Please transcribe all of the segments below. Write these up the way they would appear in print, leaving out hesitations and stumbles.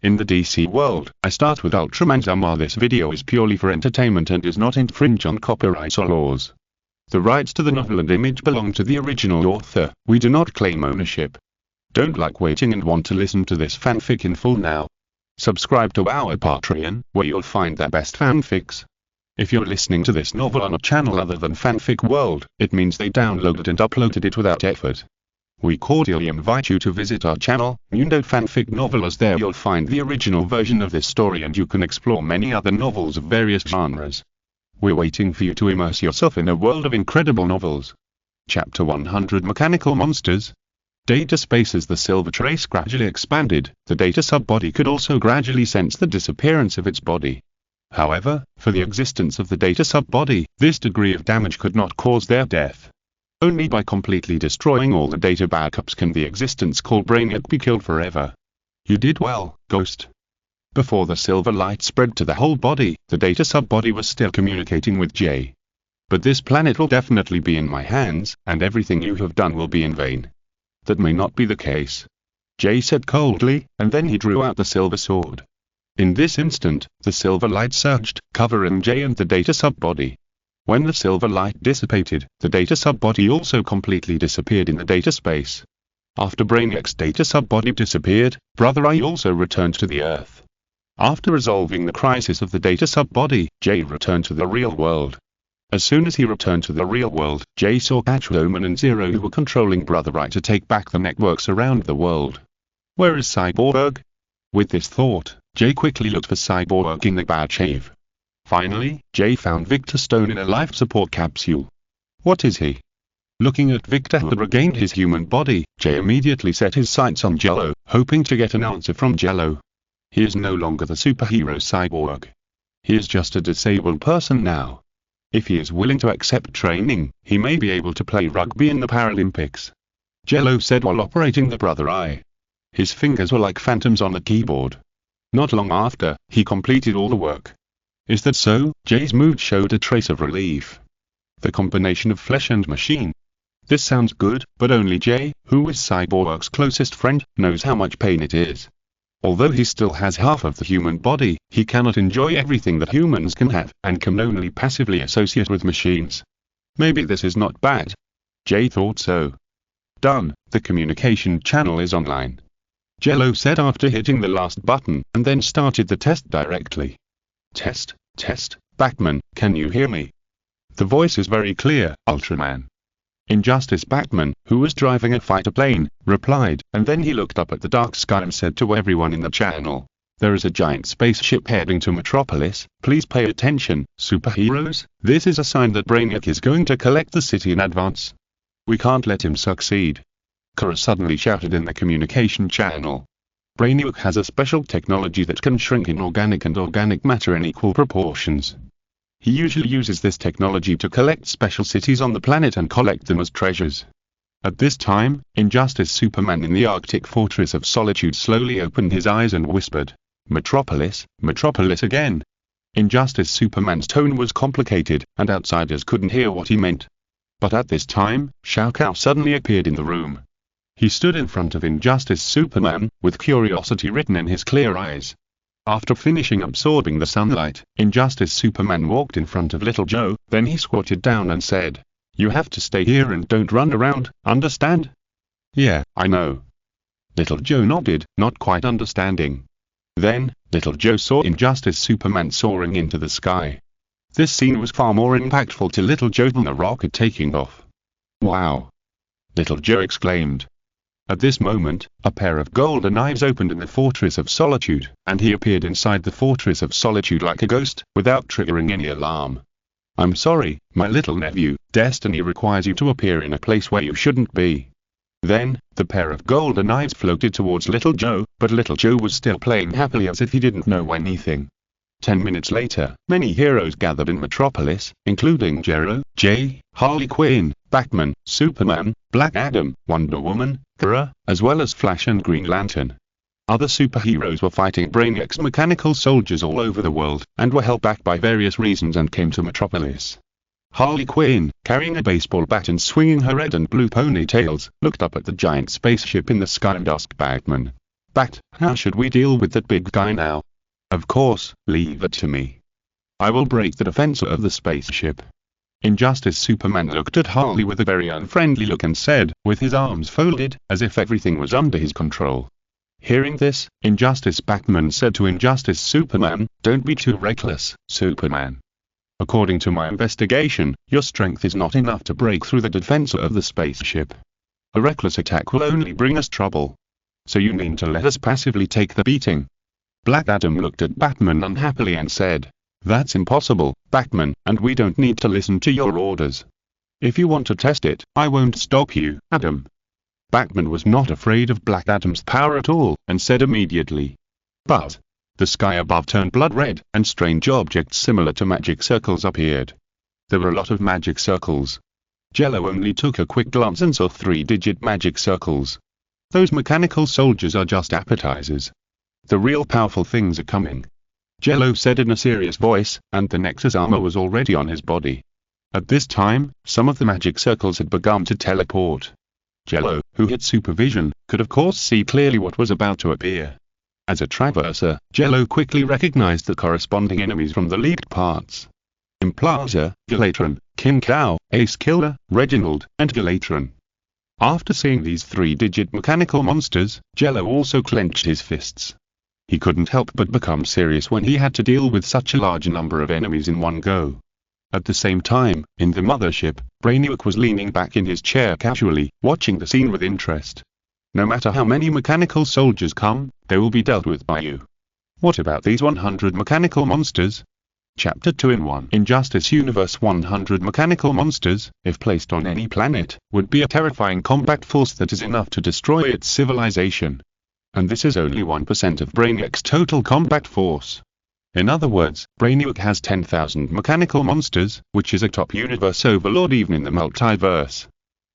In the DC world, I start with Ultraman. While this video is purely for entertainment and does not infringe on copyright or laws. The rights to the novel and image belong to the original author. We do not claim ownership. Don't like waiting and want to listen to this fanfic in full now? Subscribe to our Patreon, where you'll find the best fanfics. If you're listening to this novel on a channel other than Fanfic World, it means they downloaded and uploaded it without effort. We cordially invite you to visit our channel, Nundo Fanfic Novel, as there you'll find the original version of this story and you can explore many other novels of various genres. We're waiting for you to immerse yourself in a world of incredible novels. Chapter 100: Mechanical Monsters. Data space. As the silver trace gradually expanded, the data sub-body could also gradually sense the disappearance of its body. However, for the existence of the data sub-body, this degree of damage could not cause their death. Only by completely destroying all the data backups can the existence called Brainiac be killed forever. You did well, Ghost. Before the silver light spread to the whole body, the data sub-body was still communicating with Jay. But this planet will definitely be in my hands, and everything you have done will be in vain. That may not be the case, Jay said coldly, and then he drew out the silver sword. In this instant, the silver light surged, covering Jay and the data sub-body. When the silver light dissipated, the data sub-body also completely disappeared in the data space. After Brainiac's data sub-body disappeared, Brother Eye also returned to the Earth. After resolving the crisis of the data sub-body, Jay returned to the real world. As soon as he returned to the real world, Jay saw Ultraman and Zero, who were controlling Brother Eye to take back the networks around the world. Where is Cyborg? With this thought, Jay quickly looked for Cyborg in the Batcave. Finally, Jay found Victor Stone in a life support capsule. What is he? Looking at Victor, who had regained his human body, Jay immediately set his sights on Jello, hoping to get an answer from Jello. He is no longer the superhero Cyborg. He is just a disabled person now. If he is willing to accept training, he may be able to play rugby in the Paralympics, Jello said while operating the Brother Eye. His fingers were like phantoms on the keyboard. Not long after, he completed all the work. Is that so? Jay's mood showed a trace of relief. The combination of flesh and machine. This sounds good, but only Jay, who is Cyborg's closest friend, knows how much pain it is. Although he still has half of the human body, he cannot enjoy everything that humans can have, and can only passively associate with machines. Maybe this is not bad. Jay thought so. Done, the communication channel is online, Jello said after hitting the last button, and then started the test directly. Test, Batman, can you hear me? The voice is very clear, Ultraman. Injustice Batman, who was driving a fighter plane, replied, and then he looked up at the dark sky and said to everyone in the channel, there is a giant spaceship heading to Metropolis, please pay attention, superheroes, this is a sign that Brainiac is going to collect the city in advance. We can't let him succeed. Kara suddenly shouted in the communication channel. Brainiac has a special technology that can shrink inorganic and organic matter in equal proportions. He usually uses this technology to collect special cities on the planet and collect them as treasures. At this time, Injustice Superman in the Arctic fortress of Solitude slowly opened his eyes and whispered, Metropolis, Metropolis again. Injustice Superman's tone was complicated, and outsiders couldn't hear what he meant. But at this time, Shao Kahn suddenly appeared in the room. He stood in front of Injustice Superman, with curiosity written in his clear eyes. After finishing absorbing the sunlight, Injustice Superman walked in front of Little Joe, then he squatted down and said, you have to stay here and don't run around, understand? Yeah, I know. Little Joe nodded, not quite understanding. Then, Little Joe saw Injustice Superman soaring into the sky. This scene was far more impactful to Little Joe than a rocket taking off. Wow! Little Joe exclaimed. At this moment, a pair of golden eyes opened in the Fortress of Solitude, and he appeared inside the Fortress of Solitude like a ghost, without triggering any alarm. I'm sorry, my little nephew, destiny requires you to appear in a place where you shouldn't be. Then, the pair of golden eyes floated towards Little Joe, but Little Joe was still playing happily as if he didn't know anything. 10 minutes later, many heroes gathered in Metropolis, including Jello, Jay, Harley Quinn, Batman, Superman, Black Adam, Wonder Woman, Kara, as well as Flash and Green Lantern. Other superheroes were fighting Brainiac's mechanical soldiers all over the world, and were held back by various reasons and came to Metropolis. Harley Quinn, carrying a baseball bat and swinging her red and blue ponytails, looked up at the giant spaceship in the sky and asked Batman, But, how should we deal with that big guy now? Of course, leave it to me. I will break the defense of the spaceship. Injustice Superman looked at Harley with a very unfriendly look and said, with his arms folded, as if everything was under his control. Hearing this, Injustice Batman said to Injustice Superman, "Don't be too reckless, Superman. According to my investigation, your strength is not enough to break through the defense of the spaceship. A reckless attack will only bring us trouble. So you mean to let us passively take the beating?" Black Adam looked at Batman unhappily and said, "That's impossible, Batman, and we don't need to listen to your orders. If you want to test it, I won't stop you, Adam." Batman was not afraid of Black Adam's power at all, and said immediately. But the sky above turned blood red, and strange objects similar to magic circles appeared. There were a lot of magic circles. Jello only took a quick glance and saw 3-digit magic circles. Those mechanical soldiers are just appetizers. The real powerful things are coming, Jello said in a serious voice, and the Nexus armor was already on his body. At this time, some of the magic circles had begun to teleport. Jello, who had supervision, could of course see clearly what was about to appear. As a traverser, Jello quickly recognized the corresponding enemies from the leaked parts. Implaza, Galatron, King Cow, Ace Killer, Reginald, and Galatron. After seeing these 3-digit mechanical monsters, Jello also clenched his fists. He couldn't help but become serious when he had to deal with such a large number of enemies in one go. At the same time, in the mothership, Brainiac was leaning back in his chair casually, watching the scene with interest. No matter how many mechanical soldiers come, they will be dealt with by you. What about these 100 mechanical monsters? Chapter 2-in-1 Injustice Universe 100 mechanical monsters, if placed on any planet, would be a terrifying combat force that is enough to destroy its civilization. And this is only 1% of Brainiac's total combat force. In other words, Brainiac has 10,000 mechanical monsters, which is a top universe overlord even in the multiverse.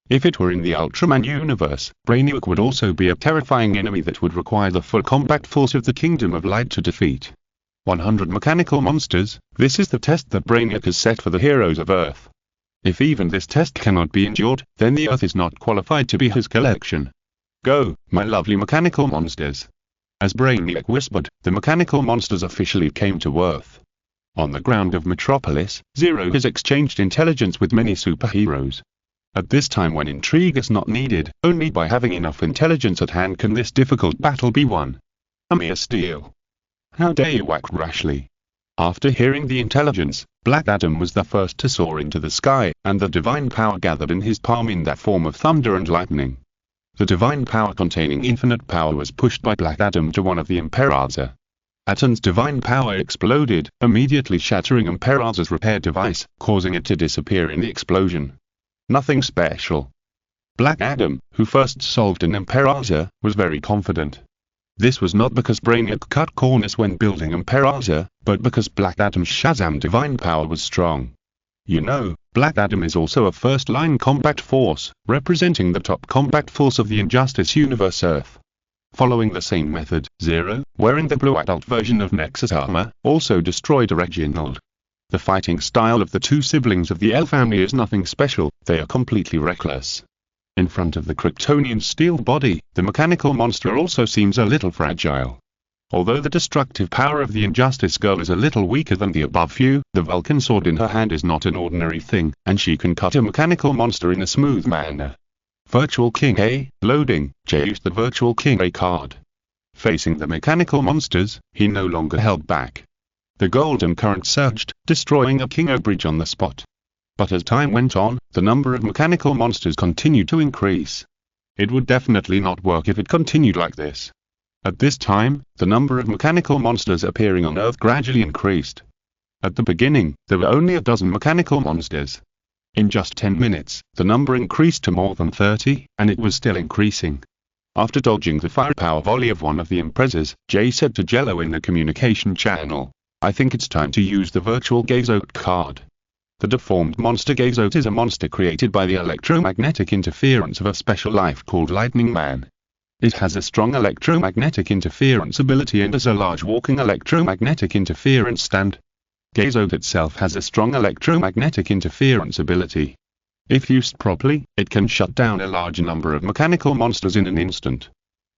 If it were in the Ultraman universe, Brainiac would also be a terrifying enemy that would require the full combat force of the Kingdom of Light to defeat. 100 mechanical monsters, this is the test that Brainiac has set for the heroes of Earth. If even this test cannot be endured, then the Earth is not qualified to be his collection. Go, my lovely mechanical monsters. As Brainiac whispered, the mechanical monsters officially came to Earth. On the ground of Metropolis, Zero has exchanged intelligence with many superheroes. At this time when intrigue is not needed, only by having enough intelligence at hand can this difficult battle be won. A mere steal. How dare you act rashly? After hearing the intelligence, Black Adam was the first to soar into the sky, and the divine power gathered in his palm in that form of thunder and lightning. The divine power containing infinite power was pushed by Black Adam to one of the Imperator. Atom's divine power exploded, immediately shattering Imperator's repair device, causing it to disappear in the explosion. Nothing special. Black Adam, who first solved an Imperator, was very confident. This was not because Brainiac cut corners when building Imperator, but because Black Adam's Shazam divine power was strong. You know, Black Adam is also a first-line combat force, representing the top combat force of the Injustice Universe Earth. Following the same method, Zero, wearing the blue adult version of Nexus armor, also destroyed Reginald. The fighting style of the two siblings of the L family is nothing special, they are completely reckless. In front of the Kryptonian steel body, the mechanical monster also seems a little fragile. Although the destructive power of the Injustice Girl is a little weaker than the above few, the Vulcan sword in her hand is not an ordinary thing, and she can cut a mechanical monster in a smooth manner. Virtual King A, loading, J used the Virtual King A card. Facing the mechanical monsters, he no longer held back. The golden current surged, destroying a King O bridge on the spot. But as time went on, the number of mechanical monsters continued to increase. It would definitely not work if it continued like this. At this time, the number of mechanical monsters appearing on Earth gradually increased. At the beginning, there were only a dozen mechanical monsters. In just 10 minutes, the number increased to more than 30, and it was still increasing. After dodging the firepower volley of one of the Imprezas, Jay said to Jello in the communication channel, "I think it's time to use the virtual Gazote card." The deformed monster Gazote is a monster created by the electromagnetic interference of a special life called Lightning Man. It has a strong electromagnetic interference ability and is a large walking electromagnetic interference stand. Gazote itself has a strong electromagnetic interference ability. If used properly, it can shut down a large number of mechanical monsters in an instant.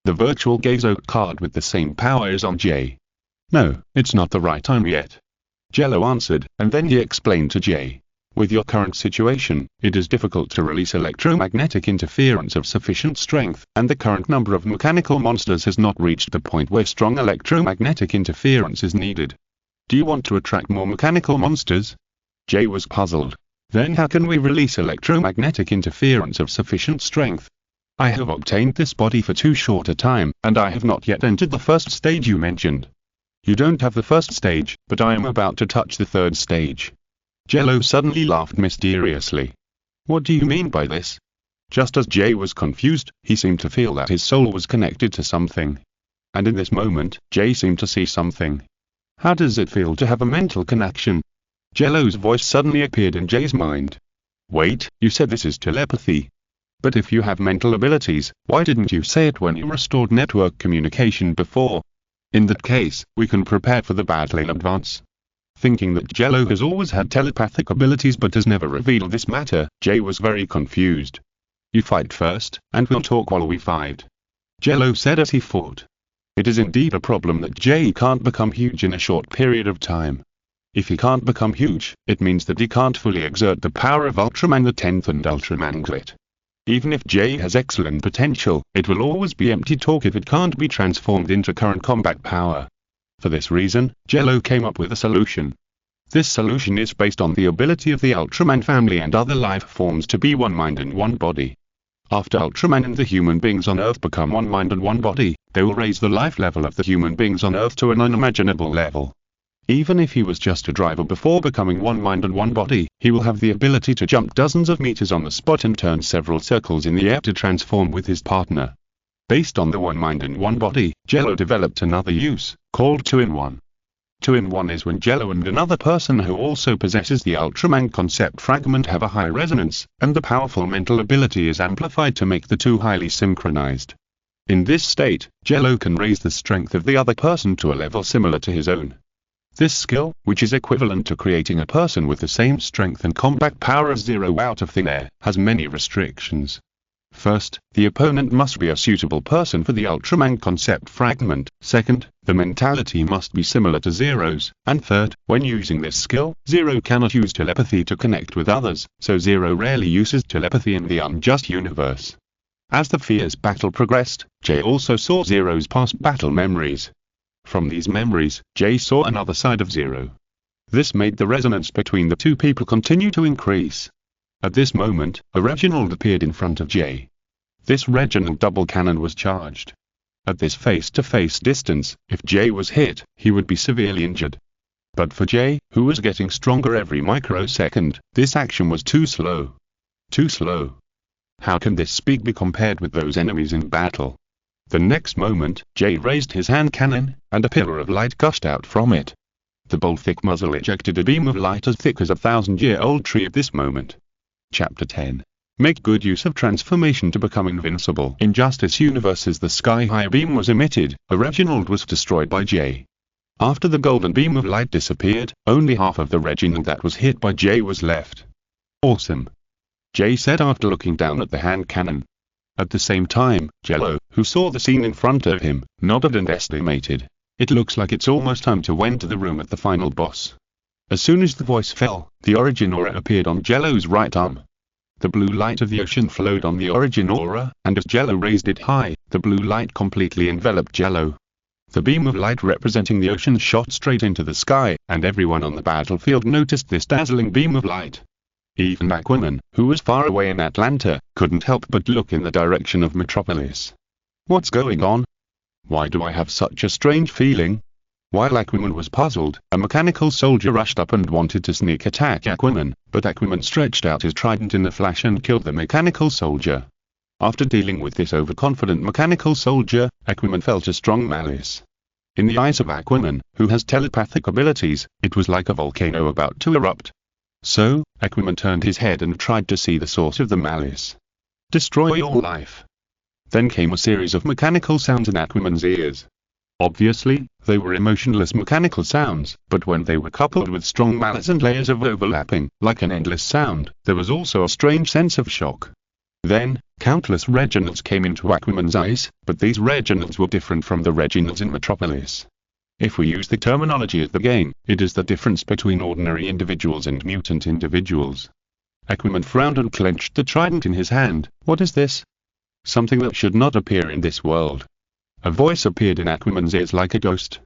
The virtual Gazo card with the same power is on Jay. No, it's not the right time yet. Jello answered, and then he explained to Jay. With your current situation, it is difficult to release electromagnetic interference of sufficient strength, and the current number of mechanical monsters has not reached the point where strong electromagnetic interference is needed. Do you want to attract more mechanical monsters? Jay was puzzled. Then how can we release electromagnetic interference of sufficient strength? I have obtained this body for too short a time, and I have not yet entered the first stage you mentioned. You don't have the first stage, but I am about to touch the third stage. Jello suddenly laughed mysteriously. What do you mean by this? Just as Jay was confused, he seemed to feel that his soul was connected to something. And in this moment, Jay seemed to see something. How does it feel to have a mental connection? Jello's voice suddenly appeared in Jay's mind. Wait, you said this is telepathy. But if you have mental abilities, why didn't you say it when you restored network communication before? In that case, we can prepare for the battle in advance. Thinking that Jello has always had telepathic abilities but has never revealed this matter, Jay was very confused. You fight first, and we'll talk while we fight. Jello said as he fought. It is indeed a problem that Jay can't become huge in a short period of time. If he can't become huge, it means that he can't fully exert the power of Ultraman the 10th and Ultraman Glit. Even if Jay has excellent potential, it will always be empty talk if it can't be transformed into current combat power. For this reason, Jello came up with a solution. This solution is based on the ability of the Ultraman family and other life forms to be one mind and one body. After Ultraman and the human beings on Earth become one mind and one body, they will raise the life level of the human beings on Earth to an unimaginable level. Even if he was just a driver before becoming one mind and one body, he will have the ability to jump dozens of meters on the spot and turn several circles in the air to transform with his partner. Based on the one mind and one body, Jello developed another use, called 2-in-1. 2-in-1 is when Jello and another person who also possesses the Ultraman concept fragment have a high resonance, and the powerful mental ability is amplified to make the two highly synchronized. In this state, Jello can raise the strength of the other person to a level similar to his own. This skill, which is equivalent to creating a person with the same strength and combat power as Zero out of thin air, has many restrictions. First, the opponent must be a suitable person for the Ultraman concept fragment. Second, the mentality must be similar to Zero's. And third, when using this skill, Zero cannot use telepathy to connect with others, so Zero rarely uses telepathy in the unjust universe. As the fierce battle progressed, Jay also saw Zero's past battle memories. From these memories, Jay saw another side of Zero. This made the resonance between the two people continue to increase. At this moment, a Reginald appeared in front of Jay. This Reginald double cannon was charged. At this face-to-face distance, if Jay was hit, he would be severely injured. But for Jay, who was getting stronger every microsecond, this action was too slow. Too slow. How can this speed be compared with those enemies in battle? The next moment, Jay raised his hand cannon, and a pillar of light gushed out from it. The bold thick muzzle ejected a beam of light as thick as a 1,000-year-old tree at this moment. Chapter 10. Make good use of transformation to become invincible. In Justice Universe, as the sky-high beam was emitted, a Reginald was destroyed by Jay. After the golden beam of light disappeared, only half of the Reginald that was hit by Jay was left. Awesome, Jay said after looking down at the hand cannon. At the same time, Jello, who saw the scene in front of him, nodded and estimated. It looks like it's almost time to enter the room at the final boss. As soon as the voice fell, the origin aura appeared on Jello's right arm. The blue light of the ocean flowed on the origin aura, and as Jello raised it high, the blue light completely enveloped Jello. The beam of light representing the ocean shot straight into the sky, and everyone on the battlefield noticed this dazzling beam of light. Even Aquaman, who was far away in Atlanta, couldn't help but look in the direction of Metropolis. What's going on? Why do I have such a strange feeling? While Aquaman was puzzled, a mechanical soldier rushed up and wanted to sneak attack Aquaman, but Aquaman stretched out his trident in a flash and killed the mechanical soldier. After dealing with this overconfident mechanical soldier, Aquaman felt a strong malice. In the eyes of Aquaman, who has telepathic abilities, it was like a volcano about to erupt. So, Aquaman turned his head and tried to see the source of the malice. Destroy all life. Then came a series of mechanical sounds in Aquaman's ears. Obviously, they were emotionless mechanical sounds, but when they were coupled with strong malice and layers of overlapping, like an endless sound, there was also a strange sense of shock. Then, countless Reginalds came into Aquaman's eyes, but these Reginalds were different from the Reginalds in Metropolis. If we use the terminology of the game, it is the difference between ordinary individuals and mutant individuals. Aquaman frowned and clenched the trident in his hand. What is this? Something that should not appear in this world. A voice appeared in Aquaman's ears like a ghost.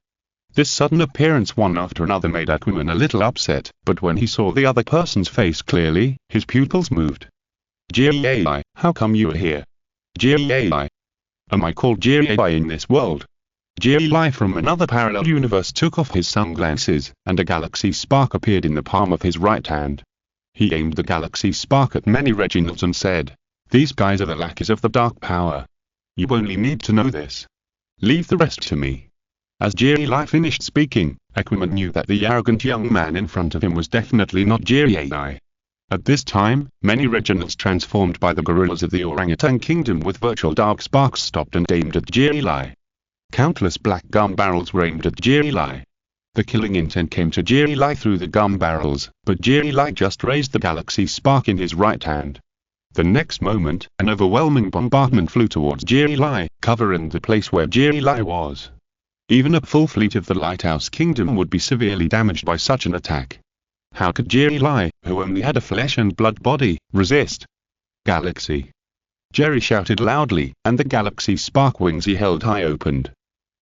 This sudden appearance one after another made Aquaman a little upset, but when he saw the other person's face clearly, his pupils moved. Gai, how come you are here? Gai. Am I called Gai in this world? Gai from another parallel universe took off his sunglasses, and a galaxy spark appeared in the palm of his right hand. He aimed the galaxy spark at many Reginalds and said, "These guys are the lackeys of the dark power. You only need to know this. Leave the rest to me." As Gai finished speaking, Aquaman knew that the arrogant young man in front of him was definitely not Gai. At this time, many Reginalds transformed by the gorillas of the orangutan kingdom with virtual dark sparks stopped and aimed at Gai. Countless black gum barrels were aimed at Gai. The killing intent came to Gai through the gum barrels, but Gai just raised the galaxy spark in his right hand. The next moment, an overwhelming bombardment flew towards Gai, covering the place where Gai was. Even a full fleet of the Lighthouse Kingdom would be severely damaged by such an attack. How could Gai, who only had a flesh and blood body, resist? Galaxy! Jerry shouted loudly, and the galaxy spark wings he held high opened.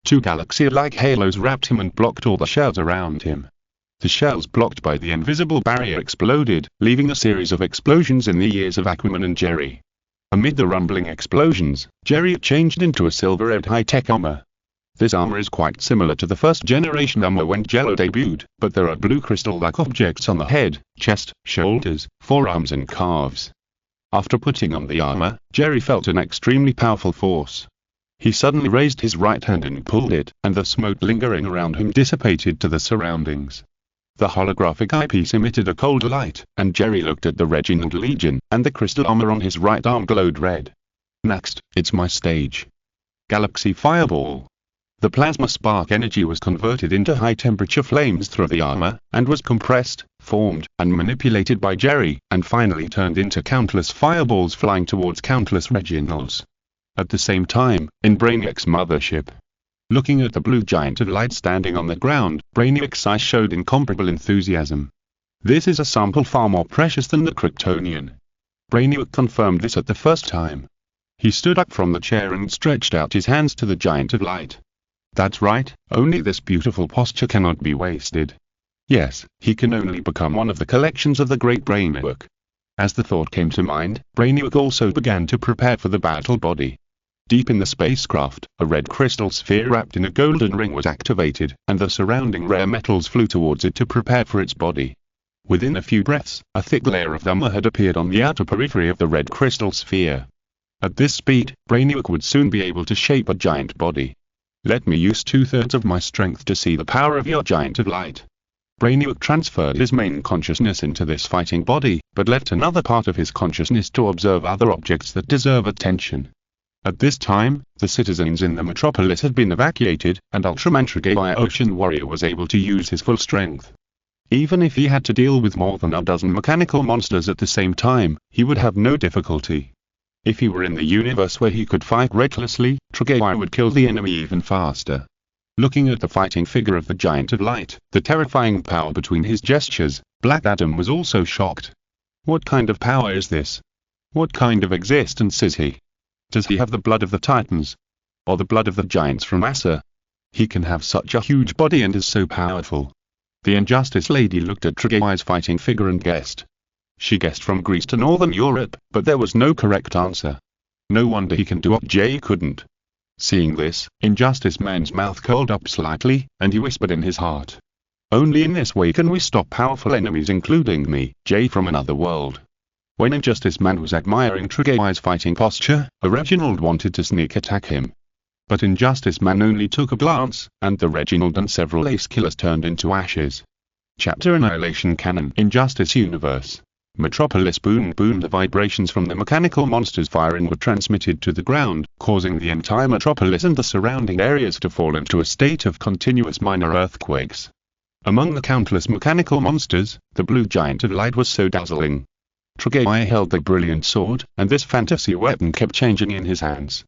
Two galaxy-like halos wrapped him and blocked all the shells around him. The shells blocked by the invisible barrier exploded, leaving a series of explosions in the ears of Aquaman and Jerry. Amid the rumbling explosions, Jerry changed into a silver-red high-tech armor. This armor is quite similar to the first-generation armor when Jello debuted, but there are blue crystal-like objects on the head, chest, shoulders, forearms and calves. After putting on the armor, Jerry felt an extremely powerful force. He suddenly raised his right hand and pulled it, and the smoke lingering around him dissipated to the surroundings. The holographic eyepiece emitted a cold light, and Jerry looked at the Reginald Legion, and the crystal armor on his right arm glowed red. Next, it's my stage. Galaxy Fireball. The plasma spark energy was converted into high-temperature flames through the armor, and was compressed, formed, and manipulated by Jerry, and finally turned into countless fireballs flying towards countless Reginalds. At the same time, in Brainiac's mothership. Looking at the blue giant of light standing on the ground, Brainiac's eyes showed incomparable enthusiasm. This is a sample far more precious than the Kryptonian. Brainiac confirmed this at the first time. He stood up from the chair and stretched out his hands to the giant of light. That's right, only this beautiful posture cannot be wasted. Yes, he can only become one of the collections of the great Brainiac. As the thought came to mind, Brainiac also began to prepare for the battle body. Deep in the spacecraft, a red crystal sphere wrapped in a golden ring was activated, and the surrounding rare metals flew towards it to prepare for its body. Within a few breaths, a thick layer of armor had appeared on the outer periphery of the red crystal sphere. At this speed, Brainiac would soon be able to shape a giant body. Let me use 2/3 of my strength to see the power of your giant of light. Brainiac transferred his main consciousness into this fighting body, but left another part of his consciousness to observe other objects that deserve attention. At this time, the citizens in the metropolis had been evacuated, and Ultraman Trigger Ocean Warrior was able to use his full strength. Even if he had to deal with more than a dozen mechanical monsters at the same time, he would have no difficulty. If he were in the universe where he could fight recklessly, Trigger would kill the enemy even faster. Looking at the fighting figure of the Giant of Light, the terrifying power between his gestures, Black Adam was also shocked. What kind of power is this? What kind of existence is he? Does he have the blood of the Titans? Or the blood of the giants from Asa? He can have such a huge body and is so powerful. The Injustice Lady looked at Trigger's fighting figure and guessed. She guessed from Greece to Northern Europe, but there was no correct answer. No wonder he can do what Jay couldn't. Seeing this, Injustice Man's mouth curled up slightly, and he whispered in his heart. Only in this way can we stop powerful enemies including me, Jay from another world. When Injustice Man was admiring Trigger's fighting posture, a Reginald wanted to sneak attack him. But Injustice Man only took a glance, and the Reginald and several ace killers turned into ashes. Chapter Annihilation Canon Injustice Universe. Metropolis. Boom boom. The vibrations from the mechanical monsters firing were transmitted to the ground, causing the entire metropolis and the surrounding areas to fall into a state of continuous minor earthquakes. Among the countless mechanical monsters, the blue Giant of Light was so dazzling. Trigger held the brilliant sword, and this fantasy weapon kept changing in his hands.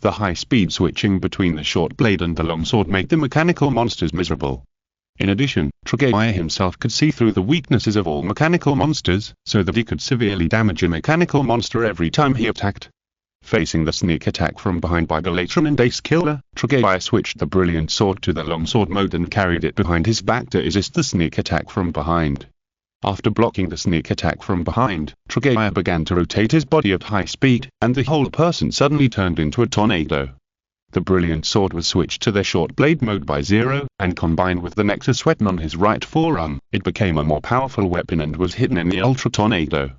The high-speed switching between the short blade and the long sword made the mechanical monsters miserable. In addition, Trigger himself could see through the weaknesses of all mechanical monsters, so that he could severely damage a mechanical monster every time he attacked. Facing the sneak attack from behind by the Ultraman Ace Killer, Trigger switched the brilliant sword to the long sword mode and carried it behind his back to resist the sneak attack from behind. After blocking the sneak attack from behind, Trigger began to rotate his body at high speed, and the whole person suddenly turned into a tornado. The brilliant sword was switched to the short blade mode by Zero, and combined with the Nexus weapon on his right forearm, it became a more powerful weapon and was hidden in the Ultra Tornado.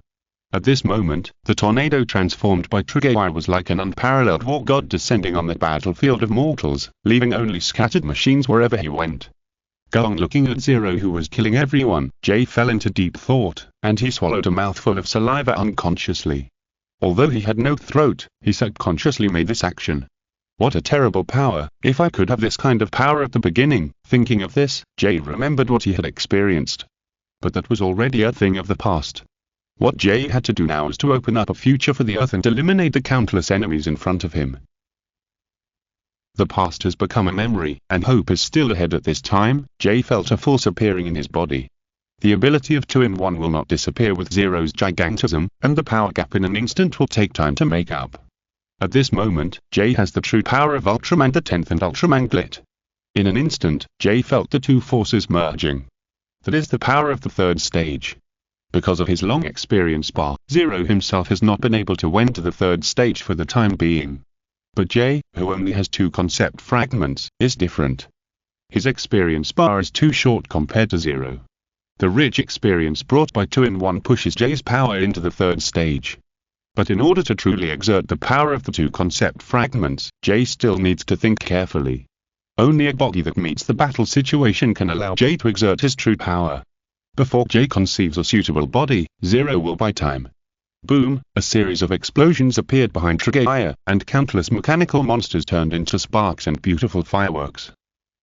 At this moment, the tornado transformed by Trigger was like an unparalleled war god descending on the battlefield of mortals, leaving only scattered machines wherever he went. Looking at Zero who was killing everyone, Jay fell into deep thought, and he swallowed a mouthful of saliva unconsciously. Although he had no throat, he subconsciously made this action. What a terrible power! If I could have this kind of power at the beginning. Thinking of this, Jay remembered what he had experienced. But that was already a thing of the past. What Jay had to do now was to open up a future for the Earth and eliminate the countless enemies in front of him. The past has become a memory, and hope is still ahead at this time. Jay felt a force appearing in his body. The ability of 2-in-1 will not disappear with Zero's gigantism, and the power gap in an instant will take time to make up. At this moment, Jay has the true power of Ultraman the 10th and Ultraman Glit. In an instant, Jay felt the two forces merging. That is the power of the third stage. Because of his long experience bar, Zero himself has not been able to enter the third stage for the time being. But Jay, who only has 2 concept fragments, is different. His experience bar is too short compared to Zero. The rich experience brought by 2-in-1 pushes Jay's power into the third stage. But in order to truly exert the power of the 2 concept fragments, Jay still needs to think carefully. Only a body that meets the battle situation can allow Jay to exert his true power. Before Jay conceives a suitable body, Zero will buy time. Boom! A series of explosions appeared behind Trigger, and countless mechanical monsters turned into sparks and beautiful fireworks.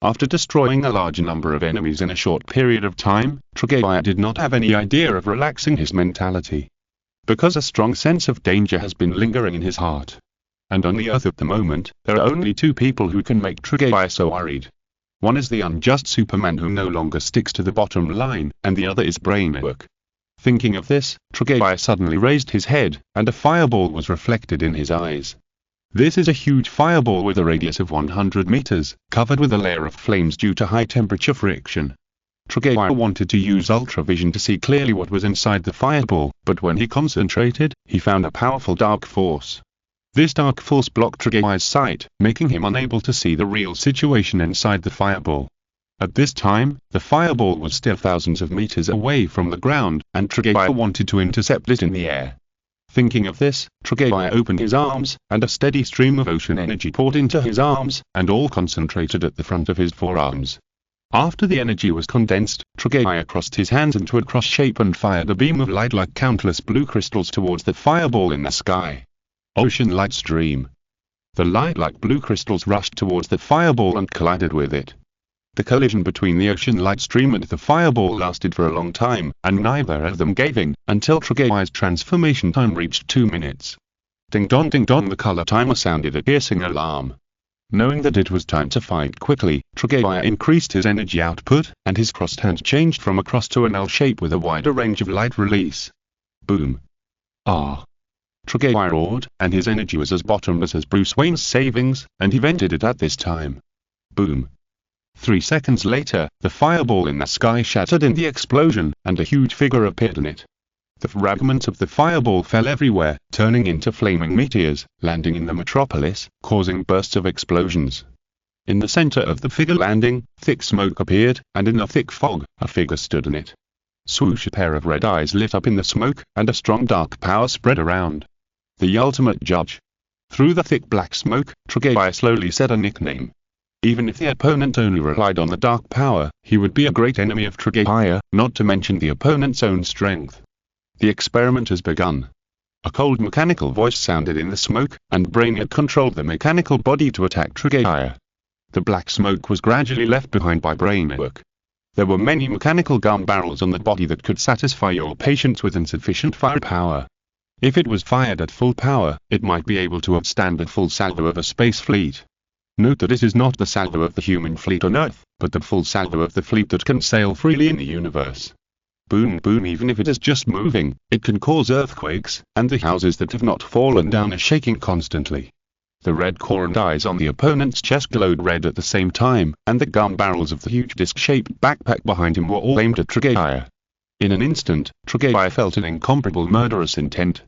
After destroying a large number of enemies in a short period of time, Trigger did not have any idea of relaxing his mentality. Because a strong sense of danger has been lingering in his heart. And on the Earth at the moment, there are only 2 people who can make Trigger so worried. One is the unjust Superman who no longer sticks to the bottom line, and the other is Brainiac. Thinking of this, Trigger suddenly raised his head, and a fireball was reflected in his eyes. This is a huge fireball with a radius of 100 meters, covered with a layer of flames due to high temperature friction. Trigger wanted to use ultravision to see clearly what was inside the fireball, but when he concentrated, he found a powerful dark force. This dark force blocked Trigger's sight, making him unable to see the real situation inside the fireball. At this time, the fireball was still thousands of meters away from the ground, and Trigger wanted to intercept it in the air. Thinking of this, Trigger opened his arms, and a steady stream of ocean energy poured into his arms, and all concentrated at the front of his forearms. After the energy was condensed, Trigger crossed his hands into a cross shape and fired a beam of light like countless blue crystals towards the fireball in the sky. Ocean light stream. The light like blue crystals rushed towards the fireball and collided with it. The collision between the ocean light stream and the fireball lasted for a long time, and neither of them gave in, until Trigger's transformation time reached 2 minutes. Ding dong, the color timer sounded a piercing alarm. Knowing that it was time to fight quickly, Trigger increased his energy output, and his crossed hand changed from a cross to an L shape with a wider range of light release. Boom. Ah! Trigger roared, and his energy was as bottomless as Bruce Wayne's savings, and he vented it at this time. Boom. 3 seconds later, the fireball in the sky shattered in the explosion, and a huge figure appeared in it. The fragments of the fireball fell everywhere, turning into flaming meteors, landing in the metropolis, causing bursts of explosions. In the center of the figure landing, thick smoke appeared, and in the thick fog, a figure stood in it. Swoosh! A pair of red eyes lit up in the smoke, and a strong dark power spread around. The ultimate judge. Through the thick black smoke, Trigger slowly said a nickname. Even if the opponent only relied on the dark power, he would be a great enemy of Trigger, not to mention the opponent's own strength. The experiment has begun. A cold mechanical voice sounded in the smoke, and Brainiac controlled the mechanical body to attack Trigger. The black smoke was gradually left behind by Brainiac. There were many mechanical gun barrels on the body that could satisfy your patience with insufficient firepower. If it was fired at full power, it might be able to withstand the full salvo of a space fleet. Note that it is not the salvo of the human fleet on Earth, but the full salvo of the fleet that can sail freely in the universe. Boom boom, even if it is just moving, it can cause earthquakes, and the houses that have not fallen down are shaking constantly. The red core and eyes on the opponent's chest glowed red at the same time, and the gun barrels of the huge disc-shaped backpack behind him were all aimed at Trigger. In an instant, Trigger felt an incomparable murderous intent.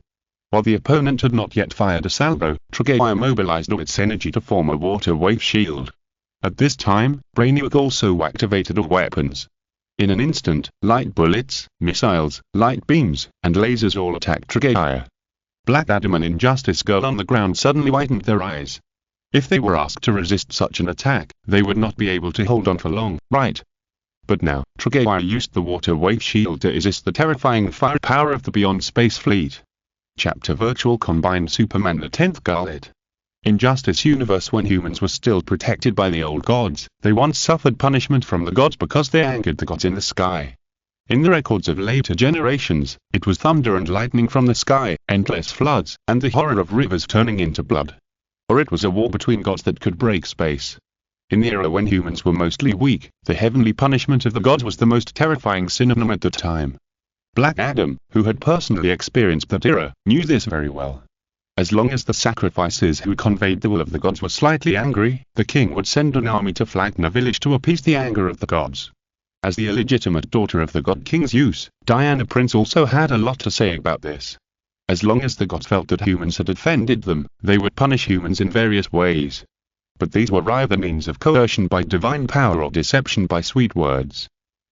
While the opponent had not yet fired a salvo, Trigger mobilized all its energy to form a water wave shield. At this time, Brainiac also activated all weapons. In an instant, light bullets, missiles, light beams, and lasers all attacked Trigger. Black Adam and Injustice Girl on the ground suddenly widened their eyes. If they were asked to resist such an attack, they would not be able to hold on for long, right? But now, Trigger used the water wave shield to resist the terrifying firepower of the Beyond Space Fleet. Chapter Virtual Combined Superman, the 10th Gauntlet. In Justice Universe, when humans were still protected by the old gods, they once suffered punishment from the gods because they angered the gods in the sky. In the records of later generations, it was thunder and lightning from the sky, endless floods, and the horror of rivers turning into blood. Or it was a war between gods that could break space. In the era when humans were mostly weak, the heavenly punishment of the gods was the most terrifying synonym at the time. Black Adam, who had personally experienced that era, knew this very well. As long as the sacrifices who conveyed the will of the gods were slightly angry, the king would send an army to flank a village to appease the anger of the gods. As the illegitimate daughter of the god king Zeus, Diana Prince also had a lot to say about this. As long as the gods felt that humans had offended them, they would punish humans in various ways. But these were either means of coercion by divine power or deception by sweet words.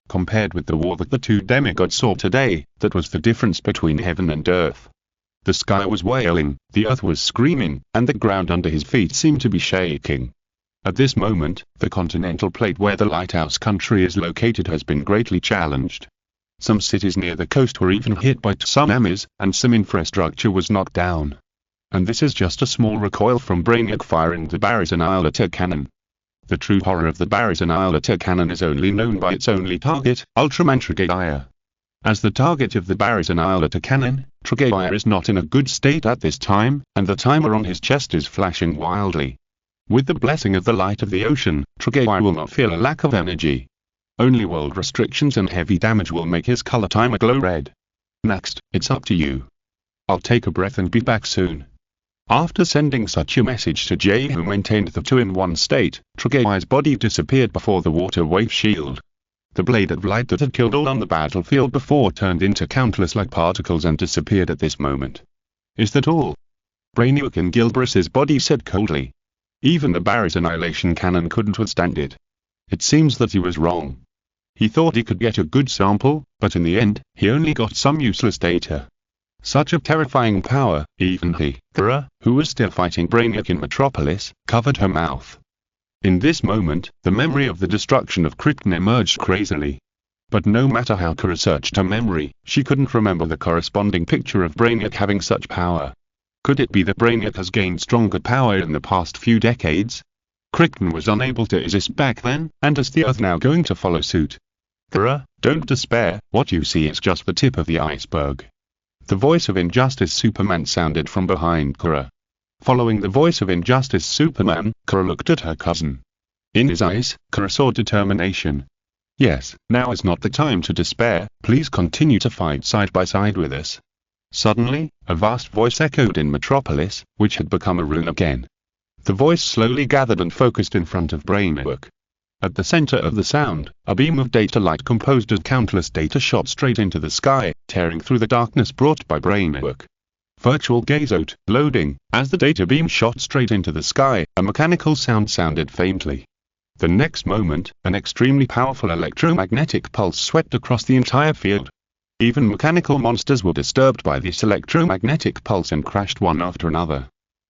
Compared with the war that the two demigods saw today, that was the difference between heaven and earth. The sky was wailing, the earth was screaming, and the ground under his feet seemed to be shaking. At this moment, the continental plate where the lighthouse country is located has been greatly challenged. Some cities near the coast were even hit by tsunamis, and some infrastructure was knocked down. And this is just a small recoil from Brainiac firing the Barry's Annihilator cannon. The true horror of the Barry's Annihilator cannon is only known by its only target, Ultraman Trigger. As the target of the Barry's Annihilator cannon, Trigger is not in a good state at this time, and the timer on his chest is flashing wildly. With the blessing of the light of the ocean, Trigger will not feel a lack of energy. Only world restrictions and heavy damage will make his color timer glow red. Next, it's up to you. I'll take a breath and be back soon. After sending such a message to Jay, who maintained the two-in-one state, Trigger's body disappeared before the water wave shield. The blade of light that had killed all on the battlefield before turned into countless light particles and disappeared at this moment. Is that all? Brainiac in Gilbreth's body said coldly. Even the Barry's annihilation cannon couldn't withstand it. It seems that he was wrong. He thought he could get a good sample, but in the end, he only got some useless data. Such a terrifying power, even he, Kara, who was still fighting Brainiac in Metropolis, covered her mouth. In this moment, the memory of the destruction of Krypton emerged crazily. But no matter how Kara searched her memory, she couldn't remember the corresponding picture of Brainiac having such power. Could it be that Brainiac has gained stronger power in the past few decades? Krypton was unable to exist back then, and is the Earth now going to follow suit? Kara, don't despair, what you see is just the tip of the iceberg. The voice of Injustice Superman sounded from behind Kara. Following the voice of Injustice Superman, Kara looked at her cousin. In his eyes, Kara saw determination. Yes, now is not the time to despair, please continue to fight side by side with us. Suddenly, a vast voice echoed in Metropolis, which had become a rune again. The voice slowly gathered and focused in front of Brainiac. At the center of the sound, a beam of data light composed of countless data shot straight into the sky, tearing through the darkness brought by Brainiac. Virtual gaze out, loading. As the data beam shot straight into the sky, a mechanical sound sounded faintly. The next moment, an extremely powerful electromagnetic pulse swept across the entire field. Even mechanical monsters were disturbed by this electromagnetic pulse and crashed one after another.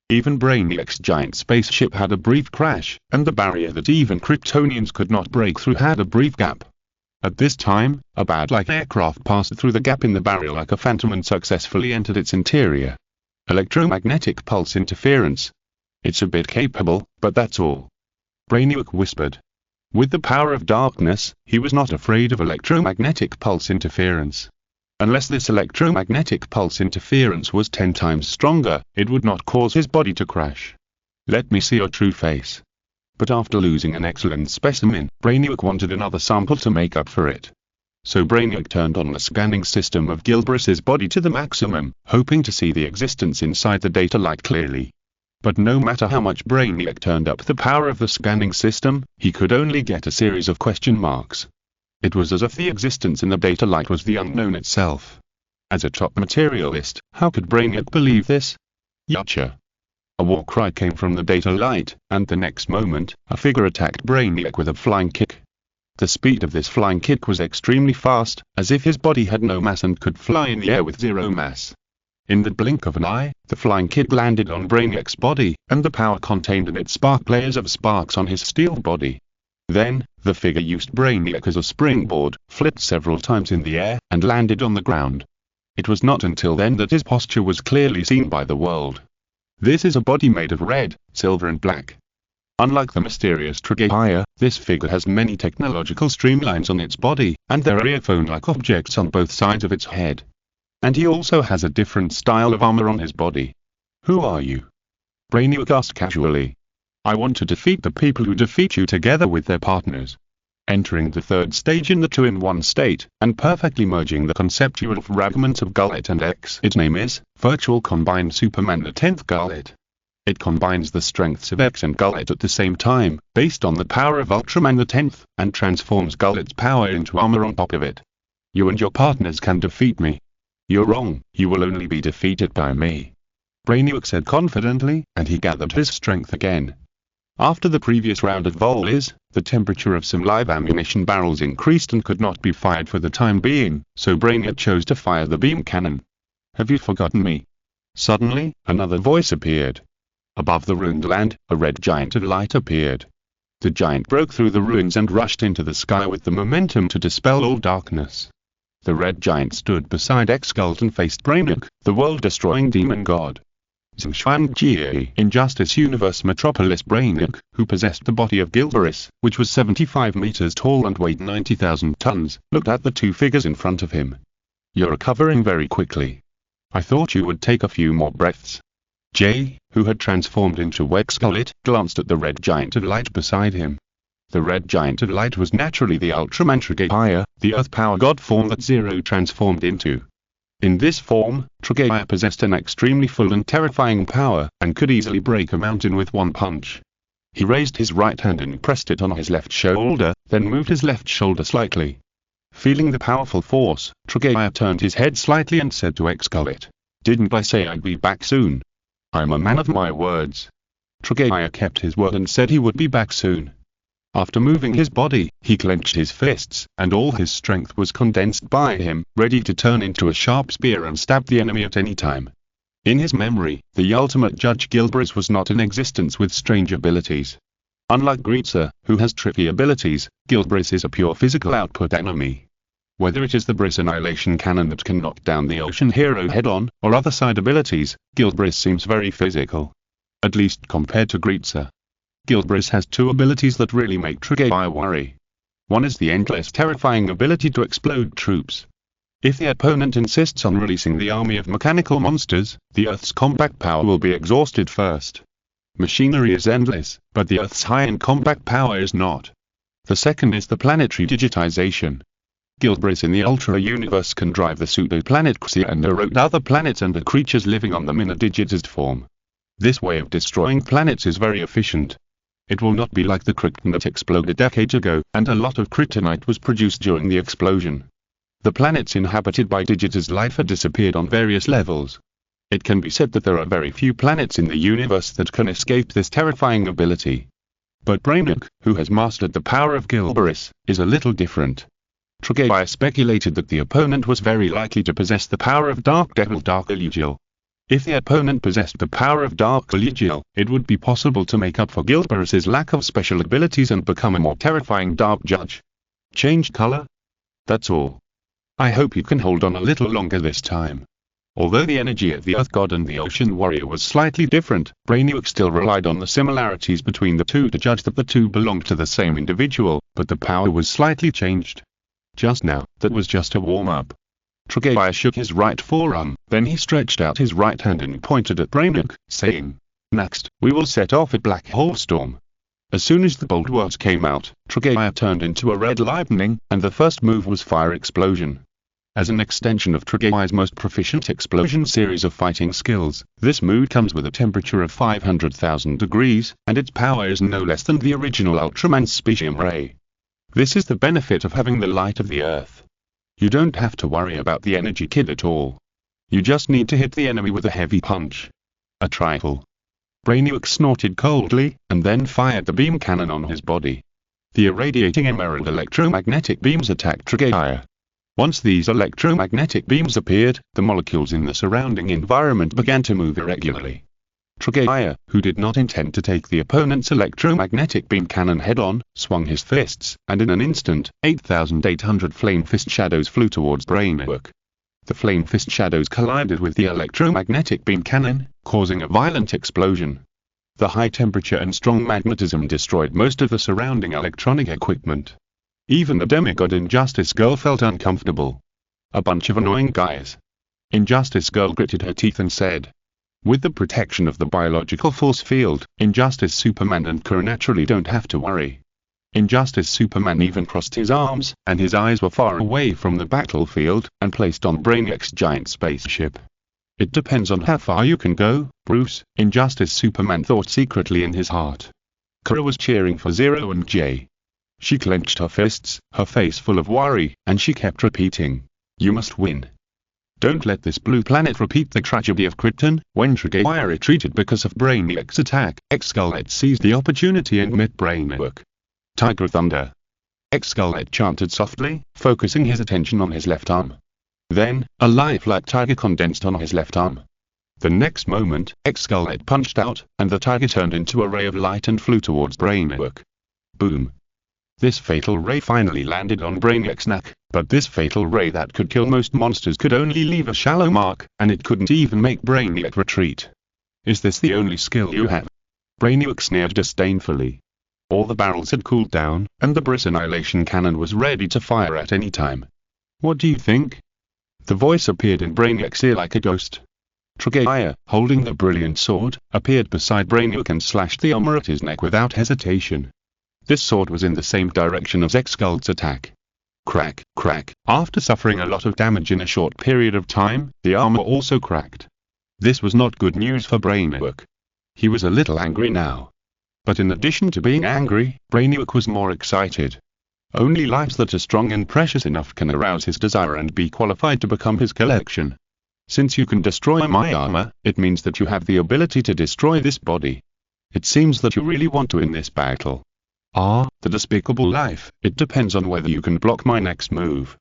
Even Brainiac's giant spaceship had a brief crash, and the barrier that even Kryptonians could not break through had a brief gap. At this time, a bat-like aircraft passed through the gap in the barrier like a phantom and successfully entered its interior. Electromagnetic pulse interference. It's a bit capable, but that's all. Brainiac whispered. With the power of darkness, he was not afraid of electromagnetic pulse interference. Unless this electromagnetic pulse interference was 10 times stronger, it would not cause his body to crash. Let me see your true face. But after losing an excellent specimen, Brainiac wanted another sample to make up for it. So Brainiac turned on the scanning system of Gilbreth's body to the maximum, hoping to see the existence inside the data light clearly. But no matter how much Brainiac turned up the power of the scanning system, he could only get a series of question marks. It was as if the existence in the data light was the unknown itself. As a top materialist, how could Brainiac believe this? Yacha! A war cry came from the data light, and the next moment, a figure attacked Brainiac with a flying kick. The speed of this flying kick was extremely fast, as if his body had no mass and could fly in the air with zero mass. In the blink of an eye, the flying kick landed on Brainiac's body, and the power contained in it sparked layers of sparks on his steel body. Then, the figure used Brainiac as a springboard, flipped several times in the air, and landed on the ground. It was not until then that his posture was clearly seen by the world. This is a body made of red, silver and black. Unlike the mysterious Trigger, this figure has many technological streamlines on its body, and there are earphone-like objects on both sides of its head. And he also has a different style of armor on his body. Who are you? Brainiac asked casually. I want to defeat the people who defeat you together with their partners. Entering the third stage in the 2-in-1 state, and perfectly merging the conceptual fragments of Gullet and X. Its name is Virtual Combined Superman the 10th Gullet. It combines the strengths of X and Gullet at the same time, based on the power of Ultraman the 10th, and transforms Gullet's power into armor on top of it. You and your partners can defeat me. You're wrong, you will only be defeated by me. Brainiac said confidently, and he gathered his strength again. After the previous round of volleys, the temperature of some live ammunition barrels increased and could not be fired for the time being, so Brainiac chose to fire the beam cannon. Have you forgotten me? Suddenly, another voice appeared. Above the ruined land, a red giant of light appeared. The giant broke through the ruins and rushed into the sky with the momentum to dispel all darkness. The red giant stood beside X-Gult and faced Brainiac, the world-destroying demon god. Zhangxuanjie, Injustice Universe Metropolis Brainiac, who possessed the body of Gilbreth, which was 75 meters tall and weighed 90,000 tons, looked at the two figures in front of him. You're recovering very quickly. I thought you would take a few more breaths. Jay, who had transformed into X-Gult, glanced at the red giant of light beside him. The red giant of light was naturally the Ultraman Trigger, the Earth power god form that Zero transformed into. In this form, Trigger possessed an extremely full and terrifying power, and could easily break a mountain with one punch. He raised his right hand and pressed it on his left shoulder, then moved his left shoulder slightly. Feeling the powerful force, Trigger turned his head slightly and said to X-Gult, "Didn't I say I'd be back soon? I'm a man of my words." Trigger kept his word and said he would be back soon. After moving his body, he clenched his fists, and all his strength was condensed by him, ready to turn into a sharp spear and stab the enemy at any time. In his memory, the ultimate judge Gilbreth was not in existence with strange abilities. Unlike Gritza, who has tricky abilities, Gilbreth is a pure physical output enemy. Whether it is the Briss Annihilation Cannon that can knock down the ocean hero head-on, or other side abilities, Gilbreth seems very physical. At least compared to Gritza. Gilbreth has two abilities that really make Trigger worry. One is the endless terrifying ability to explode troops. If the opponent insists on releasing the army of mechanical monsters, the Earth's combat power will be exhausted first. Machinery is endless, but the Earth's high-end combat power is not. The second is the planetary digitization. Gilbreth in the Ultra Universe can drive the pseudo-planet Xia and erode other planets and the creatures living on them in a digitized form. This way of destroying planets is very efficient. It will not be like the krypton that exploded decades ago, and a lot of kryptonite was produced during the explosion. The planets inhabited by digitized life had disappeared on various levels. It can be said that there are very few planets in the universe that can escape this terrifying ability. But Brainiac, who has mastered the power of Gilbreth, is a little different. Trigger speculated that the opponent was very likely to possess the power of Dark Devil Dark Eligil. If the opponent possessed the power of Dark Eligil, it would be possible to make up for Gilbreth's lack of special abilities and become a more terrifying Dark Judge. Change color? That's all. I hope you can hold on a little longer this time. Although the energy of the Earth God and the Ocean Warrior was slightly different, Brainiac still relied on the similarities between the two to judge that the two belonged to the same individual, but the power was slightly changed. Just now, that was just a warm-up. Trigger shook his right forearm, then he stretched out his right hand and pointed at Brainiac, saying, "Next, we will set off a black hole storm." As soon as the bold words came out, Trigger turned into a red lightning, and the first move was Fire Explosion. As an extension of Trigger's most proficient explosion series of fighting skills, this move comes with a temperature of 500,000 degrees, and its power is no less than the original Ultraman's specium ray. This is the benefit of having the light of the Earth. You don't have to worry about the energy kid at all. You just need to hit the enemy with a heavy punch. A trifle. Brainiac snorted coldly, and then fired the beam cannon on his body. The irradiating emerald electromagnetic beams attacked Trigger. Once these electromagnetic beams appeared, the molecules in the surrounding environment began to move irregularly. Trigger, who did not intend to take the opponent's electromagnetic beam cannon head-on, swung his fists, and in an instant, 8,800 flame fist shadows flew towards Brainiac. The flame fist shadows collided with the electromagnetic beam cannon, causing a violent explosion. The high temperature and strong magnetism destroyed most of the surrounding electronic equipment. Even the demigod Injustice Girl felt uncomfortable. A bunch of annoying guys. Injustice Girl gritted her teeth and said, "With the protection of the biological force field, Injustice Superman and Kara naturally don't have to worry." Injustice Superman even crossed his arms, and his eyes were far away from the battlefield, and placed on Brainiac's giant spaceship. "It depends on how far you can go, Bruce," Injustice Superman thought secretly in his heart. Kara was cheering for Zero and Jay. She clenched her fists, her face full of worry, and she kept repeating, "You must win. Don't let this blue planet repeat the tragedy of Krypton." When Trigger retreated because of Brainiac's attack, X-Skullhead seized the opportunity and met Brainiac. "Tiger Thunder." X-Skullhead chanted softly, focusing his attention on his left arm. Then, a lifelike tiger condensed on his left arm. The next moment, X-Skullhead punched out, and the tiger turned into a ray of light and flew towards Brainiac. Boom. This fatal ray finally landed on Brainiac's neck, but this fatal ray that could kill most monsters could only leave a shallow mark, and it couldn't even make Brainiac retreat. "Is this the only skill you have?" Brainiac sneered disdainfully. All the barrels had cooled down, and the Briss Annihilation Cannon was ready to fire at any time. "What do you think?" The voice appeared in Brainiac's ear like a ghost. Trigger, holding the brilliant sword, appeared beside Brainiac and slashed the armor at his neck without hesitation. This sword was in the same direction as X-Skull's attack. Crack, crack. After suffering a lot of damage in a short period of time, the armor also cracked. This was not good news for Brainiac. He was a little angry now. But in addition to being angry, Brainiac was more excited. Only lives that are strong and precious enough can arouse his desire and be qualified to become his collection. Since you can destroy my armor, it means that you have the ability to destroy this body. It seems that you really want to win this battle. Ah, the despicable life, it depends on whether you can block my next move.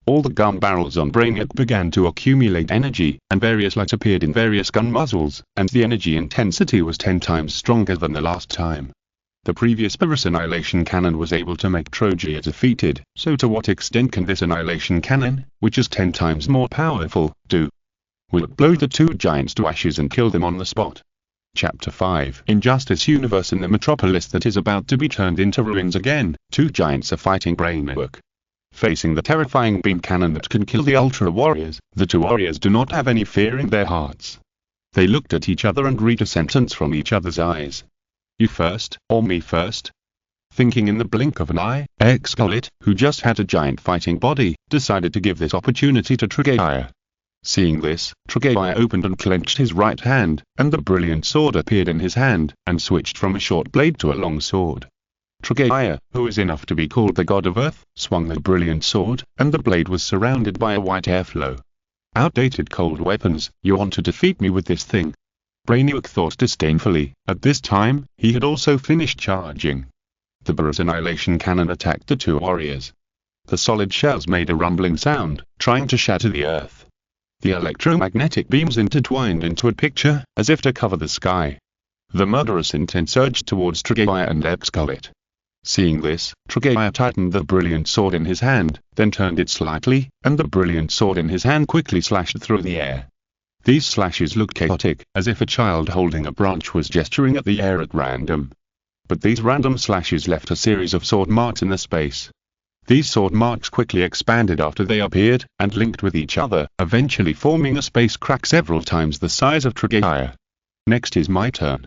All the gun barrels on Brainiac began to accumulate energy, and various lights appeared in various gun muzzles, and the energy intensity was 10 times stronger than the last time. The previous Briss Annihilation Cannon was able to make Trogea defeated, so to what extent can this Annihilation Cannon, which is 10 times more powerful, do? Will it blow the two giants to ashes and kill them on the spot? Chapter 5 Injustice Universe. In the metropolis that is about to be turned into ruins again, two giants are fighting Brainiac. Facing the terrifying beam cannon that can kill the Ultra Warriors, the two warriors do not have any fear in their hearts. They looked at each other and read a sentence from each other's eyes. "You first, or me first?" Thinking in the blink of an eye, X-Skullhead, who just had a giant fighting body, decided to give this opportunity to Trigger. Seeing this, Trigger opened and clenched his right hand, and the brilliant sword appeared in his hand, and switched from a short blade to a long sword. Trigger, who is enough to be called the god of Earth, swung the brilliant sword, and the blade was surrounded by a white airflow. "Outdated cold weapons, you want to defeat me with this thing?" Brainiac thought disdainfully. At this time, he had also finished charging. The Briss Annihilation Cannon attacked the two warriors. The solid shells made a rumbling sound, trying to shatter the earth. The electromagnetic beams intertwined into a picture, as if to cover the sky. The murderous intent surged towards Trigger and X-Skullhead. Seeing this, Trigger tightened the brilliant sword in his hand, then turned it slightly, and the brilliant sword in his hand quickly slashed through the air. These slashes looked chaotic, as if a child holding a branch was gesturing at the air at random. But these random slashes left a series of sword marks in the space. These sword marks quickly expanded after they appeared, and linked with each other, eventually forming a space crack several times the size of Triggeia. Next is my turn.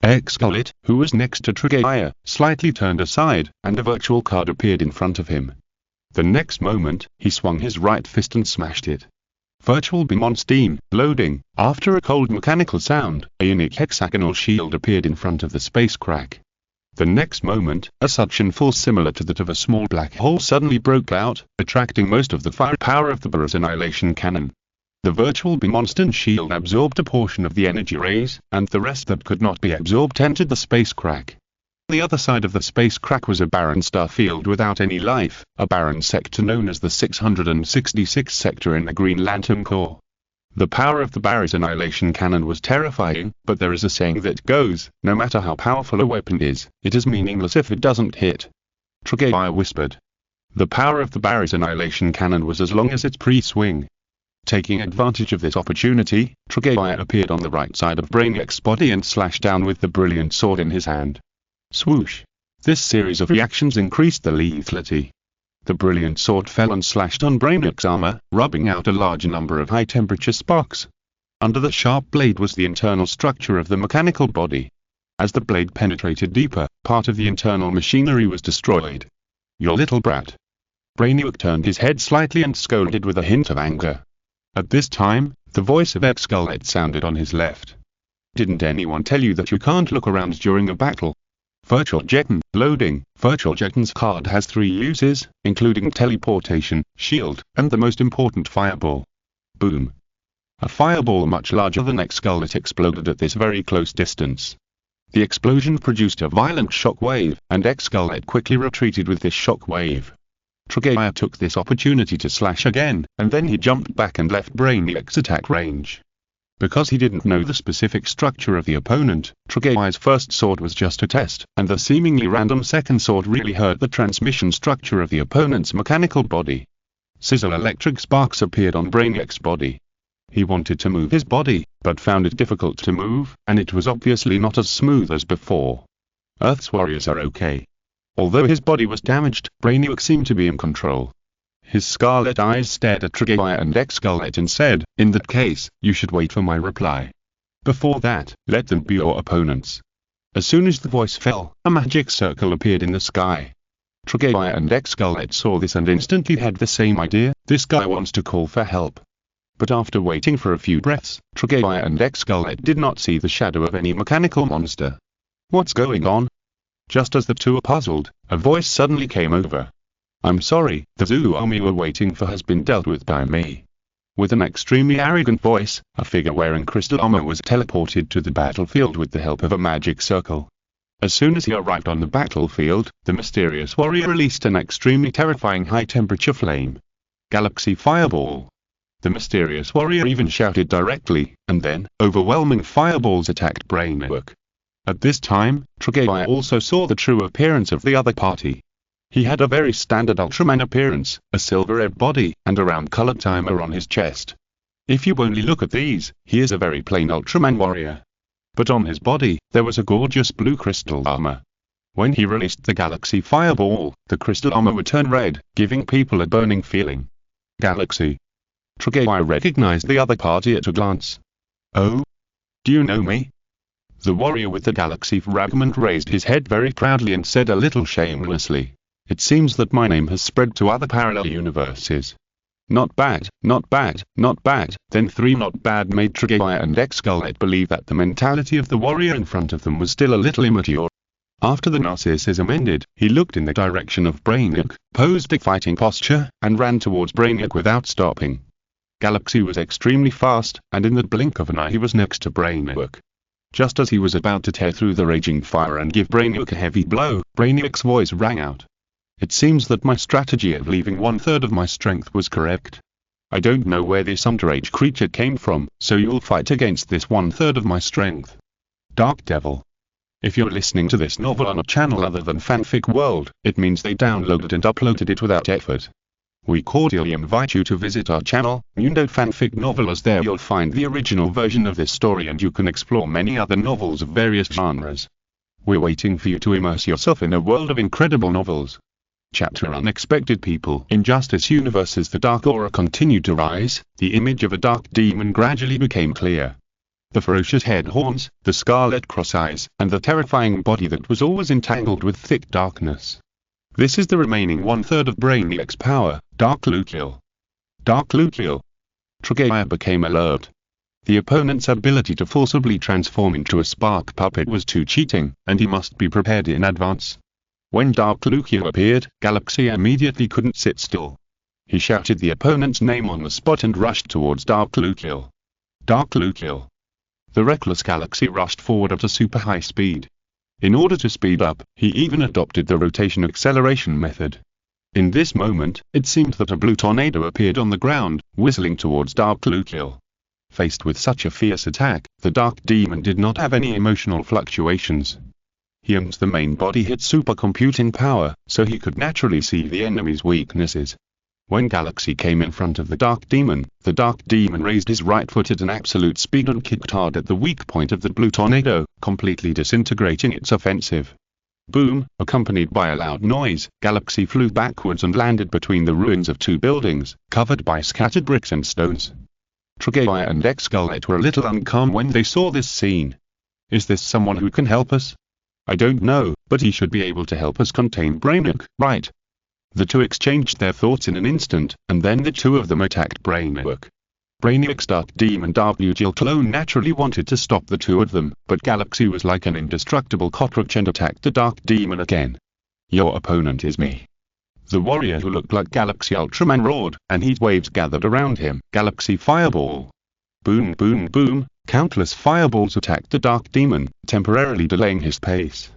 Xgullet, who was next to Triggeia, slightly turned aside, and a virtual card appeared in front of him. The next moment, he swung his right fist and smashed it. Virtual beam on steam, loading. After a cold mechanical sound, a unique hexagonal shield appeared in front of the space crack. The next moment, a suction force similar to that of a small black hole suddenly broke out, attracting most of the firepower of the Burrow's annihilation cannon. The virtual beam monster shield absorbed a portion of the energy rays, and the rest that could not be absorbed entered the space crack. The other side of the space crack was a barren star field without any life, a barren sector known as the 666 sector in the Green Lantern Corps. The power of the Barry's annihilation cannon was terrifying, but there is a saying that goes, no matter how powerful a weapon is, it is meaningless if it doesn't hit. Triggeia whispered. The power of the Barry's annihilation cannon was as long as its pre-swing. Taking advantage of this opportunity, Triggeia appeared on the right side of Brainiac's body and slashed down with the brilliant sword in his hand. Swoosh! This series of reactions increased the lethality. The brilliant sword fell and slashed on Brainiac's armor, rubbing out a large number of high-temperature sparks. Under the sharp blade was the internal structure of the mechanical body. As the blade penetrated deeper, part of the internal machinery was destroyed. "Your little brat." Brainiac turned his head slightly and scolded with a hint of anger. At this time, the voice of Xgullet sounded on his left. "Didn't anyone tell you that you can't look around during a battle?" Virtual Jeton, loading. Virtual Jeton's card has 3 uses, including teleportation, shield, and the most important fireball. Boom. A fireball much larger than Xgullet exploded at this very close distance. The explosion produced a violent shock wave, and Xgullet quickly retreated with this shock wave. Triggeia took this opportunity to slash again, and then he jumped back and left Brainiac's attack range. Because he didn't know the specific structure of the opponent, Triggeia's first sword was just a test, and the seemingly random second sword really hurt the transmission structure of the opponent's mechanical body. Sizzle electric sparks appeared on Brainiac's body. He wanted to move his body, but found it difficult to move, and it was obviously not as smooth as before. Earth's warriors are okay. Although his body was damaged, Brainiac seemed to be in control. His scarlet eyes stared at Triggeia and Xgullet and said, "In that case, you should wait for my reply. Before that, let them be your opponents." As soon as the voice fell, a magic circle appeared in the sky. Triggeia and Xgullet saw this and instantly had the same idea: this guy wants to call for help. But after waiting for a few breaths, Triggeia and Xgullet did not see the shadow of any mechanical monster. What's going on? Just as the two were puzzled, a voice suddenly came over. "I'm sorry, the Zulu army we're waiting for has been dealt with by me." With an extremely arrogant voice, a figure wearing crystal armor was teleported to the battlefield with the help of a magic circle. As soon as he arrived on the battlefield, the mysterious warrior released an extremely terrifying high-temperature flame. "Galaxy Fireball!" The mysterious warrior even shouted directly, and then, overwhelming fireballs attacked Brainiac. At this time, Triggeia also saw the true appearance of the other party. He had a very standard Ultraman appearance, a silver-red body, and a round-colored timer on his chest. If you only look at these, he is a very plain Ultraman warrior. But on his body, there was a gorgeous blue crystal armor. When he released the Galaxy Fireball, the crystal armor would turn red, giving people a burning feeling. "Galaxy." Triggeia recognized the other party at a glance. "Oh? Do you know me?" The warrior with the Galaxy fragment raised his head very proudly and said a little shamelessly, "It seems that my name has spread to other parallel universes." Not bad, not bad, not bad. Then 3 not bad made Triggeia and Xgullet believe that the mentality of the warrior in front of them was still a little immature. After the narcissism ended, he looked in the direction of Brainiac, posed a fighting posture, and ran towards Brainiac without stopping. Galaxy was extremely fast, and in the blink of an eye he was next to Brainiac. Just as he was about to tear through the raging fire and give Brainiac a heavy blow, Brainiac's voice rang out. "It seems that my strategy of leaving 1/3 of my strength was correct. I don't know where this underage creature came from, so you'll fight against this 1/3 of my strength." Dark Devil. If you're listening to this novel on a channel other than Fanfic World, it means they downloaded and uploaded it without effort. We cordially invite you to visit our channel, Mundo Fanfic Novel, as there you'll find the original version of this story and you can explore many other novels of various genres. We're waiting for you to immerse yourself in a world of incredible novels. Chapter Unexpected People. In Justice Universe, as the dark aura continued to rise, the image of a dark demon gradually became clear. The ferocious head horns, the scarlet cross eyes, and the terrifying body that was always entangled with thick darkness. This is the remaining one-third of Brainiac's power, Dark Luciel. Dark Luciel. Trigger became alert. The opponent's ability to forcibly transform into a spark puppet was too cheating, and he must be prepared in advance. When Dark Luciel appeared, Galaxy immediately couldn't sit still. He shouted the opponent's name on the spot and rushed towards Dark Luciel. Dark Luciel. The reckless Galaxy rushed forward at a super high speed. In order to speed up, he even adopted the rotation acceleration method. In this moment, it seemed that a blue tornado appeared on the ground, whistling towards Dark Luciel. Faced with such a fierce attack, the dark demon did not have any emotional fluctuations. The main body hit supercomputing power, so he could naturally see the enemy's weaknesses. When Galaxy came in front of the dark demon raised his right foot at an absolute speed and kicked hard at the weak point of the blue tornado, completely disintegrating its offensive. Boom! Accompanied by a loud noise, Galaxy flew backwards and landed between the ruins of two buildings, covered by scattered bricks and stones. Trigger and X-Scarlet were a little uncalm when they saw this scene. Is this someone who can help us? I don't know, but he should be able to help us contain Brainiac, right? The two exchanged their thoughts in an instant, and then the two of them attacked Brainiac. Brainiac's dark demon Dark Luciel clone naturally wanted to stop the two of them, but Galaxy was like an indestructible cockroach and attacked the dark demon again. Your opponent is me. The warrior who looked like Galaxy Ultraman roared, and heat waves gathered around him. Galaxy Fireball. Boom boom boom, countless fireballs attacked the dark demon, temporarily delaying his pace.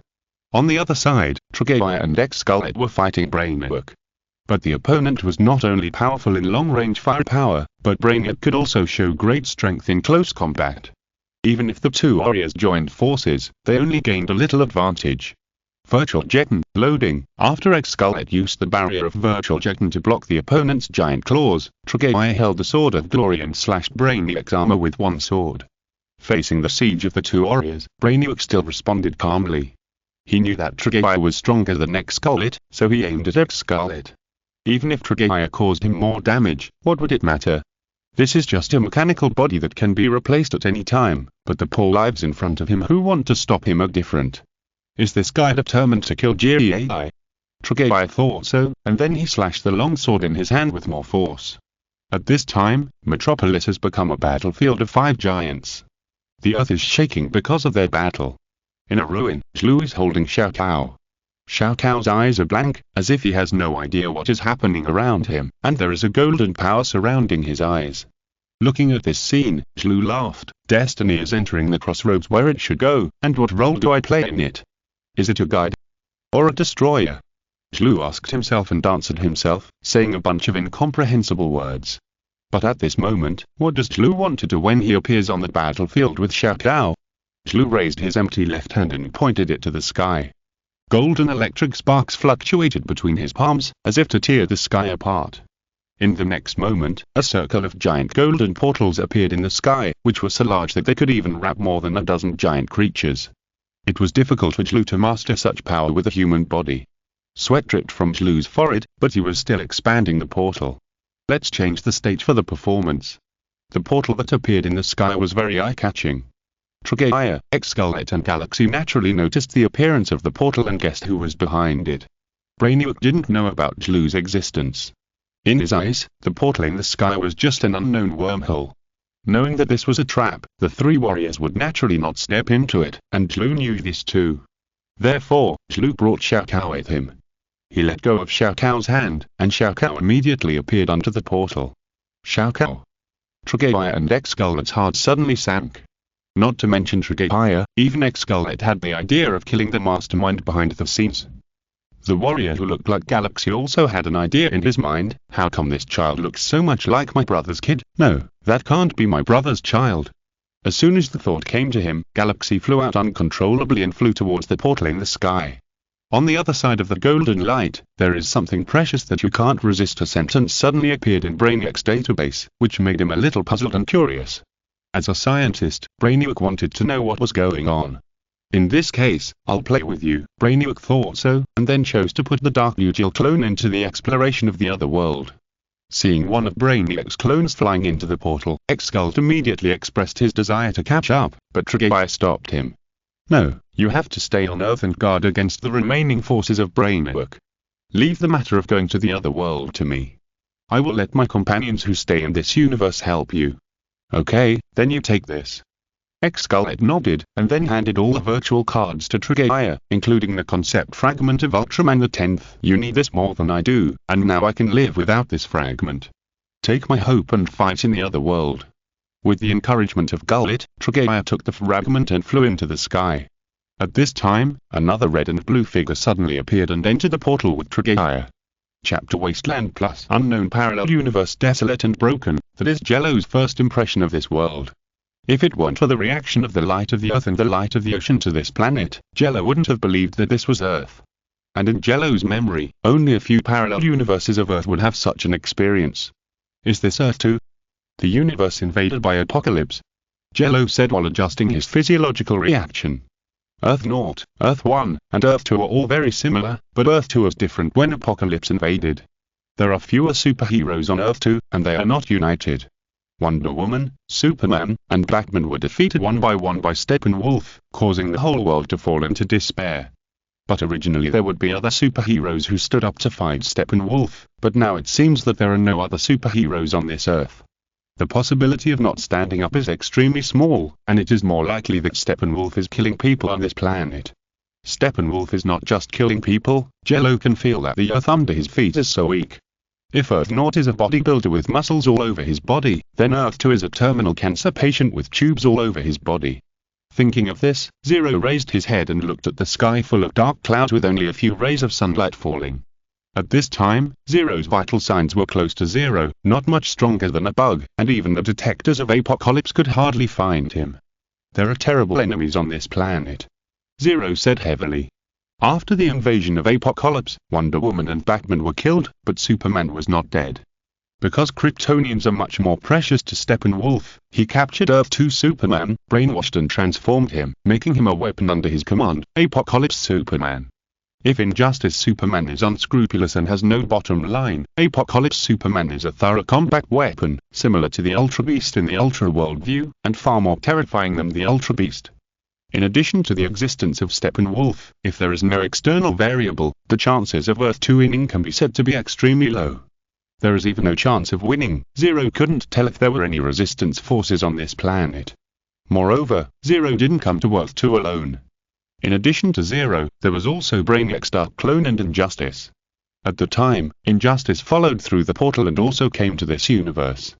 On the other side, Trigger and X-Scarlet were fighting Brainiac. But the opponent was not only powerful in long-range firepower, but Brainiac could also show great strength in close combat. Even if the two warriors joined forces, they only gained a little advantage. Virtual Jeton, loading. After X-Scarlet used the barrier of Virtual Jeton to block the opponent's giant claws, Trigger held the Sword of Glory and slashed Brainiac's armor with one sword. Facing the siege of the two warriors, Brainiac still responded calmly. He knew that Trigger was stronger than X-Scarlet, so he aimed at X-Scarlet. Even if Trigger caused him more damage, what would it matter? This is just a mechanical body that can be replaced at any time, but the poor lives in front of him who want to stop him are different. Is this guy determined to kill GAI? Trigger thought so, and then he slashed the long sword in his hand with more force. At this time, Metropolis has become a battlefield of 5 giants. The earth is shaking because of their battle. In a ruin, Zlu is holding Xiao Kao. Xiao Kao's eyes are blank, as if he has no idea what is happening around him, and there is a golden power surrounding his eyes. Looking at this scene, Zlu laughed. Destiny is entering the crossroads where it should go, and what role do I play in it? Is it a guide? Or a destroyer? Zlu asked himself and answered himself, saying a bunch of incomprehensible words. But at this moment, what does Zlu want to do when he appears on the battlefield with Xiao Kao? Zlu raised his empty left hand and pointed it to the sky. Golden electric sparks fluctuated between his palms, as if to tear the sky apart. In the next moment, a circle of giant golden portals appeared in the sky, which were so large that they could even wrap more than a dozen giant creatures. It was difficult for Zlu to master such power with a human body. Sweat dripped from Zlu's forehead, but he was still expanding the portal. Let's change the stage for the performance. The portal that appeared in the sky was very eye-catching. Trigger, X-Scarlet and Galaxy naturally noticed the appearance of the portal and guessed who was behind it. Brainiac didn't know about Zlu's existence. In his eyes, the portal in the sky was just an unknown wormhole. Knowing that this was a trap, the 3 warriors would naturally not step into it, and Zlu knew this too. Therefore, Zlu brought Xiao Kao with him. He let go of Xiao Kao's hand, and Xiao Kao immediately appeared under the portal. Xiao Kao. Trigger and X-Scarlet's heart suddenly sank. Not to mention Trigger, even X-Scarlet had the idea of killing the mastermind behind the scenes. The warrior who looked like Galaxy also had an idea in his mind. How come this child looks so much like my brother's kid? No, that can't be my brother's child. As soon as the thought came to him, Galaxy flew out uncontrollably and flew towards the portal in the sky. On the other side of the golden light, there is something precious that you can't resist. A sentence suddenly appeared in Brainiac's database, which made him a little puzzled and curious. As a scientist, Brainiac wanted to know what was going on. In this case, I'll play with you. Brainiac thought so, and then chose to put the Dark Jello clone into the exploration of the other world. Seeing one of Brainiac's clones flying into the portal, Xgult immediately expressed his desire to catch up, but Trigger stopped him. No, you have to stay on Earth and guard against the remaining forces of Brainiac. Leave the matter of going to the other world to me. I will let my companions who stay in this universe help you. Okay, then you take this. Xgult nodded, and then handed all the virtual cards to Trigger, including the concept fragment of Ultraman the 10th. You need this more than I do, and now I can live without this fragment. Take my hope and fight in the other world. With the encouragement of Gullit, Trigger took the fragment and flew into the sky. At this time, another red and blue figure suddenly appeared and entered the portal with Trigger. Chapter Wasteland Plus Unknown Parallel Universe Desolate and Broken. That is Jello's first impression of this world. If it weren't for the reaction of the light of the Earth and the light of the ocean to this planet, Jello wouldn't have believed that this was Earth. And in Jello's memory, only a few parallel universes of Earth would have such an experience. Is this Earth 2? The universe invaded by apocalypse? Jello said while adjusting his physiological reaction. Earth 0, Earth 1, and Earth 2 are all very similar, but Earth 2 was different when apocalypse invaded. There are fewer superheroes on Earth 2, and they are not united. Wonder Woman, Superman, and Batman were defeated one by Steppenwolf, causing the whole world to fall into despair. But originally there would be other superheroes who stood up to fight Steppenwolf, but now it seems that there are no other superheroes on this Earth. The possibility of not standing up is extremely small, and it is more likely that Steppenwolf is killing people on this planet. Steppenwolf is not just killing people. Jello can feel that the Earth under his feet is so weak. If Earth 0 is a bodybuilder with muscles all over his body, then Earth 2 is a terminal cancer patient with tubes all over his body. Thinking of this, Zero raised his head and looked at the sky full of dark clouds with only a few rays of sunlight falling. At this time, Zero's vital signs were close to zero, not much stronger than a bug, and even the detectors of apocalypse could hardly find him. There are terrible enemies on this planet, Zero said heavily. After the invasion of apocalypse, Wonder Woman and Batman were killed, but Superman was not dead. Because Kryptonians are much more precious to Steppenwolf, he captured Earth 2 Superman, brainwashed and transformed him, making him a weapon under his command, Apocalypse Superman. If Injustice Superman is unscrupulous and has no bottom line, Apocalypse Superman is a thorough combat weapon, similar to the Ultra Beast in the Ultra worldview, and far more terrifying than the Ultra Beast. In addition to the existence of Steppenwolf, if there is no external variable, the chances of Earth 2 winning can be said to be extremely low. There is even no chance of winning. Zero couldn't tell if there were any resistance forces on this planet. Moreover, Zero didn't come to Earth 2 alone. In addition to Zero, there was also Brainiac's Dark Clone and Injustice. At the time, Injustice followed through the portal and also came to this universe.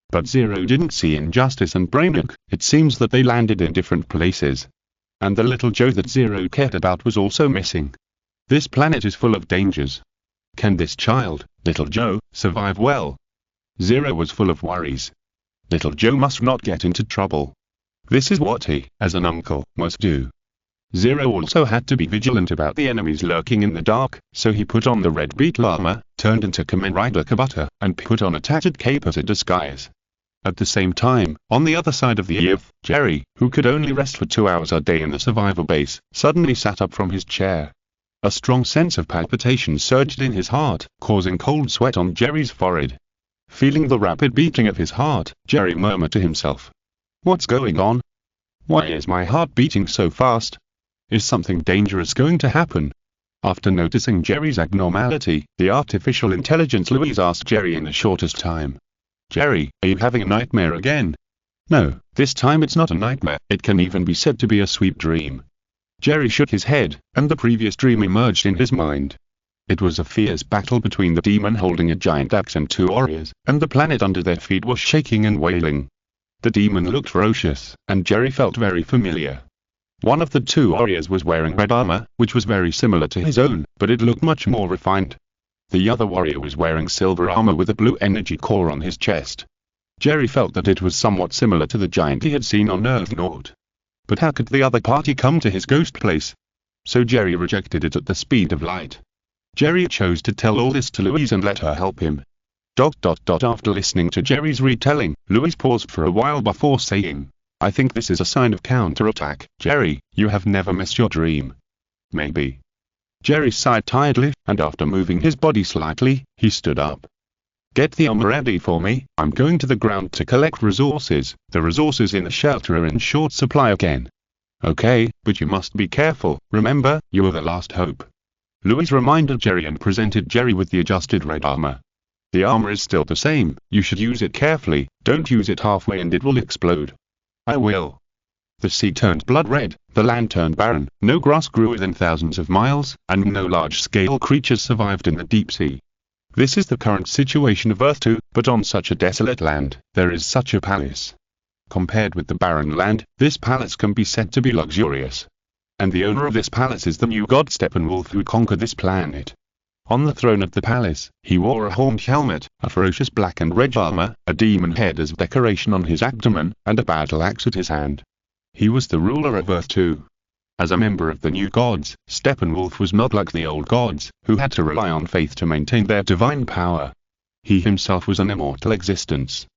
But Zero didn't see Injustice and Brainiac. It seems that they landed in different places. And the little Joe that Zero cared about was also missing. This planet is full of dangers. Can this child, little Joe, survive well? Zero was full of worries. Little Joe must not get into trouble. This is what he, as an uncle, must do. Zero also had to be vigilant about the enemies lurking in the dark, so he put on the red beetle armor, turned into Kamen Rider Kabata, and put on a tattered cape as a disguise. At the same time, on the other side of the Earth, Jerry, who could only rest for 2 hours a day in the survivor base, suddenly sat up from his chair. A strong sense of palpitation surged in his heart, causing cold sweat on Jerry's forehead. Feeling the rapid beating of his heart, Jerry murmured to himself. What's going on? Why is my heart beating so fast? Is something dangerous going to happen? After noticing Jerry's abnormality, the artificial intelligence Louise asked Jerry in the shortest time. Jerry, are you having a nightmare again? No, this time it's not a nightmare, it can even be said to be a sweet dream. Jerry shook his head, and the previous dream emerged in his mind. It was a fierce battle between the demon holding a giant axe and 2 warriors, and the planet under their feet was shaking and wailing. The demon looked ferocious, and Jerry felt very familiar. One of the 2 warriors was wearing red armor, which was very similar to his own, but it looked much more refined. The other warrior was wearing silver armor with a blue energy core on his chest. Jerry felt that it was somewhat similar to the giant he had seen on Earth Nord. But how could the other party come to his ghost place? so Jerry rejected it at the speed of light. Jerry chose to tell all this to Louise and let her help him. After listening to Jerry's retelling, Louise paused for a while before saying, "I think this is a sign of counterattack, Jerry. You have never missed your dream." "Maybe." Jerry sighed tiredly, and after moving his body slightly, he stood up. "Get the armor ready for me. I'm going to the ground to collect resources. The resources in the shelter are in short supply again." "Okay, but you must be careful. Remember, you are the last hope." Louise reminded Jerry and presented Jerry with the adjusted red armor. "The armor is still the same. You should use it carefully. Don't use it halfway and it will explode." "I will." The sea turned blood red, the land turned barren, no grass grew within thousands of miles, and no large-scale creatures survived in the deep sea. This is the current situation of Earth 2, but on such a desolate land, there is such a palace. Compared with the barren land, this palace can be said to be luxurious. And the owner of this palace is the new god Steppenwolf who conquered this planet. On the throne of the palace, he wore a horned helmet, a ferocious black and red armor, a demon head as decoration on his abdomen, and a battle axe at his hand. He was the ruler of Earth 2. As a member of the new gods, Steppenwolf was not like the old gods, who had to rely on faith to maintain their divine power. He himself was an immortal existence.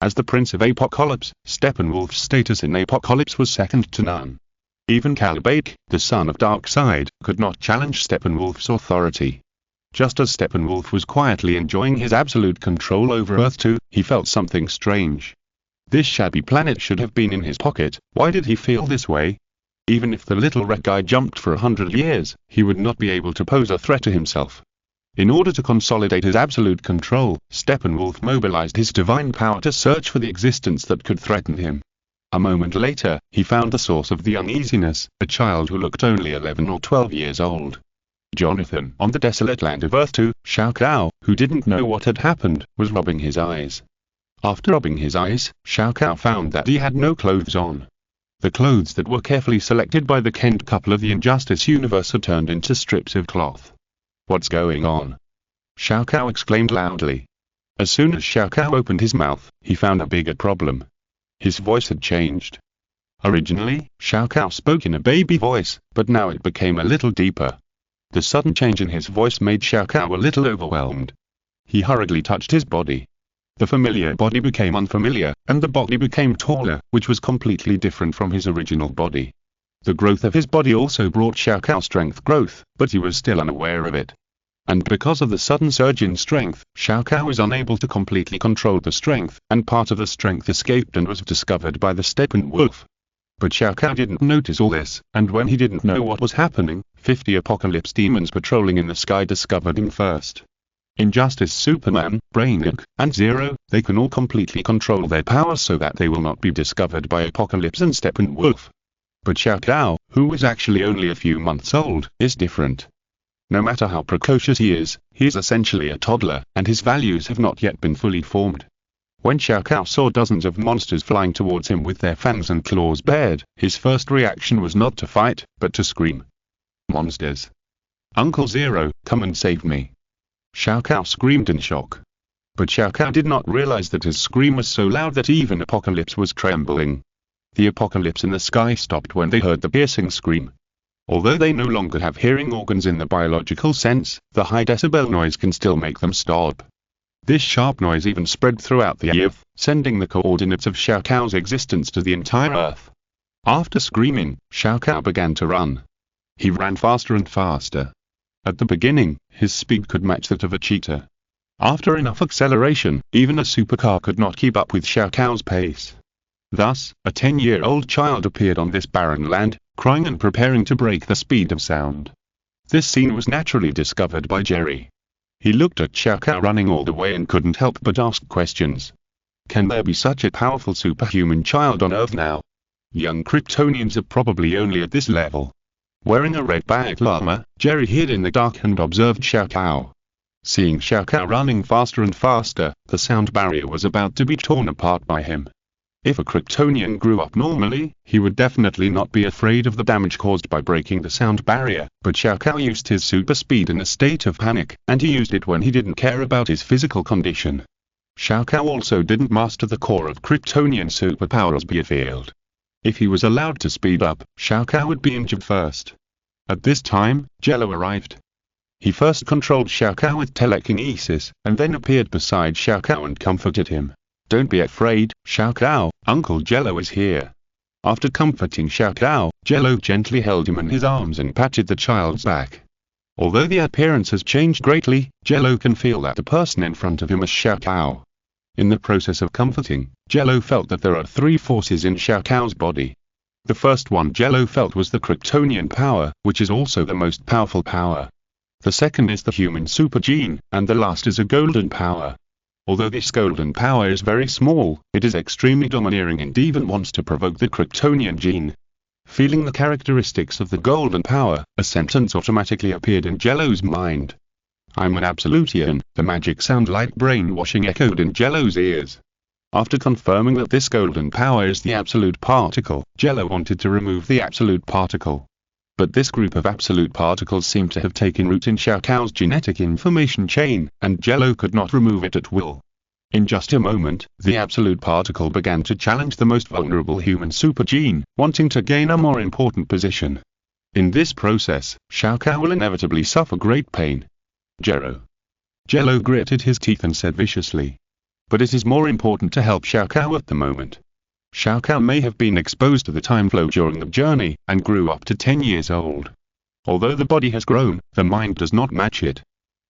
As the Prince of Apocalypse, Steppenwolf's status in Apocalypse was second to none. Even Caliban, the son of Darkseid, could not challenge Steppenwolf's authority. Just as Steppenwolf was quietly enjoying his absolute control over Earth 2, he felt something strange. This shabby planet should have been in his pocket. Why did he feel this way? Even if the little red guy jumped for 100 years, he would not be able to pose a threat to himself. In order to consolidate his absolute control, Steppenwolf mobilized his divine power to search for the existence that could threaten him. A moment later, he found the source of the uneasiness, a child who looked only 11 or 12 years old. Jonathan, on the desolate land of Earth 2, Shao Kao, who didn't know what had happened, was rubbing his eyes. After rubbing his eyes, Shao Kao found that he had no clothes on. The clothes that were carefully selected by the Kent couple of the Injustice universe had turned into strips of cloth. "What's going on?" Shao Kao exclaimed loudly. As soon as Shao Kao opened his mouth, he found a bigger problem. His voice had changed. Originally, Shao Kao spoke in a baby voice, but now it became a little deeper. The sudden change in his voice made Shao Kao a little overwhelmed. He hurriedly touched his body. The familiar body became unfamiliar, and the body became taller, which was completely different from his original body. The growth of his body also brought Shao Kao strength growth, but he was still unaware of it. And because of the sudden surge in strength, Shao Kao was unable to completely control the strength, and part of the strength escaped and was discovered by the Steppenwolf. But Shao Kao didn't notice all this, and when he didn't know what was happening, 50 apocalypse demons patrolling in the sky discovered him first. Injustice, Superman, Brainiac, and Zero, they can all completely control their powers so that they will not be discovered by Apocalypse and Steppenwolf. But Shao Kao, who is actually only a few months old, is different. No matter how precocious he is essentially a toddler, and his values have not yet been fully formed. When Shao Kao saw dozens of monsters flying towards him with their fangs and claws bared, his first reaction was not to fight, but to scream. "Monsters! Uncle Zero, come and save me!" Shao Kao screamed in shock. But Shao Kao did not realize that his scream was so loud that even Apocalypse was trembling. The Apocalypse in the sky stopped when they heard the piercing scream. Although they no longer have hearing organs in the biological sense, the high decibel noise can still make them stop. This sharp noise even spread throughout the earth, sending the coordinates of Shao Kao's existence to the entire earth. After screaming, Shao Kao began to run. He ran faster and faster. At the beginning, his speed could match that of a cheetah. After enough acceleration, even a supercar could not keep up with Shao Kao's pace. Thus, a 10-year-old child appeared on this barren land, crying and preparing to break the speed of sound. This scene was naturally discovered by Jerry. He looked at Shao Kao running all the way and couldn't help but ask questions. Can there be such a powerful superhuman child on Earth now? Young Kryptonians are probably only at this level. Wearing a red battle armor, Jerry hid in the dark and observed Shao Kao. Seeing Shao Kao running faster and faster, the sound barrier was about to be torn apart by him. If a Kryptonian grew up normally, he would definitely not be afraid of the damage caused by breaking the sound barrier, but Shao Kao used his super speed in a state of panic, and he used it when he didn't care about his physical condition. Shao Kao also didn't master the core of Kryptonian superpowers field. If he was allowed to speed up, Shao Kao would be injured first. At this time, Jello arrived. He first controlled Xiao Kao with telekinesis, and then appeared beside Xiao Kao and comforted him. "Don't be afraid, Xiao Kao, Uncle Jello is here." After comforting Xiao Kao, Jello gently held him in his arms and patted the child's back. Although the appearance has changed greatly, Jello can feel that the person in front of him is Xiao Kao. In the process of comforting, Jello felt that there are three forces in Xiao Kao's body. The first one Jello felt was the Kryptonian power, which is also the most powerful power. The second is the human super gene, and the last is a golden power. Although this golden power is very small, it is extremely domineering and even wants to provoke the Kryptonian gene. Feeling the characteristics of the golden power, a sentence automatically appeared in Jello's mind. "I'm an Absolutian." The magic sound like brainwashing echoed in Jello's ears. After confirming that this golden power is the absolute particle, Jello wanted to remove the absolute particle. But this group of absolute particles seemed to have taken root in Xiao Kao's genetic information chain, and Jello could not remove it at will. In just a moment, the absolute particle began to challenge the most vulnerable human super gene, wanting to gain a more important position. In this process, Xiao Kao will inevitably suffer great pain. Jello gritted his teeth and said viciously. But it is more important to help Xiao Kao at the moment. Xiao Kao may have been exposed to the time flow during the journey, and grew up to 10 years old. Although the body has grown, the mind does not match it.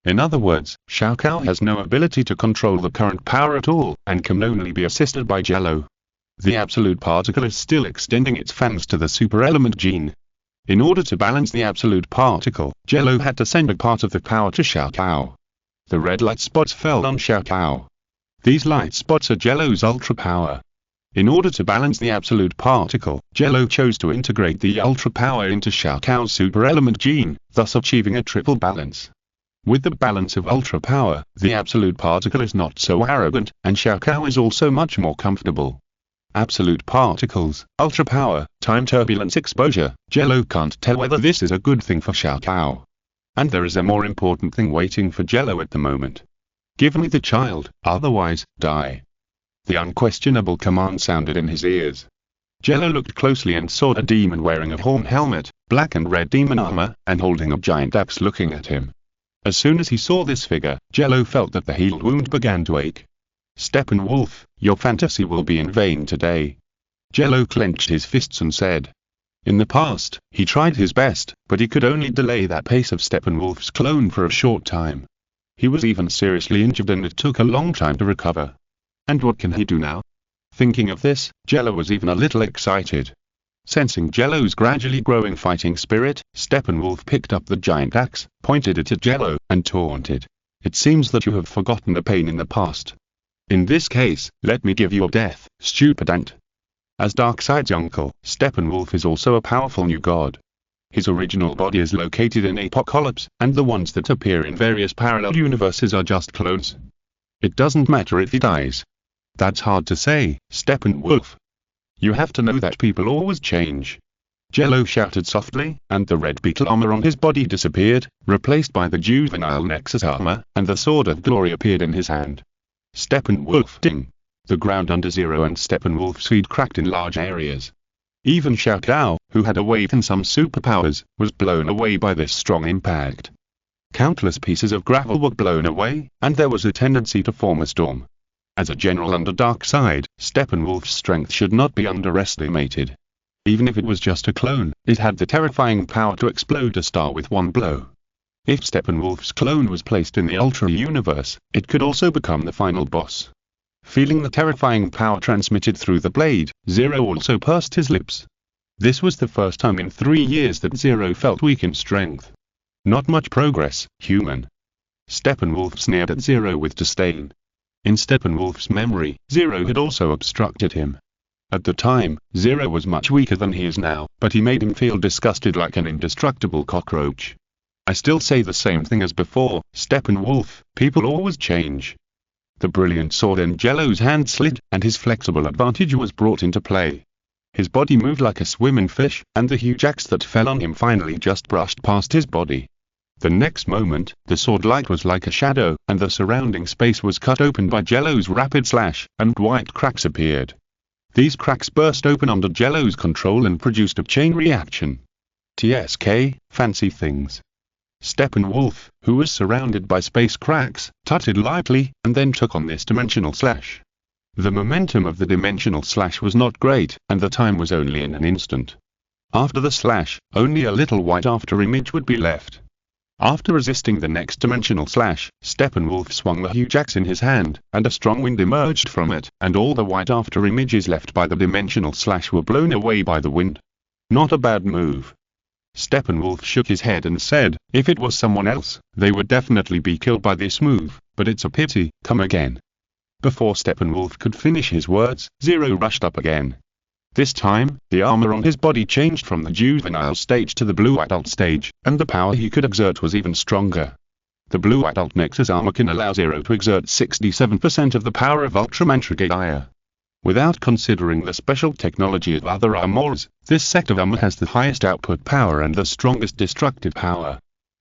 In other words, Xiao Kao has no ability to control the current power at all, and can only be assisted by Jello. The absolute particle is still extending its fangs to the super element gene. In order to balance the absolute particle, Jello had to send a part of the power to Xiao Kao. The red light spots fell on Xiao Kao. These light spots are Jello's ultra power. In order to balance the absolute particle, Jello chose to integrate the ultra power into Xiao Kao's super element gene, thus achieving a triple balance. With the balance of ultra power, the absolute particle is not so arrogant, and Xiao Kao is also much more comfortable. Absolute particles, ultra power, time turbulence exposure. Jello can't tell whether this is a good thing for Xiao Kao. And there is a more important thing waiting for Jello at the moment. "Give me the child, otherwise, die." The unquestionable command sounded in his ears. Jello looked closely and saw a demon wearing a horn helmet, black and red demon armor, and holding a giant axe looking at him. As soon as he saw this figure, Jello felt that the healed wound began to ache. "Steppenwolf, your fantasy will be in vain today." Jello clenched his fists and said. In the past, he tried his best, but he could only delay that pace of Steppenwolf's clone for a short time. He was even seriously injured and it took a long time to recover. And what can he do now? Thinking of this, Jello was even a little excited. Sensing Jello's gradually growing fighting spirit, Steppenwolf picked up the giant axe, pointed it at Jello, and taunted. "It seems that you have forgotten the pain in the past. In this case, let me give you a death, stupid ant." As Darkseid's uncle, Steppenwolf is also a powerful new god. His original body is located in Apocalypse, and the ones that appear in various parallel universes are just clones. It doesn't matter if he dies. That's hard to say, Steppenwolf. You have to know that people always change. Jello shouted softly, and the red beetle armor on his body disappeared, replaced by the juvenile Nexus armor, and the sword of glory appeared in his hand. Steppenwolf ding! The ground under Zero and Steppenwolf's feet cracked in large areas. Even Xiao Kao, who had awakened some superpowers, was blown away by this strong impact. Countless pieces of gravel were blown away, and there was a tendency to form a storm. As a general under Darkseid, Steppenwolf's strength should not be underestimated. Even if it was just a clone, it had the terrifying power to explode a star with one blow. If Steppenwolf's clone was placed in the Ultra Universe, it could also become the final boss. Feeling the terrifying power transmitted through the blade, Zero also pursed his lips. This was the first time in 3 years that Zero felt weak in strength. Not much progress, human. Steppenwolf sneered at Zero with disdain. In Steppenwolf's memory, Zero had also obstructed him. At the time, Zero was much weaker than he is now, but he made him feel disgusted like an indestructible cockroach. I still say the same thing as before, Steppenwolf, people always change. The brilliant sword in Jello's hand slid, and his flexible advantage was brought into play. His body moved like a swimming fish, and the huge axe that fell on him finally just brushed past his body. The next moment, the sword light was like a shadow, and the surrounding space was cut open by Jello's rapid slash, and white cracks appeared. These cracks burst open under Jello's control and produced a chain reaction. TSK, fancy things. Steppenwolf, who was surrounded by space cracks, tutted lightly, and then took on this dimensional slash. The momentum of the dimensional slash was not great, and the time was only in an instant. After the slash, only a little white afterimage would be left. After resisting the next dimensional slash, Steppenwolf swung the huge axe in his hand, and a strong wind emerged from it, and all the white afterimages left by the dimensional slash were blown away by the wind. Not a bad move. Steppenwolf shook his head and said, if it was someone else, they would definitely be killed by this move, but it's a pity, come again. Before Steppenwolf could finish his words, Zero rushed up again. This time, the armor on his body changed from the juvenile stage to the blue adult stage, and the power he could exert was even stronger. The blue adult Nexus armor can allow Zero to exert 67% of the power of Ultraman Trigger. Without considering the special technology of other armors, this set of armor has the highest output power and the strongest destructive power.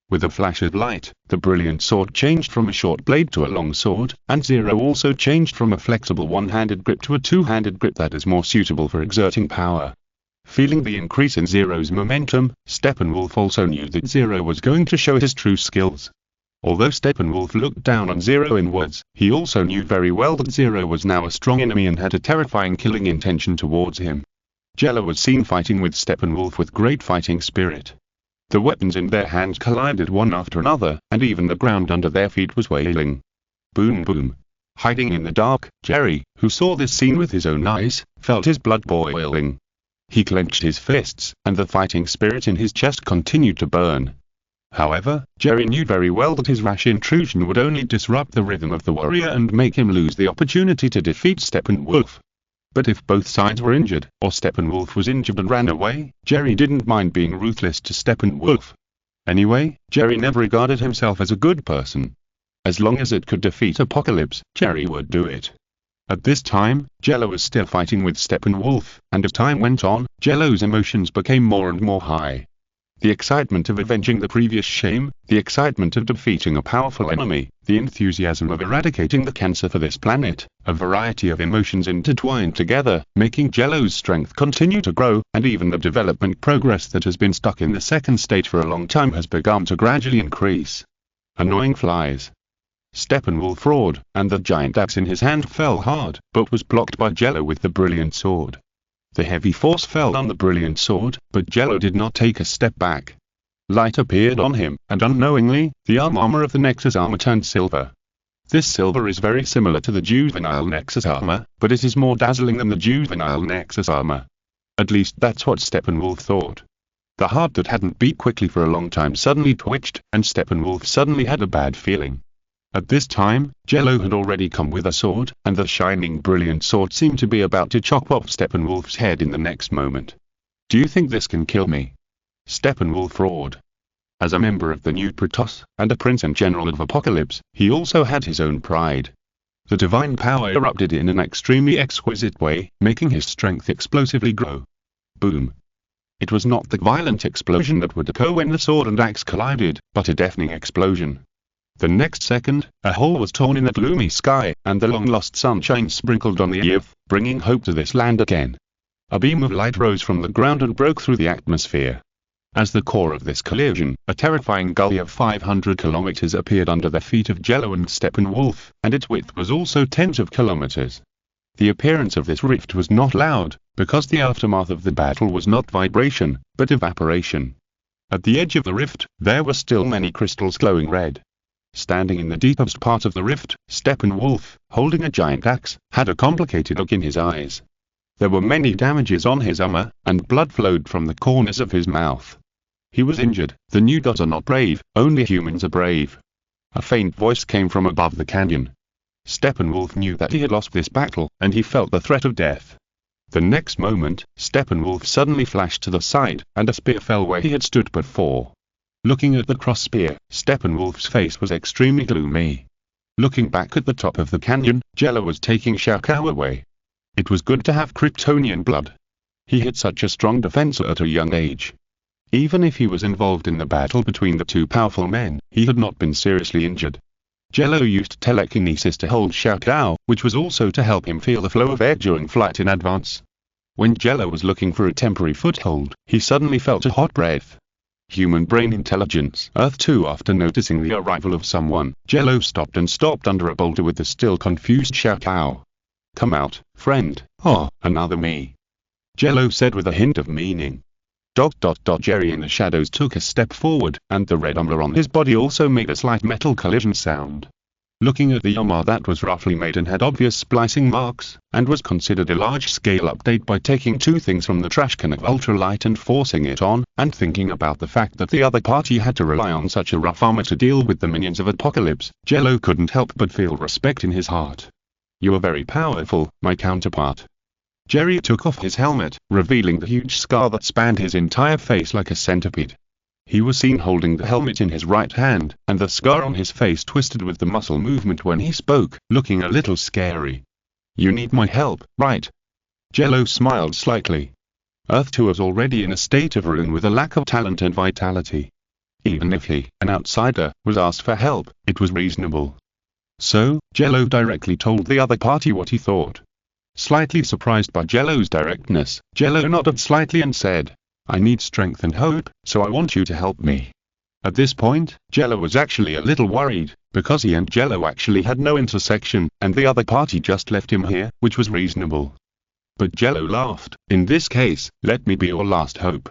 With a flash of light, the brilliant sword changed from a short blade to a long sword, and Zero also changed from a flexible one-handed grip to a two-handed grip that is more suitable for exerting power. Feeling the increase in Zero's momentum, Steppenwolf also knew that Zero was going to show his true skills. Although Steppenwolf looked down on Zero in words, he also knew very well that Zero was now a strong enemy and had a terrifying killing intention towards him. Jello was seen fighting with Steppenwolf with great fighting spirit. The weapons in their hands collided one after another, and even the ground under their feet was wailing. Boom boom. Hiding in the dark, Jerry, who saw this scene with his own eyes, felt his blood boiling. He clenched his fists, and the fighting spirit in his chest continued to burn. However, Jerry knew very well that his rash intrusion would only disrupt the rhythm of the warrior and make him lose the opportunity to defeat Steppenwolf. But if both sides were injured, or Steppenwolf was injured and ran away, Jerry didn't mind being ruthless to Steppenwolf. Anyway, Jerry never regarded himself as a good person. As long as it could defeat Apocalypse, Jerry would do it. At this time, Jello was still fighting with Steppenwolf, and as time went on, Jello's emotions became more and more high. The excitement of avenging the previous shame, the excitement of defeating a powerful enemy, the enthusiasm of eradicating the cancer for this planet, a variety of emotions intertwined together, making Jello's strength continue to grow, and even the development progress that has been stuck in the second stage for a long time has begun to gradually increase. Annoying flies. Steppenwolf roared, and the giant axe in his hand fell hard, but was blocked by Jello with the brilliant sword. The heavy force fell on the brilliant sword, but Jello did not take a step back. Light appeared on him, and unknowingly, the armor of the Nexus armor turned silver. This silver is very similar to the juvenile Nexus armor, but it is more dazzling than the juvenile Nexus armor. At least that's what Steppenwolf thought. The heart that hadn't beat quickly for a long time suddenly twitched, and Steppenwolf suddenly had a bad feeling. At this time, Jello had already come with a sword, and the shining brilliant sword seemed to be about to chop off Steppenwolf's head in the next moment. Do you think this can kill me? Steppenwolf roared. As a member of the new Protoss, and a prince and general of Apocalypse, he also had his own pride. The divine power erupted in an extremely exquisite way, making his strength explosively grow. Boom. It was not the violent explosion that would occur when the sword and axe collided, but a deafening explosion. The next second, a hole was torn in the gloomy sky, and the long-lost sunshine sprinkled on the earth, bringing hope to this land again. A beam of light rose from the ground and broke through the atmosphere. As the core of this collision, a terrifying gully of 500 kilometers appeared under the feet of Jello and Steppenwolf, and its width was also tens of kilometers. The appearance of this rift was not loud, because the aftermath of the battle was not vibration, but evaporation. At the edge of the rift, there were still many crystals glowing red. Standing in the deepest part of the rift, Steppenwolf, holding a giant axe, had a complicated look in his eyes. There were many damages on his armor, and blood flowed from the corners of his mouth. He was injured. The new gods are not brave, only humans are brave. A faint voice came from above the canyon. Steppenwolf knew that he had lost this battle, and he felt the threat of death. The next moment, Steppenwolf suddenly flashed to the side, and a spear fell where he had stood before. Looking at the cross spear, Steppenwolf's face was extremely gloomy. Looking back at the top of the canyon, Jello was taking Shao Kahn away. It was good to have Kryptonian blood. He had such a strong defense at a young age. Even if he was involved in the battle between the two powerful men, he had not been seriously injured. Jello used telekinesis to hold Shao Kahn, which was also to help him feel the flow of air during flight in advance. When Jello was looking for a temporary foothold, he suddenly felt a hot breath. Human brain intelligence. Earth 2. After noticing the arrival of someone, Jello stopped under a boulder with the still confused Xiao Kao. "Come out, friend." "Oh, another me," Jello said with a hint of meaning. Jerry in the shadows took a step forward, and the red armor on his body also made a slight metal collision sound. Looking at the armor, that was roughly made and had obvious splicing marks, and was considered a large-scale update by taking two things from the trash can of ultralight and forcing it on, and thinking about the fact that the other party had to rely on such a rough armor to deal with the minions of Apocalypse, Jello couldn't help but feel respect in his heart. "You are very powerful, my counterpart." Jerry took off his helmet, revealing the huge scar that spanned his entire face like a centipede. He was seen holding the helmet in his right hand, and the scar on his face twisted with the muscle movement when he spoke, looking a little scary. "You need my help, right?" Jello smiled slightly. Earth 2 was already in a state of ruin with a lack of talent and vitality. Even if he, an outsider, was asked for help, it was reasonable. So, Jello directly told the other party what he thought. Slightly surprised by Jello's directness, Jello nodded slightly and said, "I need strength and hope, so I want you to help me." At this point, Jello was actually a little worried, because he and Jello actually had no intersection, and the other party just left him here, which was reasonable. But Jello laughed. "In this case, let me be your last hope."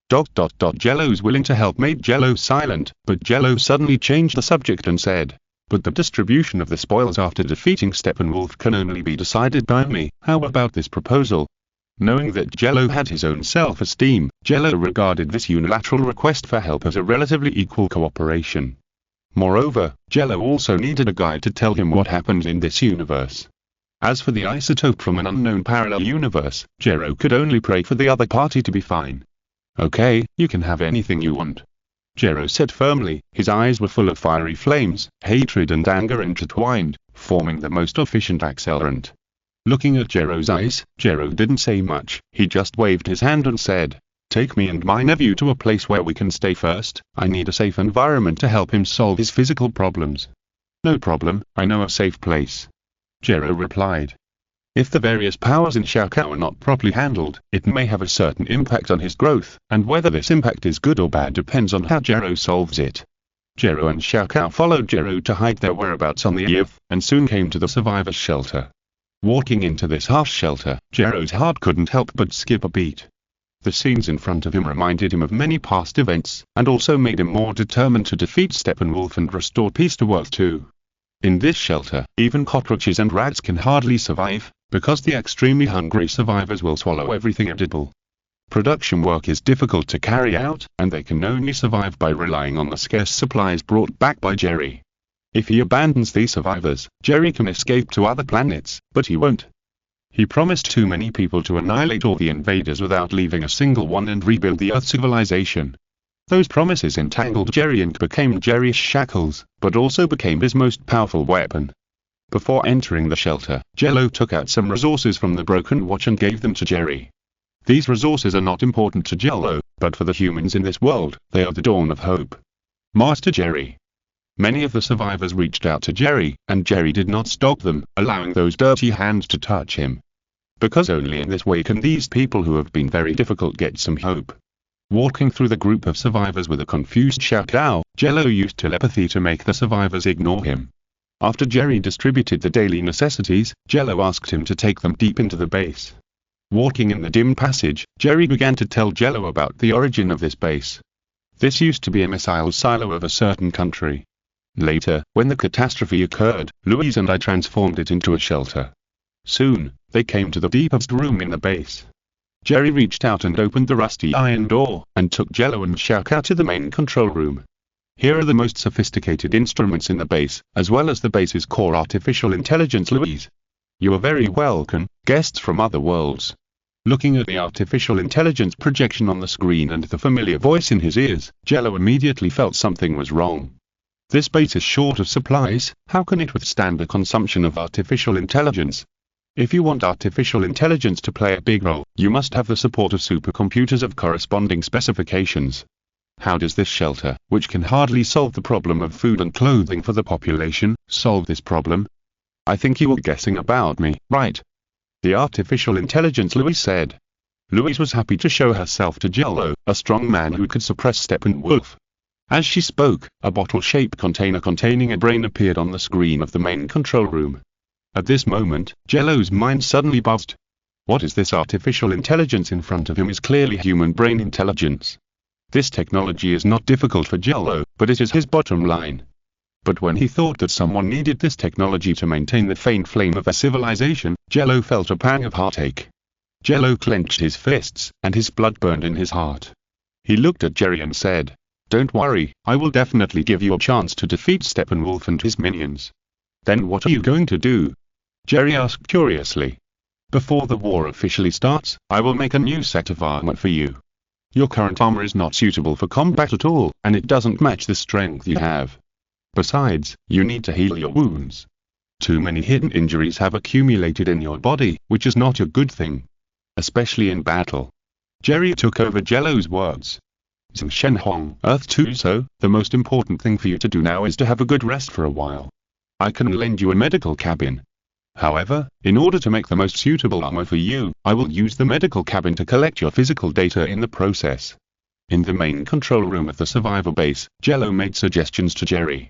Jello's willing to help made Jello silent, but Jello suddenly changed the subject and said, "But the distribution of the spoils after defeating Steppenwolf can only be decided by me. How about this proposal?" Knowing that Jello had his own self-esteem, Jello regarded this unilateral request for help as a relatively equal cooperation. Moreover, Jello also needed a guide to tell him what happened in this universe. As for the isotope from an unknown parallel universe, Jello could only pray for the other party to be fine. "Okay, you can have anything you want," Jello said firmly. His eyes were full of fiery flames, hatred and anger intertwined, forming the most efficient accelerant. Looking at Jello's eyes, Jello didn't say much. He just waved his hand and said, "Take me and my nephew to a place where we can stay first. I need a safe environment to help him solve his physical problems." "No problem, I know a safe place," Jello replied. If the various powers in Xiao Kao are not properly handled, it may have a certain impact on his growth, and whether this impact is good or bad depends on how Jello solves it. Jello and Xiao Kao followed Jello to hide their whereabouts on the earth, and soon came to the survivors' shelter. Walking into this half shelter, Jello's heart couldn't help but skip a beat. The scenes in front of him reminded him of many past events, and also made him more determined to defeat Steppenwolf and restore peace to Earth 2. In this shelter, even cockroaches and rats can hardly survive, because the extremely hungry survivors will swallow everything edible. Production work is difficult to carry out, and they can only survive by relying on the scarce supplies brought back by Jerry. If he abandons these survivors, Jerry can escape to other planets, but he won't. He promised too many people to annihilate all the invaders without leaving a single one and rebuild the Earth civilization. Those promises entangled Jerry and became Jerry's shackles, but also became his most powerful weapon. Before entering the shelter, Jello took out some resources from the broken watch and gave them to Jerry. These resources are not important to Jello, but for the humans in this world, they are the dawn of hope. Master Jerry. Many of the survivors reached out to Jerry, and Jerry did not stop them, allowing those dirty hands to touch him. Because only in this way can these people who have been very difficult get some hope. Walking through the group of survivors with a confused Xiao Kao, Jello used telepathy to make the survivors ignore him. After Jerry distributed the daily necessities, Jello asked him to take them deep into the base. Walking in the dim passage, Jerry began to tell Jello about the origin of this base. This used to be a missile silo of a certain country. Later, when the catastrophe occurred, Louise and I transformed it into a shelter. Soon, they came to the deepest room in the base. Jerry reached out and opened the rusty iron door, and took Jello and Xiao Kao to the main control room. Here are the most sophisticated instruments in the base, as well as the base's core artificial intelligence. Louise. You are very welcome, guests from other worlds. Looking at the artificial intelligence projection on the screen and the familiar voice in his ears, Jello immediately felt something was wrong. This base is short of supplies. How can it withstand the consumption of artificial intelligence? If you want artificial intelligence to play a big role, you must have the support of supercomputers of corresponding specifications. How does this shelter, which can hardly solve the problem of food and clothing for the population, solve this problem? I think you were guessing about me, right? The artificial intelligence, Louis said. Louise was happy to show herself to Jello, a strong man who could suppress Steppenwolf. As she spoke, a bottle-shaped container containing a brain appeared on the screen of the main control room. At this moment, Jello's mind suddenly buzzed. What is this artificial intelligence in front of him is clearly human brain intelligence. This technology is not difficult for Jello, but it is his bottom line. But when he thought that someone needed this technology to maintain the faint flame of a civilization, Jello felt a pang of heartache. Jello clenched his fists, and his blood burned in his heart. He looked at Jerry and said, "Don't worry, I will definitely give you a chance to defeat Steppenwolf and his minions." "Then what are you going to do?" Jerry asked curiously. "Before the war officially starts, I will make a new set of armor for you. Your current armor is not suitable for combat at all, and it doesn't match the strength you have. Besides, you need to heal your wounds. Too many hidden injuries have accumulated in your body, which is not a good thing. Especially in battle." Jerry took over Jello's words. "Zhang Shenhong, Earth 2, so, the most important thing for you to do now is to have a good rest for a while. I can lend you a medical cabin. However, in order to make the most suitable armor for you, I will use the medical cabin to collect your physical data in the process." In the main control room at the survivor base, Jello made suggestions to Jerry.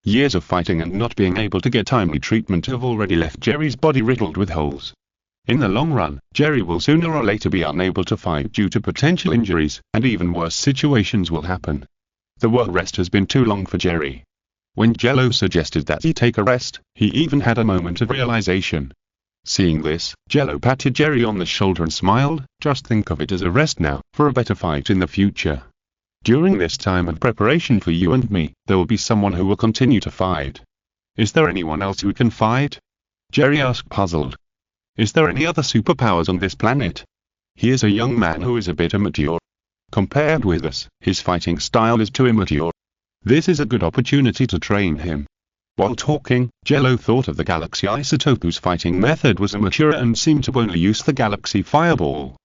Years of fighting and not being able to get timely treatment have already left Jerry's body riddled with holes. In the long run, Jerry will sooner or later be unable to fight due to potential injuries, and even worse situations will happen. The work rest has been too long for Jerry. When Jello suggested that he take a rest, he even had a moment of realization. Seeing this, Jello patted Jerry on the shoulder and smiled. "Just think of it as a rest now, for a better fight in the future. During this time of preparation for you and me, there will be someone who will continue to fight." "Is there anyone else who can fight?" Jerry asked, puzzled. "Is there any other superpowers on this planet?" "He is a young man who is a bit immature. Compared with us, his fighting style is too immature. This is a good opportunity to train him." While talking, Jello thought of the Galaxy Isotope whose fighting method was immature and seemed to only use the Galaxy Fireball.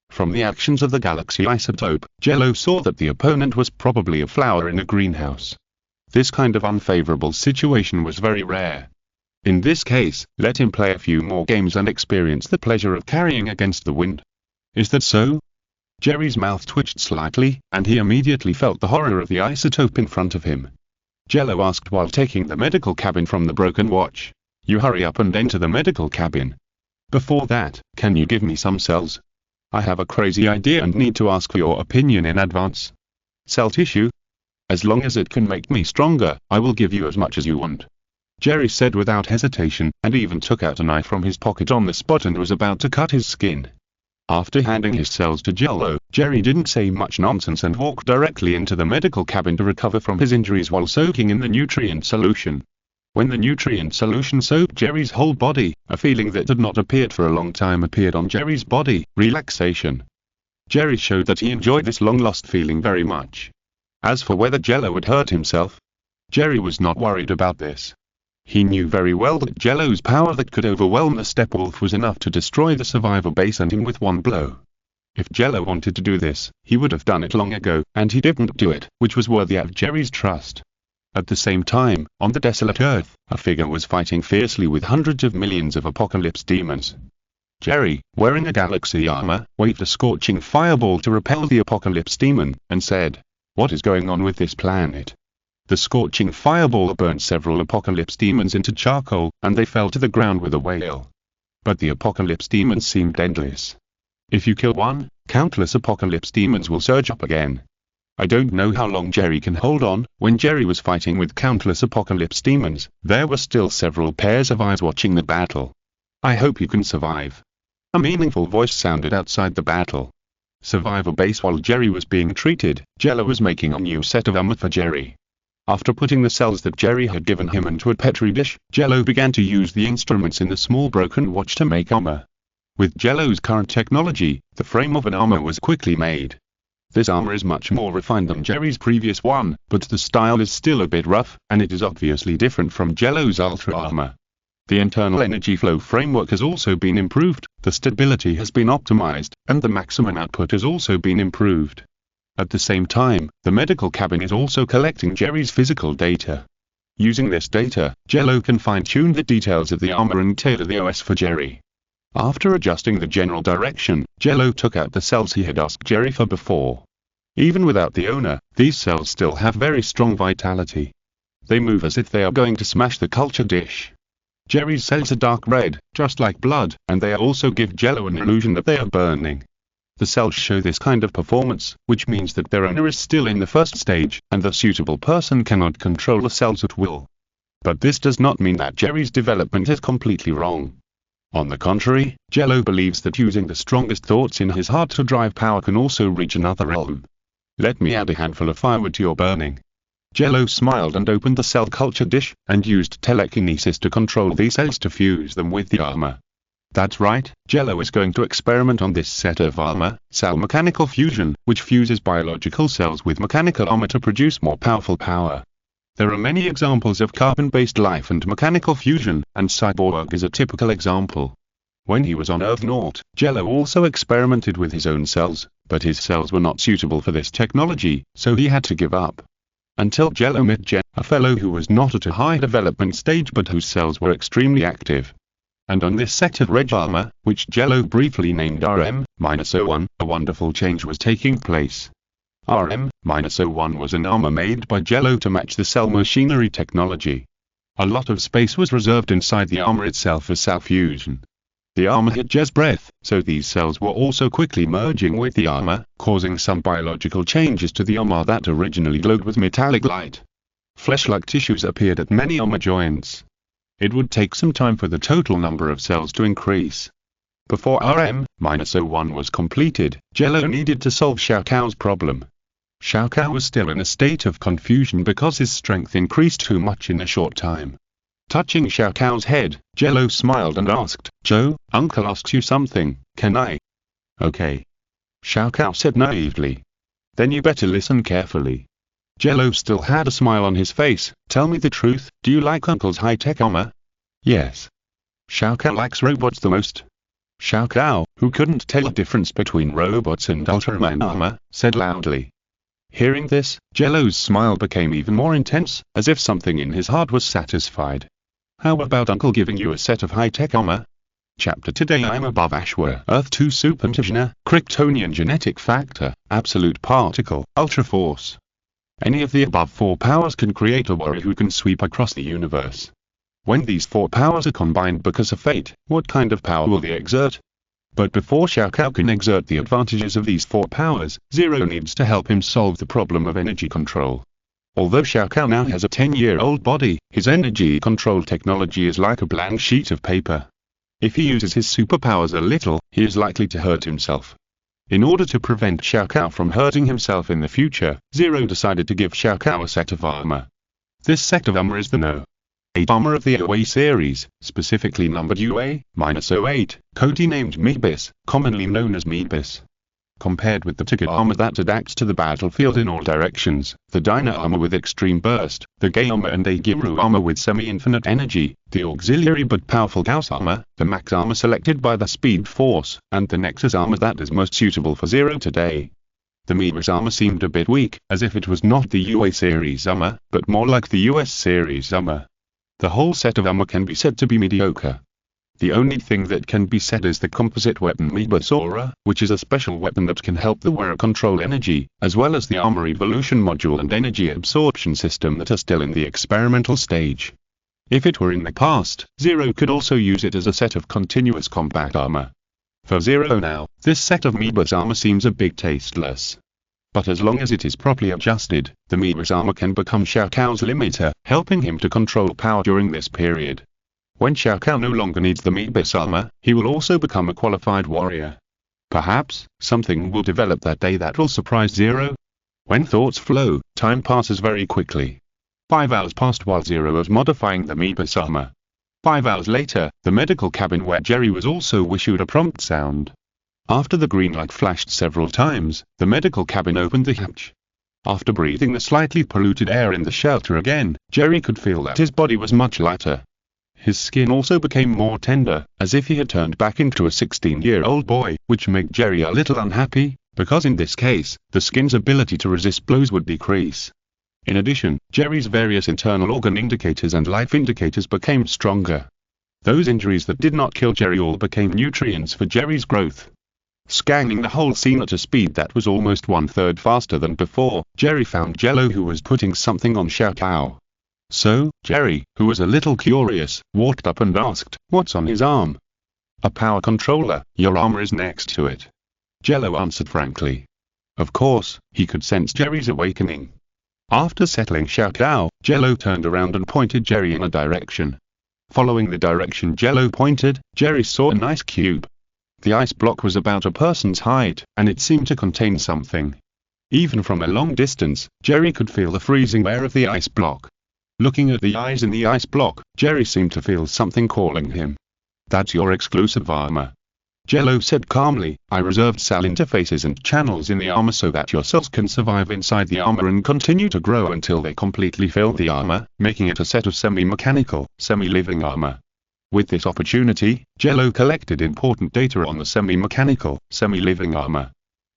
From the actions of the Galaxy Isotope, Jello saw that the opponent was probably a flower in a greenhouse. This kind of unfavorable situation was very rare. In this case, let him play a few more games and experience the pleasure of carrying against the wind. "Is that so?" Jerry's mouth twitched slightly, and he immediately felt the horror of the isotope in front of him. Jello asked while taking the medical cabin from the broken watch. "You hurry up and enter the medical cabin. Before that, can you give me some cells? I have a crazy idea and need to ask for your opinion in advance." "Cell tissue? As long as it can make me stronger, I will give you as much as you want," Jerry said without hesitation, and even took out a knife from his pocket on the spot and was about to cut his skin. After handing his cells to Jello, Jerry didn't say much nonsense and walked directly into the medical cabin to recover from his injuries while soaking in the nutrient solution. When the nutrient solution soaked Jerry's whole body, a feeling that had not appeared for a long time appeared on Jerry's body: relaxation. Jerry showed that he enjoyed this long-lost feeling very much. As for whether Jello would hurt himself, Jerry was not worried about this. He knew very well that Jello's power that could overwhelm the Steppenwolf was enough to destroy the survivor base and him with one blow. If Jello wanted to do this, he would have done it long ago, and he didn't do it, which was worthy of Jerry's trust. At the same time, on the desolate Earth, a figure was fighting fiercely with hundreds of millions of apocalypse demons. Jerry, wearing a galaxy armor, waved a scorching fireball to repel the apocalypse demon, and said, "What is going on with this planet?" The scorching fireball burned several apocalypse demons into charcoal, and they fell to the ground with a wail. But the apocalypse demons seemed endless. If you kill one, countless apocalypse demons will surge up again. I don't know how long Jerry can hold on. When Jerry was fighting with countless apocalypse demons, there were still several pairs of eyes watching the battle. "I hope you can survive." A meaningful voice sounded outside the battle. Survivor base. While Jerry was being treated, Jello was making a new set of armor for Jerry. After putting the cells that Jerry had given him into a petri dish, Jello began to use the instruments in the small broken watch to make armor. With Jello's current technology, the frame of an armor was quickly made. This armor is much more refined than Jerry's previous one, but the style is still a bit rough, and it is obviously different from Jello's Ultra armor. The internal energy flow framework has also been improved, the stability has been optimized, and the maximum output has also been improved. At the same time, the medical cabin is also collecting Jerry's physical data. Using this data, Jello can fine-tune the details of the armor and tailor the OS for Jerry. After adjusting the general direction, Jello took out the cells he had asked Jerry for before. Even without the owner, these cells still have very strong vitality. They move as if they are going to smash the culture dish. Jerry's cells are dark red, just like blood, and they also give Jello an illusion that they are burning. The cells show this kind of performance, which means that their owner is still in the first stage, and the suitable person cannot control the cells at will. But this does not mean that Jerry's development is completely wrong. On the contrary, Jello believes that using the strongest thoughts in his heart to drive power can also reach another realm. Let me add a handful of firewood to your burning. Jello smiled and opened the cell culture dish, and used telekinesis to control these cells to fuse them with the armor. That's right, Jello is going to experiment on this set of armor, cell mechanical fusion, which fuses biological cells with mechanical armor to produce more powerful power. There are many examples of carbon-based life and mechanical fusion, and Cyborg is a typical example. When he was on Earth Naught, Jello also experimented with his own cells, but his cells were not suitable for this technology, so he had to give up. Until Jello met Jen, a fellow who was not at a high development stage but whose cells were extremely active. And on this set of red armor, which Jello briefly named RM-01, a wonderful change was taking place. RM-01 was an armor made by Jello to match the cell machinery technology. A lot of space was reserved inside the armor itself for cell fusion. The armor hit Jez's breath, so these cells were also quickly merging with the armor, causing some biological changes to the armor that originally glowed with metallic light. Flesh-like tissues appeared at many armor joints. It would take some time for the total number of cells to increase. Before RM-01 was completed, Jello needed to solve Xiao Kao's problem. Xiao Kao was still in a state of confusion because his strength increased too much in a short time. Touching Xiao Kao's head, Jello smiled and asked, "Joe, Uncle asks you something, can I?" "Okay." Xiao Kao said naively. "Then you better listen carefully." Jello still had a smile on his face. "Tell me the truth, do you like Uncle's high-tech armor?" "Yes." Xiao Kao likes robots the most. Xiao Kao, who couldn't tell the difference between robots and Ultraman armor, said loudly. Hearing this, Jello's smile became even more intense, as if something in his heart was satisfied. "How about Uncle giving you a set of high-tech armor?" Chapter today I'm above Ashwa, Earth 2 Superintendent, Kryptonian genetic factor, absolute particle, ultra force. Any of the above four powers can create a warrior who can sweep across the universe. When these four powers are combined because of fate, what kind of power will they exert? But before Xiao Kao can exert the advantages of these four powers, Zero needs to help him solve the problem of energy control. Although Xiao Kao now has a 10-year-old body, his energy control technology is like a blank sheet of paper. If he uses his superpowers a little, he is likely to hurt himself. In order to prevent Xiao Kao from hurting himself in the future, Zero decided to give Xiao Kao a set of armor. This set of armor is the No.8 armor of the UA series, specifically numbered UA-08, codenamed Meebis, commonly known as Meebis. Compared with the Tiger armor that adapts to the battlefield in all directions, the Dyna armor with extreme burst, the Gay armor and Agiru armor with semi-infinite energy, the auxiliary but powerful Gauss armor, the Max armor selected by the Speed Force, and the Nexus armor that is most suitable for Zero today. The Meebis armor seemed a bit weak, as if it was not the UA series armor, but more like the US series armor. The whole set of armor can be said to be mediocre. The only thing that can be said is the composite weapon Meebis Aura, which is a special weapon that can help the wearer control energy, as well as the armor evolution module and energy absorption system that are still in the experimental stage. If it were in the past, Zero could also use it as a set of continuous combat armor. For Zero now, this set of Meebis armor seems a bit tasteless. But as long as it is properly adjusted, the Meebis armor can become Xiao Kao's limiter, helping him to control power during this period. When Xiao Kao no longer needs the Meebis armor, he will also become a qualified warrior. Perhaps, something will develop that day that will surprise Zero. When thoughts flow, time passes very quickly. 5 hours passed while Zero was modifying the Meebis armor. 5 hours later, the medical cabin where Jerry was also issued a prompt sound. After the green light flashed several times, the medical cabin opened the hatch. After breathing the slightly polluted air in the shelter again, Jerry could feel that his body was much lighter. His skin also became more tender, as if he had turned back into a 16-year-old boy, which made Jerry a little unhappy, because in this case, the skin's ability to resist blows would decrease. In addition, Jerry's various internal organ indicators and life indicators became stronger. Those injuries that did not kill Jerry all became nutrients for Jerry's growth. Scanning the whole scene at a speed that was almost 1/3 faster than before, Jerry found Jello, who was putting something on Xiao Kao. So, Jerry, who was a little curious, walked up and asked, "What's on his arm?" "A power controller, your armor is next to it," Jello answered frankly. Of course, he could sense Jerry's awakening. After settling Xiao Kao, Jello turned around and pointed Jerry in a direction. Following the direction Jello pointed, Jerry saw an ice cube. The ice block was about a person's height, and it seemed to contain something. Even from a long distance, Jerry could feel the freezing air of the ice block. Looking at the eyes in the ice block, Jerry seemed to feel something calling him. "That's your exclusive armor," Jello said calmly. "I reserved cell interfaces and channels in the armor so that your cells can survive inside the armor and continue to grow until they completely fill the armor, making it a set of semi-mechanical, semi-living armor." With this opportunity, Jello collected important data on the semi-mechanical, semi-living armor.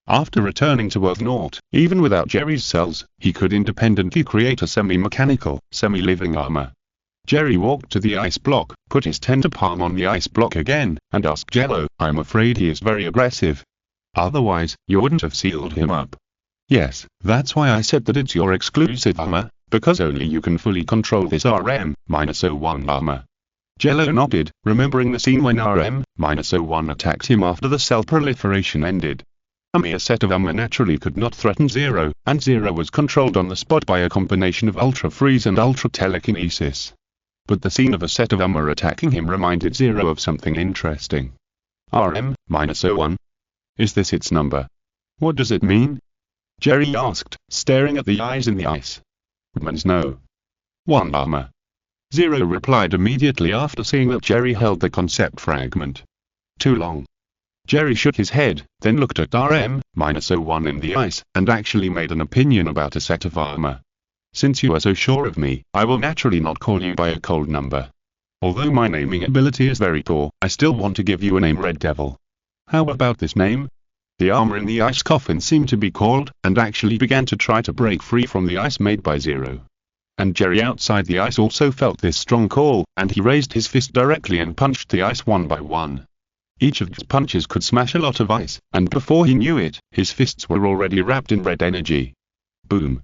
After returning to Earth Naught, even without Jerry's cells, he could independently create a semi-mechanical, semi-living armor. Jerry walked to the ice block, put his tender palm on the ice block again, and asked Jello, "I'm afraid he is very aggressive. Otherwise, you wouldn't have sealed him up." "Yes, that's why I said that it's your exclusive armor, because only you can fully control this RM-01 armor." Jello nodded, remembering the scene when RM-01 attacked him after the cell proliferation ended. A mere set of armor naturally could not threaten Zero, and Zero was controlled on the spot by a combination of Ultra Freeze and Ultra Telekinesis. But the scene of a set of armor attacking him reminded Zero of something interesting. RM-01? Is this its number? What does it mean? Jerry asked, staring at the eyes in the ice. Ultraman's no. 1 armor. Zero replied immediately after seeing that Jerry held the concept fragment. Too long. Jerry shook his head, then looked at RM-01 in the ice, and actually made an opinion about a set of armor. "Since you are so sure of me, I will naturally not call you by a cold number. Although my naming ability is very poor, I still want to give you a name, Red Devil. How about this name?" The armor in the ice coffin seemed to be called, and actually began to try to break free from the ice made by Zero. And Jerry outside the ice also felt this strong call, and he raised his fist directly and punched the ice one by one. Each of his punches could smash a lot of ice, and before he knew it, his fists were already wrapped in red energy. Boom.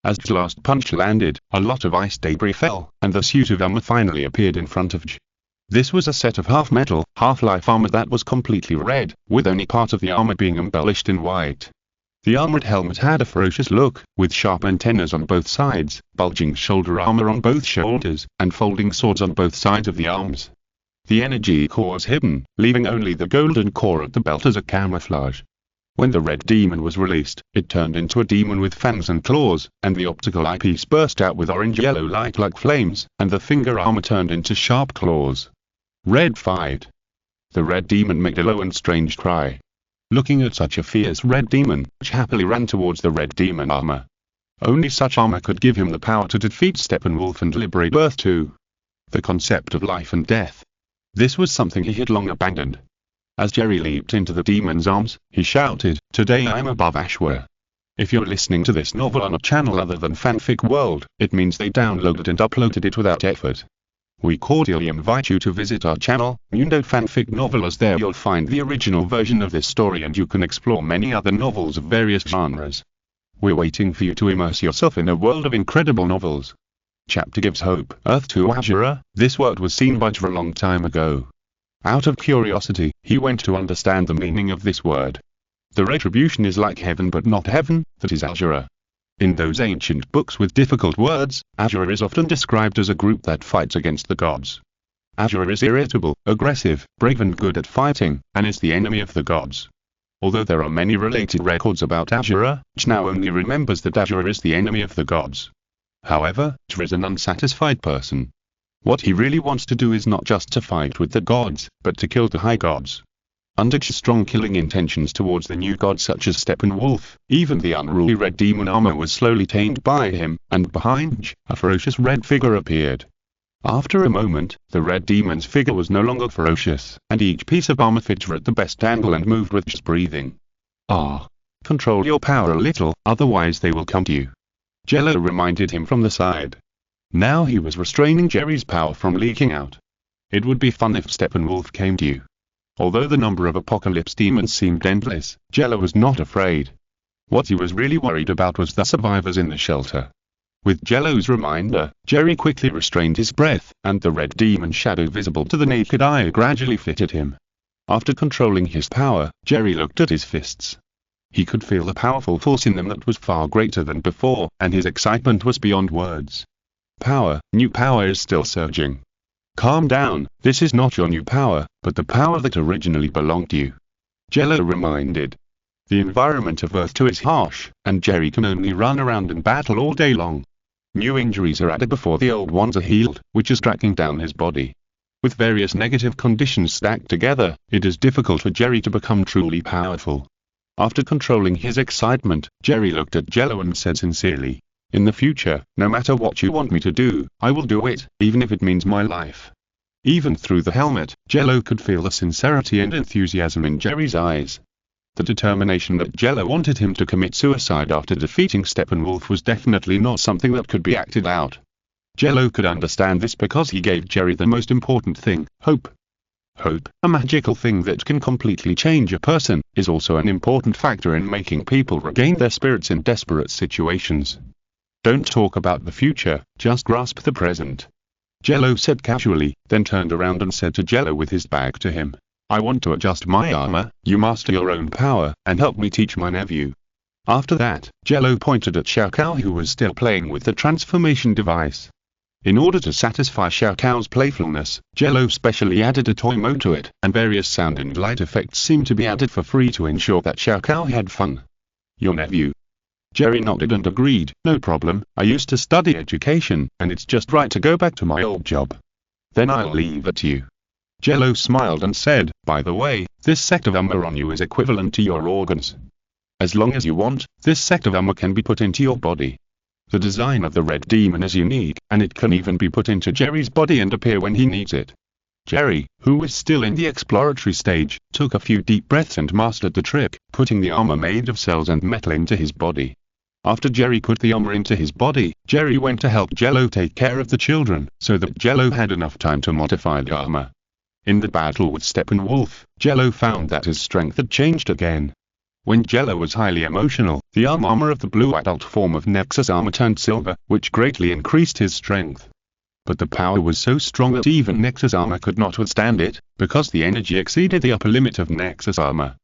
As his last punch landed, a lot of ice debris fell, and the suit of armor finally appeared in front of J. This was a set of half-metal, half-life armor that was completely red, with only part of the armor being embellished in white. The armored helmet had a ferocious look, with sharp antennas on both sides, bulging shoulder armor on both shoulders, and folding swords on both sides of the arms. The energy core was hidden, leaving only the golden core at the belt as a camouflage. When the red demon was released, it turned into a demon with fangs and claws, and the optical eyepiece burst out with orange-yellow light-like flames, and the finger armor turned into sharp claws. Red fight. The red demon made a low and strange cry. Looking at such a fierce red demon, which happily ran towards the red demon armor. Only such armor could give him the power to defeat Steppenwolf and liberate Earth 2. The concept of life and death. This was something he had long abandoned. As Jerry leaped into the demon's arms, he shouted, "Today I'm above Ashwara." If you're listening to this novel on a channel other than Fanfic World, it means they downloaded and uploaded it without effort. We cordially invite you to visit our channel, Mundo Fanfic Novel, as there you'll find the original version of this story and you can explore many other novels of various genres. We're waiting for you to immerse yourself in a world of incredible novels. Chapter gives hope. Earth to Ashura. This word was seen by J a long time ago. Out of curiosity, he went to understand the meaning of this word. The retribution is like heaven but not heaven, that is Ashura. In those ancient books with difficult words, Ashura is often described as a group that fights against the gods. Ashura is irritable, aggressive, brave and good at fighting, and is the enemy of the gods. Although there are many related records about Ashura, J now only remembers that Ashura is the enemy of the gods. However, J is an unsatisfied person. What he really wants to do is not just to fight with the gods, but to kill the high gods. Under J's strong killing intentions towards the new gods such as Steppenwolf, even the unruly red demon armor was slowly tamed by him, and behind J, a ferocious red figure appeared. After a moment, the red demon's figure was no longer ferocious, and each piece of armor fit J at the best angle and moved with J's breathing. Control your power a little, otherwise they will come to you. Jello reminded him from the side. Now he was restraining Jerry's power from leaking out. It would be fun if Steppenwolf came to you. Although the number of apocalypse demons seemed endless, Jello was not afraid. What he was really worried about was the survivors in the shelter. With Jello's reminder, Jerry quickly restrained his breath, and the red demon shadow visible to the naked eye gradually fitted him. After controlling his power, Jerry looked at his fists. He could feel the powerful force in them that was far greater than before, and his excitement was beyond words. Power, new power is still surging. Calm down, this is not your new power, but the power that originally belonged to you. Jello reminded. The environment of Earth 2 is harsh, and Jerry can only run around and battle all day long. New injuries are added before the old ones are healed, which is tracking down his body. With various negative conditions stacked together, it is difficult for Jerry to become truly powerful. After controlling his excitement, Jerry looked at Jello and said sincerely, "In the future, no matter what you want me to do, I will do it, even if it means my life." Even through the helmet, Jello could feel the sincerity and enthusiasm in Jerry's eyes. The determination that Jello wanted him to commit suicide after defeating Steppenwolf was definitely not something that could be acted out. Jello could understand this because he gave Jerry the most important thing, hope. Hope, a magical thing that can completely change a person, is also an important factor in making people regain their spirits in desperate situations. Don't talk about the future, just grasp the present. Jello said casually, then turned around and said to Jello with his back to him, "I want to adjust my armor, you master your own power, and help me teach my nephew." After that, Jello pointed at Xiao Kao who was still playing with the transformation device. In order to satisfy Xiao Kao's playfulness, Jello specially added a toy mode to it, and various sound and light effects seemed to be added for free to ensure that Xiao Kao had fun. "Your nephew?" Jerry nodded and agreed, "No problem, I used to study education, and it's just right to go back to my old job." "Then I'll leave it to you." Jello smiled and said, "By the way, this set of armor on you is equivalent to your organs. As long as you want, this set of armor can be put into your body." The design of the red demon is unique, and it can even be put into Jerry's body and appear when he needs it. Jerry, who was still in the exploratory stage, took a few deep breaths and mastered the trick, putting the armor made of cells and metal into his body. After Jerry put the armor into his body, Jerry went to help Jello take care of the children, so that Jello had enough time to modify the armor. In the battle with Steppenwolf, Jello found that his strength had changed again. When Jello was highly emotional, the armor of the blue adult form of Nexus armor turned silver, which greatly increased his strength. But the power was so strong that even Nexus armor could not withstand it, because the energy exceeded the upper limit of Nexus armor.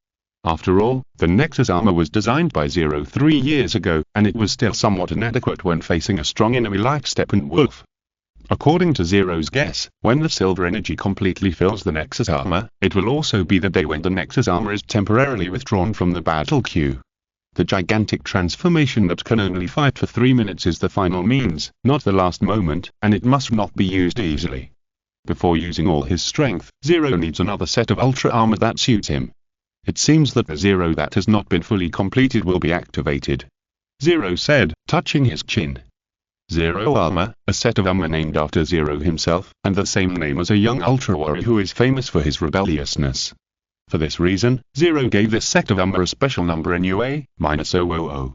After all, the Nexus armor was designed by Zero 3 years ago, and it was still somewhat inadequate when facing a strong enemy like Steppenwolf. According to Zero's guess, when the silver energy completely fills the Nexus armor, it will also be the day when the Nexus armor is temporarily withdrawn from the battle queue. The gigantic transformation that can only fight for 3 minutes is the final means, not the last moment, and it must not be used easily. Before using all his strength, Zero needs another set of ultra armor that suits him. It seems that the Zero that has not been fully completed will be activated. Zero said, touching his chin. Zero armor, a set of armor named after Zero himself, and the same name as a young ultra warrior who is famous for his rebelliousness. For this reason, Zero gave this set of armor a special number NUA, -000.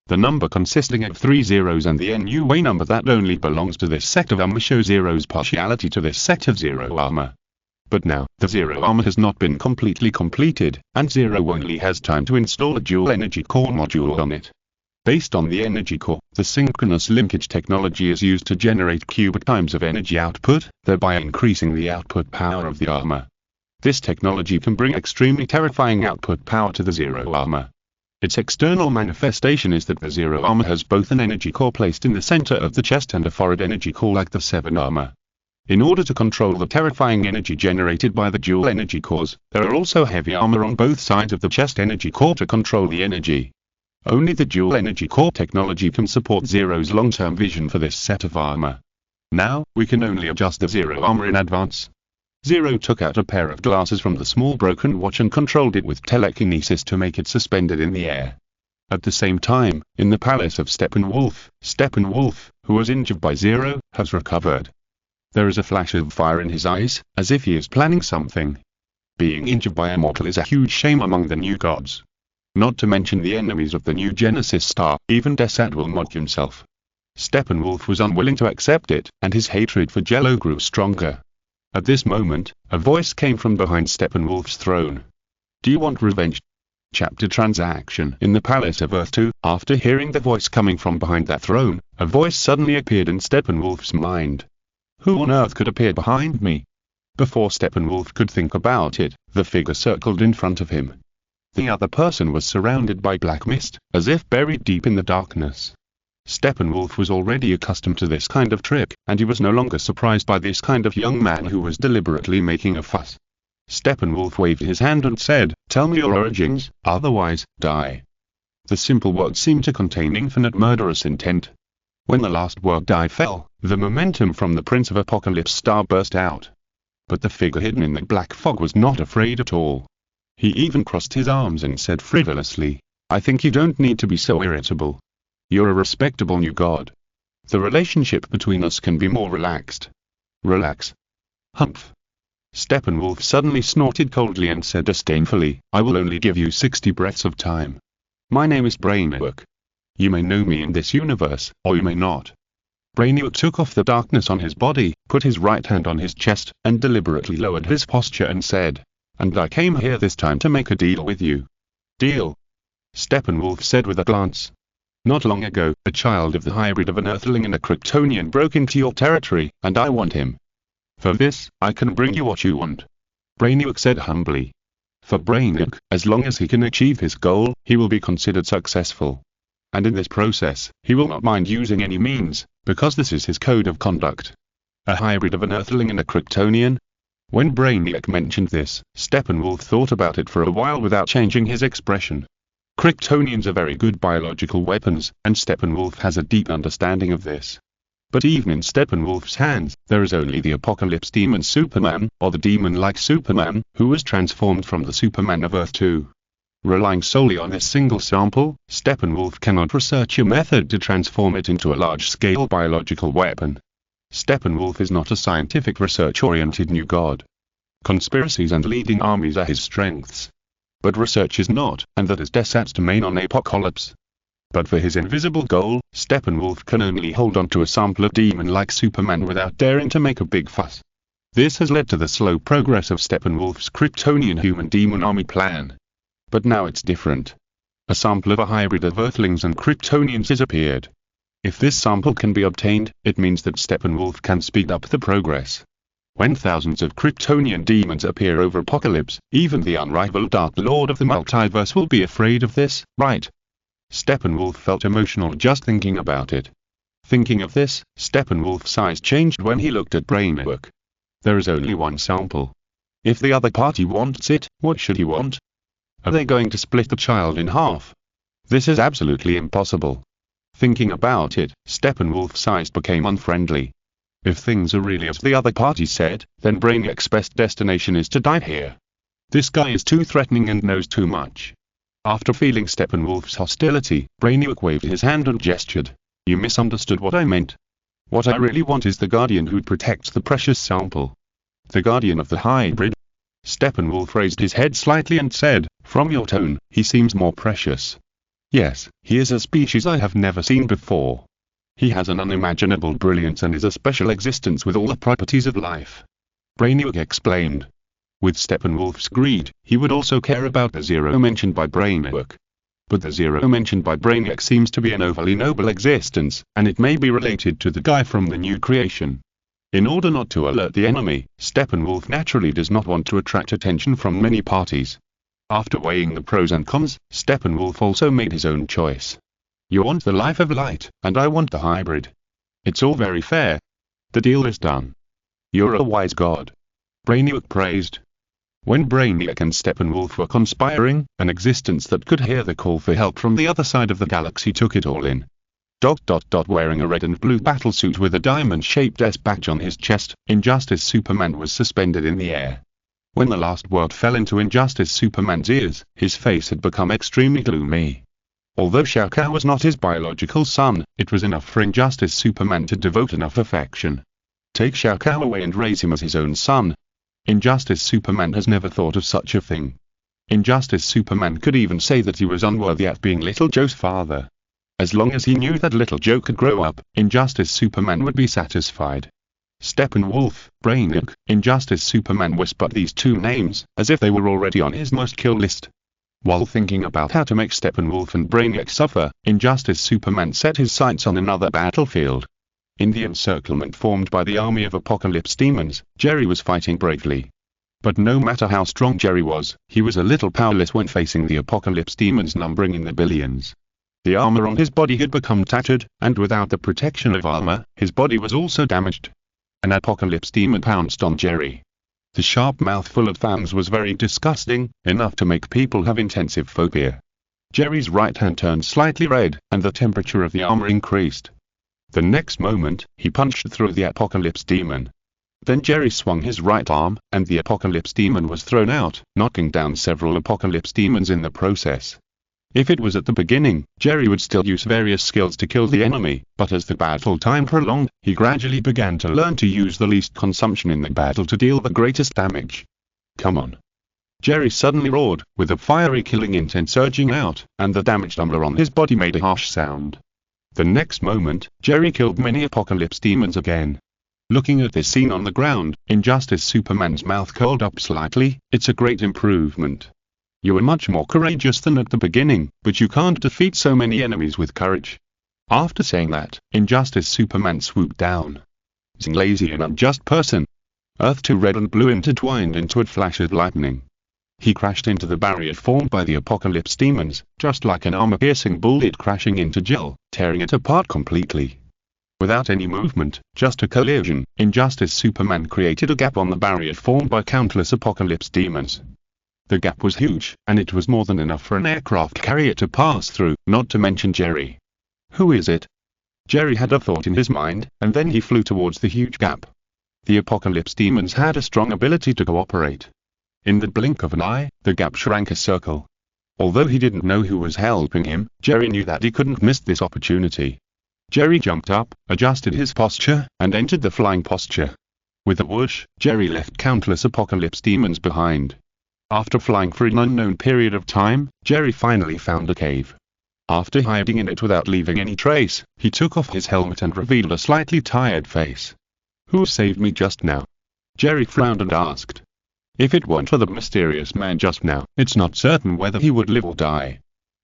The number consisting of 3 zeros and the NUA number that only belongs to this set of armor shows Zero's partiality to this set of Zero armor. But now, the Zero armor has not been completely completed, and Zero only has time to install a dual energy core module on it. Based on the energy core, the synchronous linkage technology is used to generate cubic times of energy output, thereby increasing the output power of the armor. This technology can bring extremely terrifying output power to the Zero armor. Its external manifestation is that the Zero armor has both an energy core placed in the center of the chest and a forward energy core like the 7 armor. In order to control the terrifying energy generated by the dual energy cores, there are also heavy armor on both sides of the chest energy core to control the energy. Only the dual energy core technology can support Zero's long-term vision for this set of armor. Now, we can only adjust the Zero armor in advance. Zero took out a pair of glasses from the small broken watch and controlled it with telekinesis to make it suspended in the air. At the same time, in the palace of Steppenwolf, who was injured by Zero, has recovered. There is a flash of fire in his eyes, as if he is planning something. Being injured by a mortal is a huge shame among the new gods. Not to mention the enemies of the new Genesis star, even Desat will mock himself. Steppenwolf was unwilling to accept it, and his hatred for Jello grew stronger. At this moment, a voice came from behind Steppenwolf's throne. Do you want revenge? Chapter Transaction. In the Palace of Earth 2, after hearing the voice coming from behind that throne, a voice suddenly appeared in Steppenwolf's mind. Who on earth could appear behind me? Before Steppenwolf could think about it, the figure circled in front of him. The other person was surrounded by black mist, as if buried deep in the darkness. Steppenwolf was already accustomed to this kind of trick, and he was no longer surprised by this kind of young man who was deliberately making a fuss. Steppenwolf waved his hand and said, "Tell me your origins, otherwise, die." The simple words seemed to contain infinite murderous intent. When the last word die fell, the momentum from the Prince of Apocalypse star burst out. But the figure hidden in the black fog was not afraid at all. He even crossed his arms and said frivolously, "I think you don't need to be so irritable. You're a respectable new god. The relationship between us can be more relaxed." Relax? Humph. Steppenwolf suddenly snorted coldly and said disdainfully, "I will only give you 60 breaths of time. My name is Brainiac. You may know me in this universe, or you may not." Brainiac took off the darkness on his body, put his right hand on his chest, and deliberately lowered his posture and said, "And I came here this time to make a deal with you." "Deal?" Steppenwolf said with a glance. "Not long ago, a child of the hybrid of an Earthling and a Kryptonian broke into your territory, and I want him. For this, I can bring you what you want." Brainiac said humbly. For Brainiac, as long as he can achieve his goal, he will be considered successful. And in this process, he will not mind using any means, because this is his code of conduct. A hybrid of an Earthling and a Kryptonian? When Brainiac mentioned this, Steppenwolf thought about it for a while without changing his expression. Kryptonians are very good biological weapons, and Steppenwolf has a deep understanding of this. But even in Steppenwolf's hands, there is only the Apocalypse Demon Superman, or the demon-like Superman, who was transformed from the Superman of Earth 2. Relying solely on this single sample, Steppenwolf cannot research a method to transform it into a large-scale biological weapon. Steppenwolf is not a scientific research-oriented new god. Conspiracies and leading armies are his strengths. But research is not, and that is Desat's domain on Apocalypse. But for his invisible goal, Steppenwolf can only hold on to a sample of demon-like Superman without daring to make a big fuss. This has led to the slow progress of Steppenwolf's Kryptonian human-demon army plan. But now it's different. A sample of a hybrid of Earthlings and Kryptonians has appeared. If this sample can be obtained, it means that Steppenwolf can speed up the progress. When thousands of Kryptonian demons appear over Apocalypse, even the unrivaled Dark Lord of the Multiverse will be afraid of this, right? Steppenwolf felt emotional just thinking about it. Thinking of this, Steppenwolf's eyes changed when he looked at Brainiac. There is only one sample. If the other party wants it, what should he want? Are they going to split the child in half? This is absolutely impossible. Thinking about it, Steppenwolf's eyes became unfriendly. If things are really as the other party said, then Brainiac's best destination is to die here. This guy is too threatening and knows too much. After feeling Steppenwolf's hostility, Brainiac waved his hand and gestured. "You misunderstood what I meant. What I really want is the Guardian who protects the precious sample. The Guardian of the Hybrid." Steppenwolf raised his head slightly and said, "From your tone, he seems more precious." "Yes, he is a species I have never seen before. He has an unimaginable brilliance and is a special existence with all the properties of life," Brainiac explained. With Steppenwolf's greed, he would also care about the Zero mentioned by Brainiac. But the Zero mentioned by Brainiac seems to be an overly noble existence, and it may be related to the guy from the new creation. In order not to alert the enemy, Steppenwolf naturally does not want to attract attention from many parties. After weighing the pros and cons, Steppenwolf also made his own choice. "You want the life of light, and I want the hybrid. It's all very fair. The deal is done." "You're a wise god," Brainiac praised. When Brainiac and Steppenwolf were conspiring, an existence that could hear the call for help from the other side of the galaxy took it all in. Wearing a red and blue battlesuit with a diamond-shaped S badge on his chest, Injustice Superman was suspended in the air. When the last word fell into Injustice Superman's ears, his face had become extremely gloomy. Although Shao Kahn was not his biological son, it was enough for Injustice Superman to devote enough affection. Take Shao Kahn away and raise him as his own son. Injustice Superman has never thought of such a thing. Injustice Superman could even say that he was unworthy at being Little Joe's father. As long as he knew that Little Joe could grow up, Injustice Superman would be satisfied. Steppenwolf, Brainiac, Injustice. Superman whispered these two names, as if they were already on his must-kill list. While thinking about how to make Steppenwolf and Brainiac suffer, Injustice Superman set his sights on another battlefield. In the encirclement formed by the army of Apocalypse demons, Jerry was fighting bravely. But no matter how strong Jerry was, he was a little powerless when facing the Apocalypse demons numbering in the billions. The armor on his body had become tattered, and without the protection of armor, his body was also damaged. An Apocalypse demon pounced on Jerry. The sharp mouth full of fangs was very disgusting, enough to make people have intensive phobia. Jerry's right hand turned slightly red, and the temperature of the armor increased. The next moment, he punched through the Apocalypse demon. Then Jerry swung his right arm, and the Apocalypse demon was thrown out, knocking down several Apocalypse demons in the process. If it was at the beginning, Jerry would still use various skills to kill the enemy, but as the battle time prolonged, he gradually began to learn to use the least consumption in the battle to deal the greatest damage. Come on! Jerry suddenly roared, with a fiery killing intent surging out, and the damaged armor on his body made a harsh sound. The next moment, Jerry killed many Apocalypse demons again. Looking at this scene on the ground, Injustice Superman's mouth curled up slightly. It's a great improvement. You were much more courageous than at the beginning, but you can't defeat so many enemies with courage. After saying that, Injustice Superman swooped down. Zing, lazy and unjust person. Earth 2 red and blue intertwined into a flash of lightning. He crashed into the barrier formed by the Apocalypse demons, just like an armor-piercing bullet crashing into Jill, tearing it apart completely. Without any movement, just a collision, Injustice Superman created a gap on the barrier formed by countless Apocalypse demons. The gap was huge, and it was more than enough for an aircraft carrier to pass through, not to mention Jerry. Who is it? Jerry had a thought in his mind, and then he flew towards the huge gap. The Apocalypse demons had a strong ability to cooperate. In the blink of an eye, the gap shrank a circle. Although he didn't know who was helping him, Jerry knew that he couldn't miss this opportunity. Jerry jumped up, adjusted his posture, and entered the flying posture. With a whoosh, Jerry left countless Apocalypse demons behind. After flying for an unknown period of time, Jerry finally found a cave. After hiding in it without leaving any trace, he took off his helmet and revealed a slightly tired face. Who saved me just now? Jerry frowned and asked. If it weren't for the mysterious man just now, it's not certain whether he would live or die.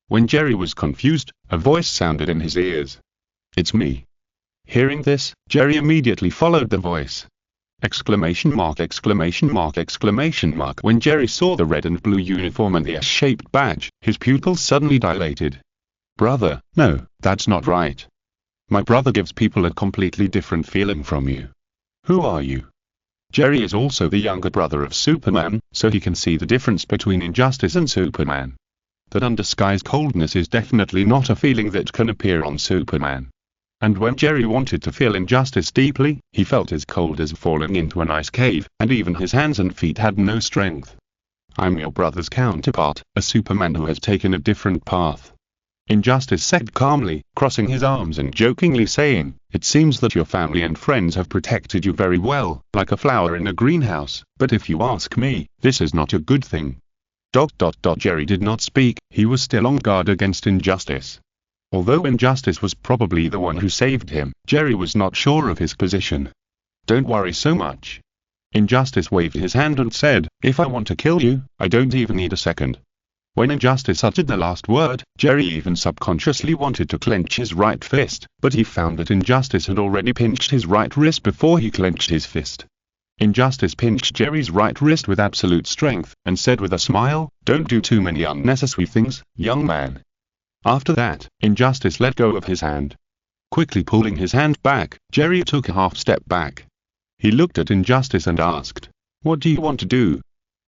When Jerry was confused, a voice sounded in his ears. It's me. Hearing this, Jerry immediately followed the voice. Exclamation mark, exclamation mark, exclamation mark. When Jerry saw the red and blue uniform and the S-shaped badge, his pupils suddenly dilated. Brother, no, that's not right. My brother gives people a completely different feeling from you. Who are you? Jerry is also the younger brother of Superman, so he can see the difference between Injustice and Superman. That undisguised coldness is definitely not a feeling that can appear on Superman. And when Jerry wanted to feel Injustice deeply, he felt as cold as falling into an ice cave, and even his hands and feet had no strength. I'm your brother's counterpart, a Superman who has taken a different path. Injustice said calmly, crossing his arms and jokingly saying, it seems that your family and friends have protected you very well, like a flower in a greenhouse, but if you ask me, this is not a good thing. Jerry did not speak, he was still on guard against Injustice. Although Injustice was probably the one who saved him, Jerry was not sure of his position. Don't worry so much. Injustice waved his hand and said, if I want to kill you, I don't even need a second. When Injustice uttered the last word, Jerry even subconsciously wanted to clench his right fist, but he found that Injustice had already pinched his right wrist before he clenched his fist. Injustice pinched Jerry's right wrist with absolute strength, and said with a smile, don't do too many unnecessary things, young man. After that, Injustice let go of his hand. Quickly pulling his hand back, Jerry took a half step back. He looked at Injustice and asked, what do you want to do?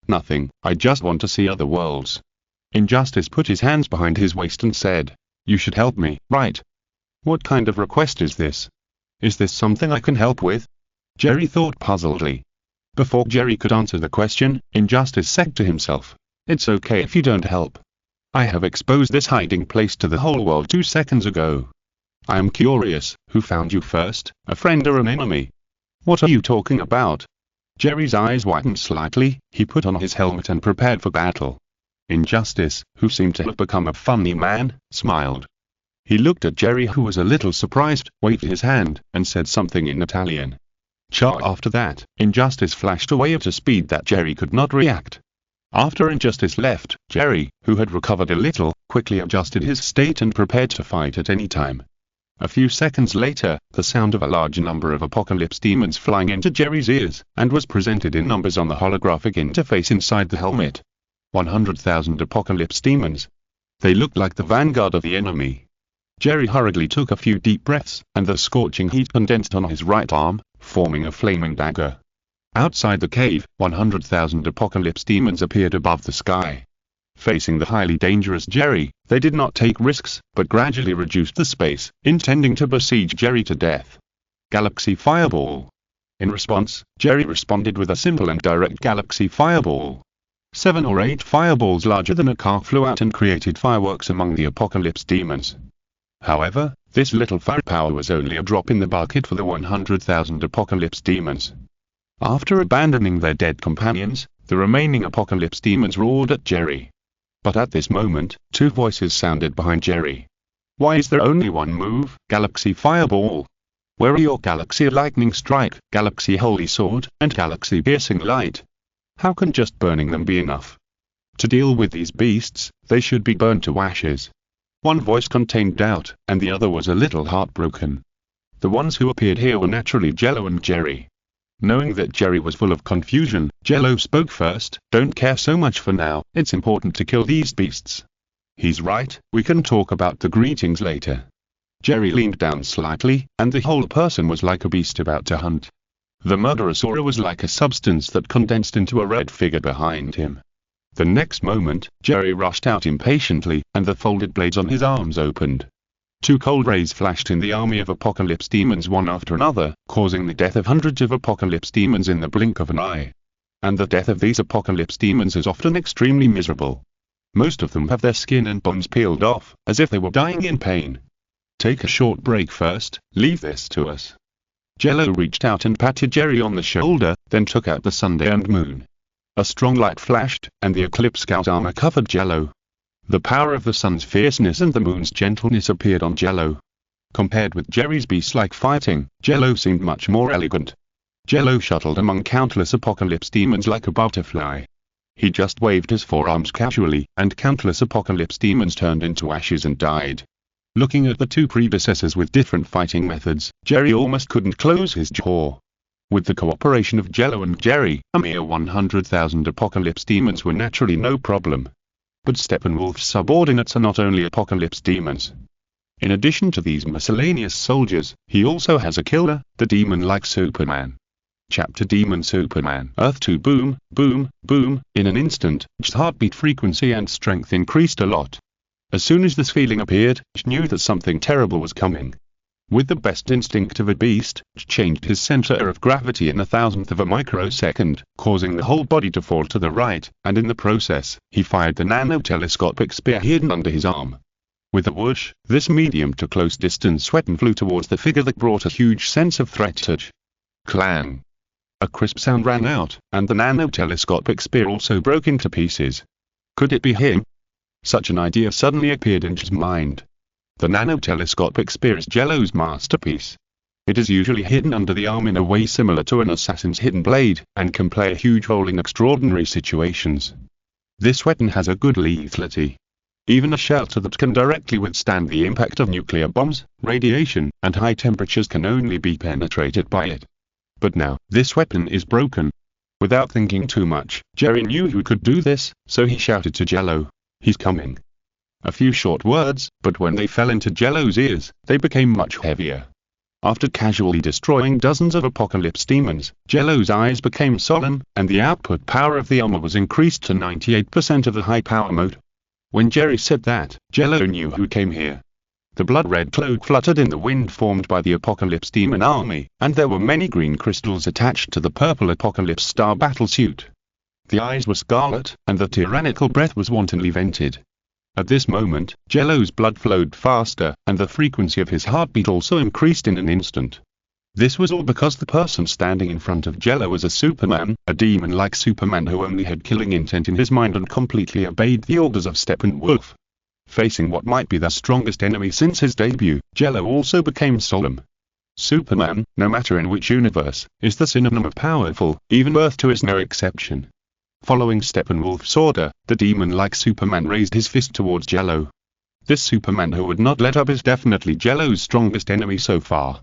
Nothing, I just want to see other worlds. Injustice put his hands behind his waist and said, you should help me, right? What kind of request is this? Is this something I can help with? Jerry thought puzzledly. Before Jerry could answer the question, Injustice said to himself, it's okay if you don't help. I have exposed this hiding place to the whole world 2 seconds ago. I am curious, who found you first, a friend or an enemy? What are you talking about? Jerry's eyes widened slightly, he put on his helmet and prepared for battle. Injustice, who seemed to have become a funny man, smiled. He looked at Jerry who was a little surprised, waved his hand, and said something in Italian. After that, Injustice flashed away at a speed that Jerry could not react. After Injustice left, Jerry, who had recovered a little, quickly adjusted his state and prepared to fight at any time. A few seconds later, the sound of a large number of Apocalypse demons flying into Jerry's ears, and was presented in numbers on the holographic interface inside the helmet. 100,000 Apocalypse demons. They looked like the vanguard of the enemy. Jerry hurriedly took a few deep breaths, and the scorching heat condensed on his right arm, forming a flaming dagger. Outside the cave, 100,000 Apocalypse demons appeared above the sky. Facing the highly dangerous Jerry, they did not take risks, but gradually reduced the space, intending to besiege Jerry to death. Galaxy Fireball. In response, Jerry responded with a simple and direct Galaxy Fireball. 7 or 8 fireballs larger than a car flew out and created fireworks among the Apocalypse demons. However, this little firepower was only a drop in the bucket for the 100,000 Apocalypse demons. After abandoning their dead companions, the remaining Apocalypse demons roared at Jerry. But at this moment, 2 voices sounded behind Jerry. Why is there only one move, Galaxy Fireball? Where are your Galaxy Lightning Strike, Galaxy Holy Sword, and Galaxy Piercing Light? How can just burning them be enough? To deal with these beasts, they should be burned to ashes. One voice contained doubt, and the other was a little heartbroken. The ones who appeared here were naturally Jello and Jerry. Knowing that Jerry was full of confusion, Jello spoke first. Don't care so much for now, it's important to kill these beasts. He's right, we can talk about the greetings later. Jerry leaned down slightly, and the whole person was like a beast about to hunt. The murderous aura was like a substance that condensed into a red figure behind him. The next moment, Jerry rushed out impatiently, and the folded blades on his arms opened. 2 cold rays flashed in the army of Apocalypse demons one after another, causing the death of hundreds of Apocalypse demons in the blink of an eye. And the death of these Apocalypse demons is often extremely miserable. Most of them have their skin and bones peeled off, as if they were dying in pain. Take a short break first, leave this to us. Jello reached out and patted Jerry on the shoulder, then took out the Sunday and Moon. A strong light flashed, and the Eclipse Scout armor covered Jello. The power of the sun's fierceness and the moon's gentleness appeared on Jello. Compared with Jerry's beast-like fighting, Jello seemed much more elegant. Jello shuttled among countless Apocalypse demons like a butterfly. He just waved his forearms casually, and countless Apocalypse demons turned into ashes and died. Looking at the 2 predecessors with different fighting methods, Jerry almost couldn't close his jaw. With the cooperation of Jello and Jerry, a mere 100,000 Apocalypse demons were naturally no problem. But Steppenwolf's subordinates are not only Apocalypse demons. In addition to these miscellaneous soldiers, he also has a killer, the demon-like Superman. Chapter Demon Superman. Earth 2 boom, boom, boom. In an instant, his heartbeat frequency and strength increased a lot. As soon as this feeling appeared, he knew that something terrible was coming. With the best instinct of a beast, he changed his center of gravity in 1,000th of a microsecond, causing the whole body to fall to the right, and in the process, he fired the nano-telescopic spear hidden under his arm. With a whoosh, this medium-to-close distance weapon flew towards the figure that brought a huge sense of threat to J. Clang. A crisp sound rang out, and the nano-telescopic spear also broke into pieces. Could it be him? Such an idea suddenly appeared in his mind. The nano-telescopic spear is Jello's masterpiece. It is usually hidden under the arm in a way similar to an assassin's hidden blade, and can play a huge role in extraordinary situations. This weapon has a good lethality. Even a shelter that can directly withstand the impact of nuclear bombs, radiation, and high temperatures can only be penetrated by it. But now, this weapon is broken. Without thinking too much, Jerry knew who could do this, so he shouted to Jello, "He's coming." A few short words, but when they fell into Jello's ears, they became much heavier. After casually destroying dozens of Apocalypse demons, Jello's eyes became solemn, and the output power of the armor was increased to 98% of the high power mode. When Jerry said that, Jello knew who came here. The blood-red cloak fluttered in the wind formed by the Apocalypse demon army, and there were many green crystals attached to the purple Apocalypse star battlesuit. The eyes were scarlet, and the tyrannical breath was wantonly vented. At this moment, Jello's blood flowed faster, and the frequency of his heartbeat also increased in an instant. This was all because the person standing in front of Jello was a Superman, a demon-like Superman who only had killing intent in his mind and completely obeyed the orders of Steppenwolf. Facing what might be the strongest enemy since his debut, Jello also became solemn. Superman, no matter in which universe, is the synonym of powerful, even Earth 2 is no exception. Following Steppenwolf's order, the demon-like Superman raised his fist towards Jello. This Superman who would not let up is definitely Jello's strongest enemy so far.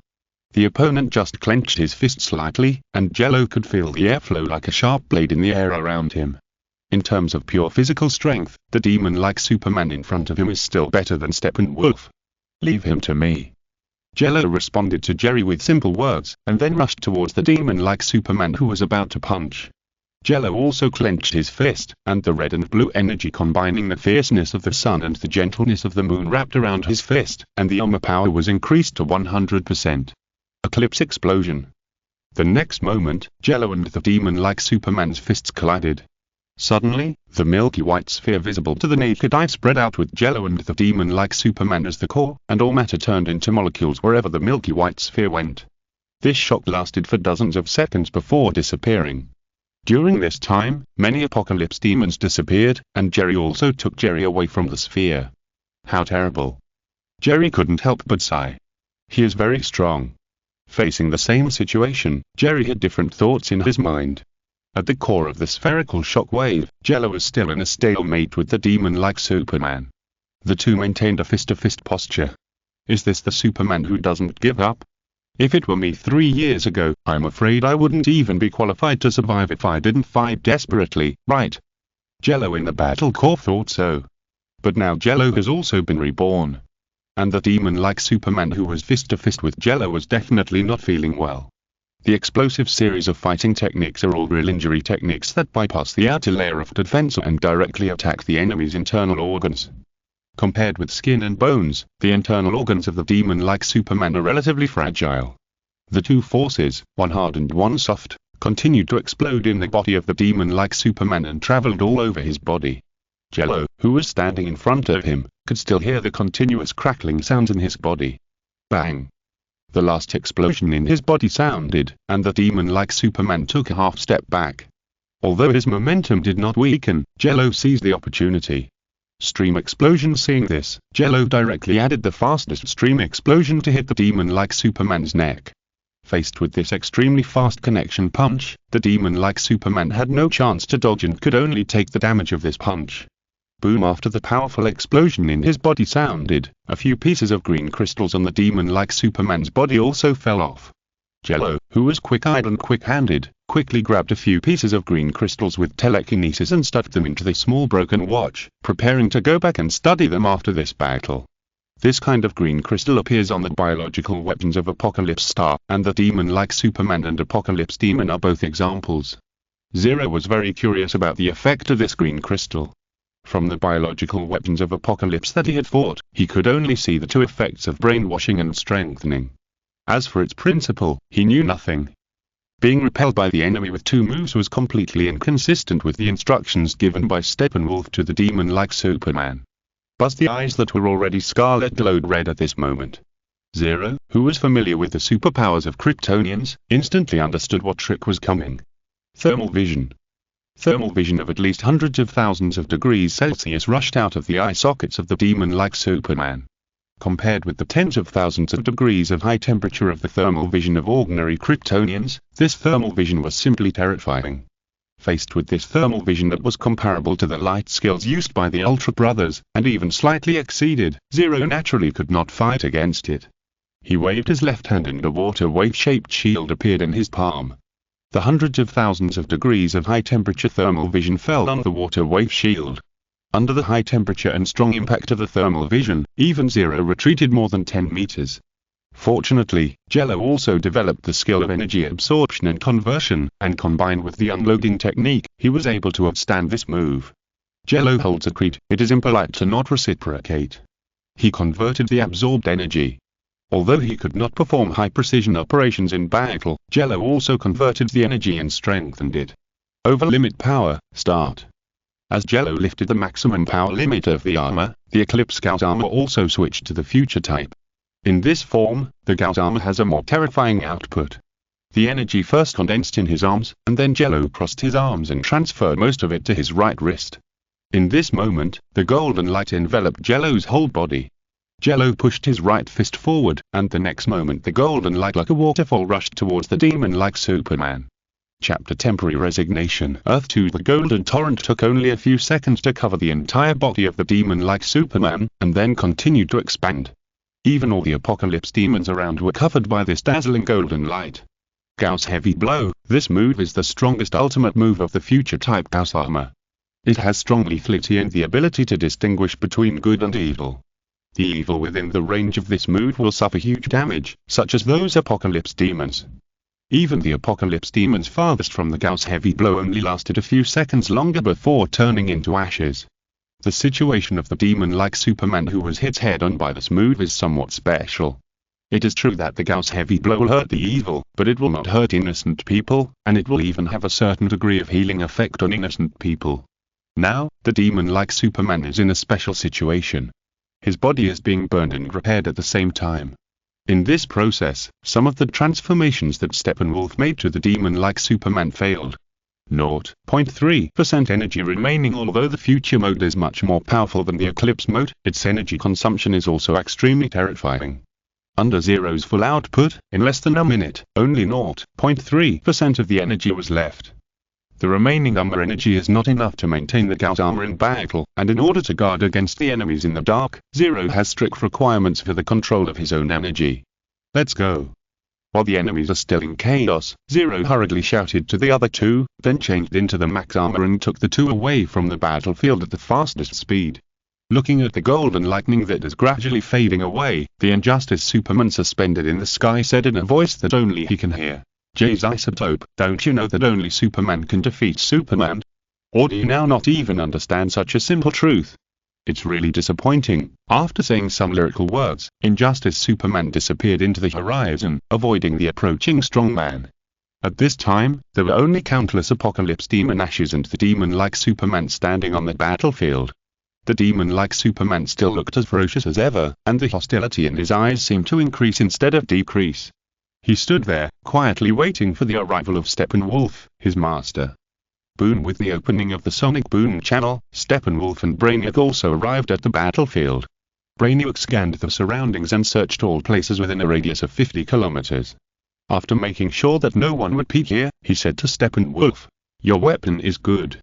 The opponent just clenched his fist slightly, and Jello could feel the airflow like a sharp blade in the air around him. In terms of pure physical strength, the demon-like Superman in front of him is still better than Steppenwolf. Leave him to me. Jello responded to Jerry with simple words, and then rushed towards the demon-like Superman who was about to punch. Jello also clenched his fist, and the red and blue energy combining the fierceness of the sun and the gentleness of the moon wrapped around his fist, and the armor power was increased to 100%. Eclipse explosion. The next moment, Jello and the demon-like Superman's fists collided. Suddenly, the milky white sphere visible to the naked eye spread out with Jello and the demon-like Superman as the core, and all matter turned into molecules wherever the milky white sphere went. This shock lasted for dozens of seconds before disappearing. During this time, many apocalypse demons disappeared, and Jerry also took Jerry away from the sphere. How terrible. Jerry couldn't help but sigh. He is very strong. Facing the same situation, Jerry had different thoughts in his mind. At the core of the spherical shock wave, Jello was still in a stalemate with the demon-like Superman. The two maintained a fist-to-fist posture. Is this the Superman who doesn't give up? If it were me 3 years ago, I'm afraid I wouldn't even be qualified to survive if I didn't fight desperately, right? Jello in the battle core thought so. But now Jello has also been reborn. And the demon-like Superman who was fist-to-fist with Jello was definitely not feeling well. The explosive series of fighting techniques are all real injury techniques that bypass the outer layer of defense and directly attack the enemy's internal organs. Compared with skin and bones, the internal organs of the demon-like Superman are relatively fragile. The two forces, one hard and one soft, continued to explode in the body of the demon-like Superman and traveled all over his body. Jello, who was standing in front of him, could still hear the continuous crackling sounds in his body. Bang! The last explosion in his body sounded, and the demon-like Superman took a half step back. Although his momentum did not weaken, Jello seized the opportunity. Stream explosion. Seeing this, Jello directly added the fastest stream explosion to hit the demon-like Superman's neck. Faced with this extremely fast connection punch, the demon-like Superman had no chance to dodge and could only take the damage of this punch. Boom! After the powerful explosion in his body sounded, a few pieces of green crystals on the demon-like Superman's body also fell off. Jello, who was quick-eyed and quick-handed, quickly grabbed a few pieces of green crystals with telekinesis and stuffed them into the small broken watch, preparing to go back and study them after this battle. This kind of green crystal appears on the biological weapons of Apocalypse Star, and the demon-like Superman and Apocalypse Demon are both examples. Zero was very curious about the effect of this green crystal. From the biological weapons of Apocalypse that he had fought, he could only see the two effects of brainwashing and strengthening. As for its principle, he knew nothing. Being repelled by the enemy with two moves was completely inconsistent with the instructions given by Steppenwolf to the demon-like Superman. But the eyes that were already scarlet glowed red at this moment. Zero, who was familiar with the superpowers of Kryptonians, instantly understood what trick was coming. Thermal vision. Thermal vision of at least hundreds of thousands of degrees Celsius rushed out of the eye sockets of the demon-like Superman. Compared with the tens of thousands of degrees of high temperature of the thermal vision of ordinary Kryptonians, this thermal vision was simply terrifying. Faced with this thermal vision that was comparable to the light skills used by the Ultra Brothers, and even slightly exceeded, Zero naturally could not fight against it. He waved his left hand and a water wave-shaped shield appeared in his palm. The hundreds of thousands of degrees of high-temperature thermal vision fell on the water wave shield. Under the high temperature and strong impact of the thermal vision, even Zero retreated more than 10 meters. Fortunately, Jello also developed the skill of energy absorption and conversion, and combined with the unloading technique, he was able to withstand this move. Jello holds a creed, it is impolite to not reciprocate. He converted the absorbed energy. Although he could not perform high-precision operations in battle, Jello also converted the energy and strengthened it. Over-limit power, start. As Jello lifted the maximum power limit of the armor, the Eclipse Scout armor also switched to the future type. In this form, the Scout armor has a more terrifying output. The energy first condensed in his arms, and then Jello crossed his arms and transferred most of it to his right wrist. In this moment, the golden light enveloped Jello's whole body. Jello pushed his right fist forward, and the next moment the golden light like a waterfall rushed towards the demon-like Superman. Chapter Temporary Resignation. Earth 2. The golden torrent took only a few seconds to cover the entire body of the demon-like Superman, and then continued to expand. Even all the apocalypse demons around were covered by this dazzling golden light. Gauss Heavy Blow. This move is the strongest ultimate move of the future type Gauss armor. It has strong lethality and the ability to distinguish between good and evil. The evil within the range of this move will suffer huge damage, such as those apocalypse demons. Even the apocalypse demons farthest from the Gauss Heavy Blow only lasted a few seconds longer before turning into ashes. The situation of the demon-like Superman who was hit head-on by this move is somewhat special. It is true that the Gauss Heavy Blow will hurt the evil, but it will not hurt innocent people, and it will even have a certain degree of healing effect on innocent people. Now, the demon-like Superman is in a special situation. His body is being burned and repaired at the same time. In this process, some of the transformations that Steppenwolf made to the demon-like Superman failed. 0.3% energy remaining. Although the future mode is much more powerful than the Eclipse mode, its energy consumption is also extremely terrifying. Under Zero's full output, in less than a minute, only 0.3% of the energy was left. The remaining armor energy is not enough to maintain the Gauss armor in battle, and in order to guard against the enemies in the dark, Zero has strict requirements for the control of his own energy. Let's go. While the enemies are still in chaos, Zero hurriedly shouted to the other two, then changed into the max armor and took the two away from the battlefield at the fastest speed. Looking at the golden lightning that is gradually fading away, the Injustice Superman suspended in the sky said in a voice that only he can hear, "Jay's Isotope, don't you know that only Superman can defeat Superman? Or do you now not even understand such a simple truth? It's really disappointing." After saying some lyrical words, Injustice Superman disappeared into the horizon, avoiding the approaching strongman. At this time, there were only countless apocalypse demon ashes and the demon-like Superman standing on the battlefield. The demon-like Superman still looked as ferocious as ever, and the hostility in his eyes seemed to increase instead of decrease. He stood there, quietly waiting for the arrival of Steppenwolf, his master. Boom! With the opening of the Sonic Boom channel, Steppenwolf and Brainiac also arrived at the battlefield. Brainiac scanned the surroundings and searched all places within a radius of 50 kilometers. After making sure that no one would peek here, he said to Steppenwolf, "Your weapon is good.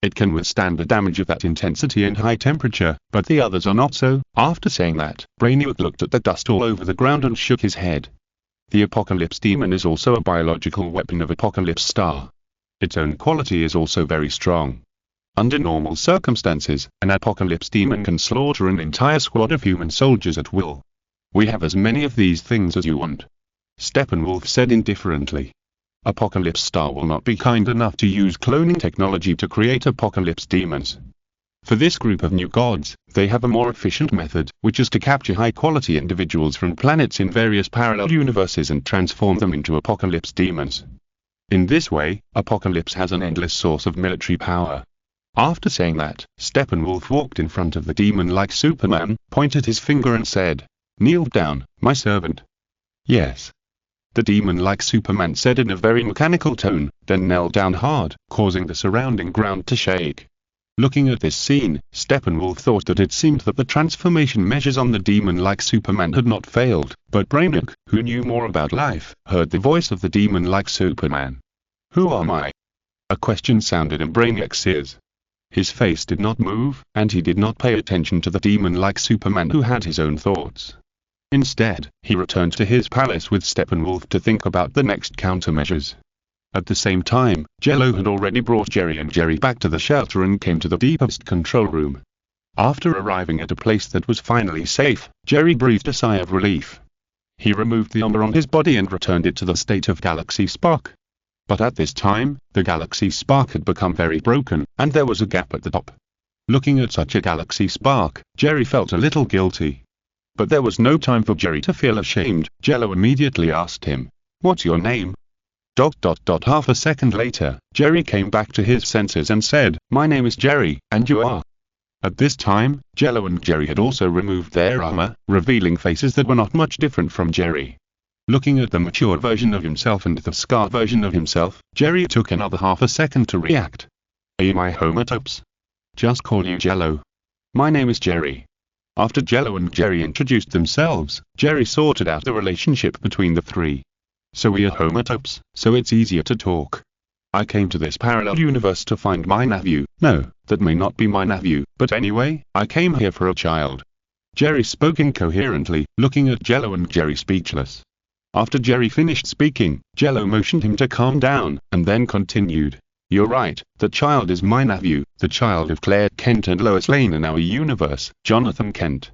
It can withstand the damage of that intensity and high temperature, but the others are not so." After saying that, Brainiac looked at the dust all over the ground and shook his head. The Apocalypse Demon is also a biological weapon of Apocalypse Star. Its own quality is also very strong. Under normal circumstances, an Apocalypse Demon can slaughter an entire squad of human soldiers at will. "We have as many of these things as you want," Steppenwolf said indifferently. Apocalypse Star will not be kind enough to use cloning technology to create Apocalypse Demons. For this group of new gods, they have a more efficient method, which is to capture high-quality individuals from planets in various parallel universes and transform them into Apocalypse Demons. In this way, Apocalypse has an endless source of military power. After saying that, Steppenwolf walked in front of the demon-like Superman, pointed his finger and said, "Kneel down, my servant." "Yes." The demon-like Superman said in a very mechanical tone, then knelt down hard, causing the surrounding ground to shake. Looking at this scene, Steppenwolf thought that it seemed that the transformation measures on the demon-like Superman had not failed, but Brainiac, who knew more about life, heard the voice of the demon-like Superman. "Who am I?" A question sounded in Brainiac's ears. His face did not move, and he did not pay attention to the demon-like Superman who had his own thoughts. Instead, he returned to his palace with Steppenwolf to think about the next countermeasures. At the same time, Jello had already brought Jerry and Jerry back to the shelter and came to the deepest control room. After arriving at a place that was finally safe, Jerry breathed a sigh of relief. He removed the armor on his body and returned it to the state of Galaxy Spark. But at this time, the Galaxy Spark had become very broken, and there was a gap at the top. Looking at such a Galaxy Spark, Jerry felt a little guilty. But there was no time for Jerry to feel ashamed. Jello immediately asked him, "What's your name?" Half a second later, Jerry came back to his senses and said, "My name is Jerry, and you are?" At this time, Jello and Jerry had also removed their armor, revealing faces that were not much different from Jerry. Looking at the mature version of himself and the scar version of himself, Jerry took another half a second to react. "Are you my homatopes?" "Just call you Jello." "My name is Jerry." After Jello and Jerry introduced themselves, Jerry sorted out the relationship between the three. So we are homotypes, so it's easier to talk. I came to this parallel universe to find my nephew. No, that may not be my nephew, but anyway, I came here for a child. Jerry spoke incoherently, looking at Jello and Jerry speechless. After Jerry finished speaking, Jello motioned him to calm down, and then continued. You're right, the child is my nephew, the child of Claire Kent and Lois Lane in our universe, Jonathan Kent.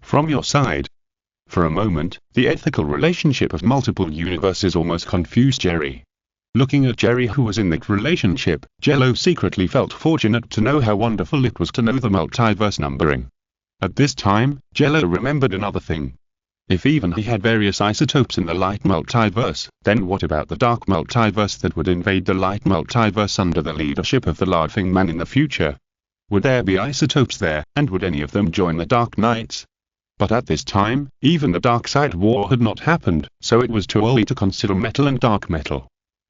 From your side. For a moment, the ethical relationship of multiple universes almost confused Jerry. Looking at Jerry who was in that relationship, Jello secretly felt fortunate to know how wonderful it was to know the multiverse numbering. At this time, Jello remembered another thing. If even he had various isotopes in the light multiverse, then what about the dark multiverse that would invade the light multiverse under the leadership of the Laughing Man in the future? Would there be isotopes there, and would any of them join the Dark Knights? But at this time, even the Dark Side War had not happened, so it was too early to consider metal and dark metal.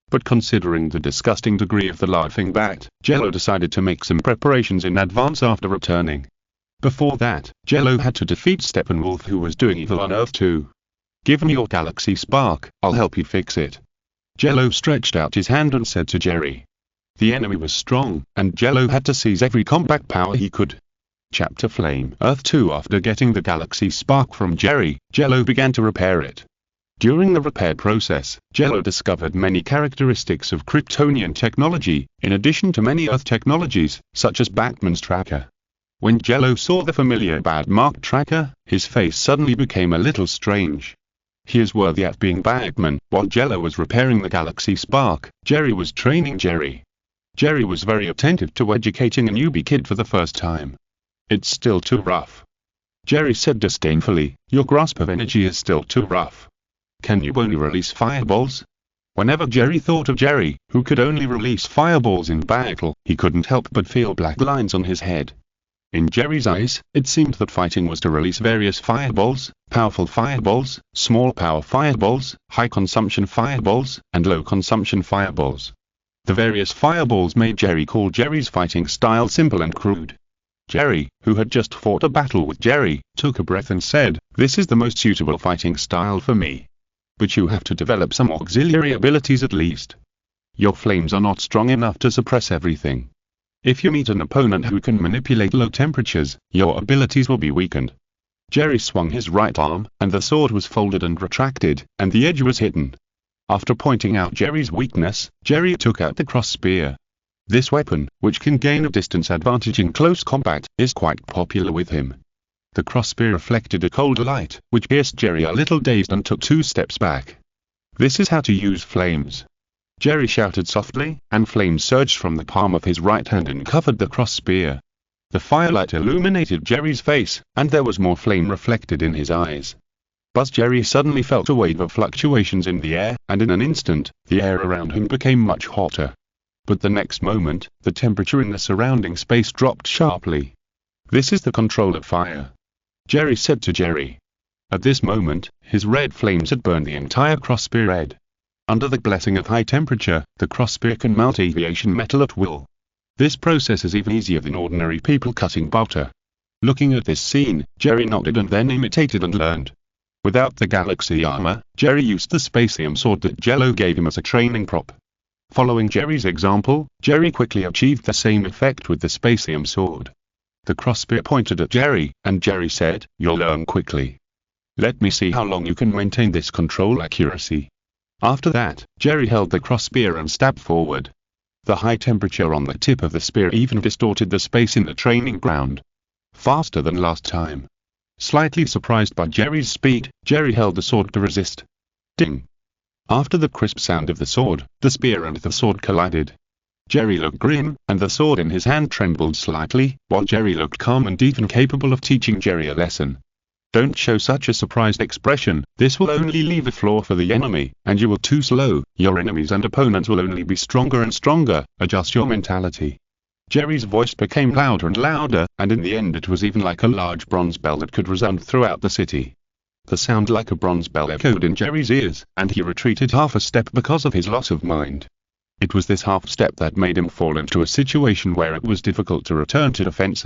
But considering the disgusting degree of the Laughing Bat, Jello decided to make some preparations in advance after returning. Before that, Jello had to defeat Steppenwolf who was doing evil on Earth too. Give me your galaxy spark, I'll help you fix it. Jello stretched out his hand and said to Jerry. The enemy was strong, and Jello had to seize every combat power he could. Chapter Flame Earth 2. After getting the galaxy spark from Jerry, Jello began to repair it. During the repair process, Jello discovered many characteristics of Kryptonian technology, in addition to many Earth technologies, such as Batman's tracker. When Jello saw the familiar bad-marked tracker, his face suddenly became a little strange. He is worthy at being Batman. While Jello was repairing the galaxy spark, Jerry was training Jerry. Jerry was very attentive to educating a newbie kid for the first time. It's still too rough. Jerry said disdainfully, your grasp of energy is still too rough. Can you only release fireballs? Whenever Jerry thought of Jerry, who could only release fireballs in battle, he couldn't help but feel black lines on his head. In Jerry's eyes, it seemed that fighting was to release various fireballs, powerful fireballs, small power fireballs, high consumption fireballs, and low consumption fireballs. The various fireballs made Jerry call Jerry's fighting style simple and crude. Jerry, who had just fought a battle with Jerry, took a breath and said, this is the most suitable fighting style for me. But you have to develop some auxiliary abilities at least. Your flames are not strong enough to suppress everything. If you meet an opponent who can manipulate low temperatures, your abilities will be weakened. Jerry swung his right arm, and the sword was folded and retracted, and the edge was hidden. After pointing out Jerry's weakness, Jerry took out the cross spear. This weapon, which can gain a distance advantage in close combat, is quite popular with him. The cross spear reflected a cold light, which pierced Jerry a little dazed and took 2 steps back. This is how to use flames. Jerry shouted softly, and flames surged from the palm of his right hand and covered the cross spear. The firelight illuminated Jerry's face, and there was more flame reflected in his eyes. But Jerry suddenly felt a wave of fluctuations in the air, and in an instant, the air around him became much hotter. But the next moment, the temperature in the surrounding space dropped sharply. This is the control of fire. Jerry said to Jerry. At this moment, his red flames had burned the entire cross spear red. Under the blessing of high temperature, the cross spear can melt aviation metal at will. This process is even easier than ordinary people cutting butter. Looking at this scene, Jerry nodded and then imitated and learned. Without the galaxy armor, Jerry used the spacium sword that Jello gave him as a training prop. Following Jerry's example, Jerry quickly achieved the same effect with the spacium sword. The cross spear pointed at Jerry, and Jerry said, "You'll learn quickly. Let me see how long you can maintain this control accuracy." After that, Jerry held the cross spear and stabbed forward. The high temperature on the tip of the spear even distorted the space in the training ground. Faster than last time. Slightly surprised by Jerry's speed, Jerry held the sword to resist. Ding! After the crisp sound of the sword, the spear and the sword collided. Jerry looked grim, and the sword in his hand trembled slightly, while Jerry looked calm and even capable of teaching Jerry a lesson. Don't show such a surprised expression, this will only leave a flaw for the enemy, and you will too slow, your enemies and opponents will only be stronger and stronger, adjust your mentality. Jerry's voice became louder and louder, and in the end it was even like a large bronze bell that could resound throughout the city. The sound like a bronze bell echoed in Jerry's ears, and he retreated half a step because of his loss of mind. It was this half step that made him fall into a situation where it was difficult to return to defense.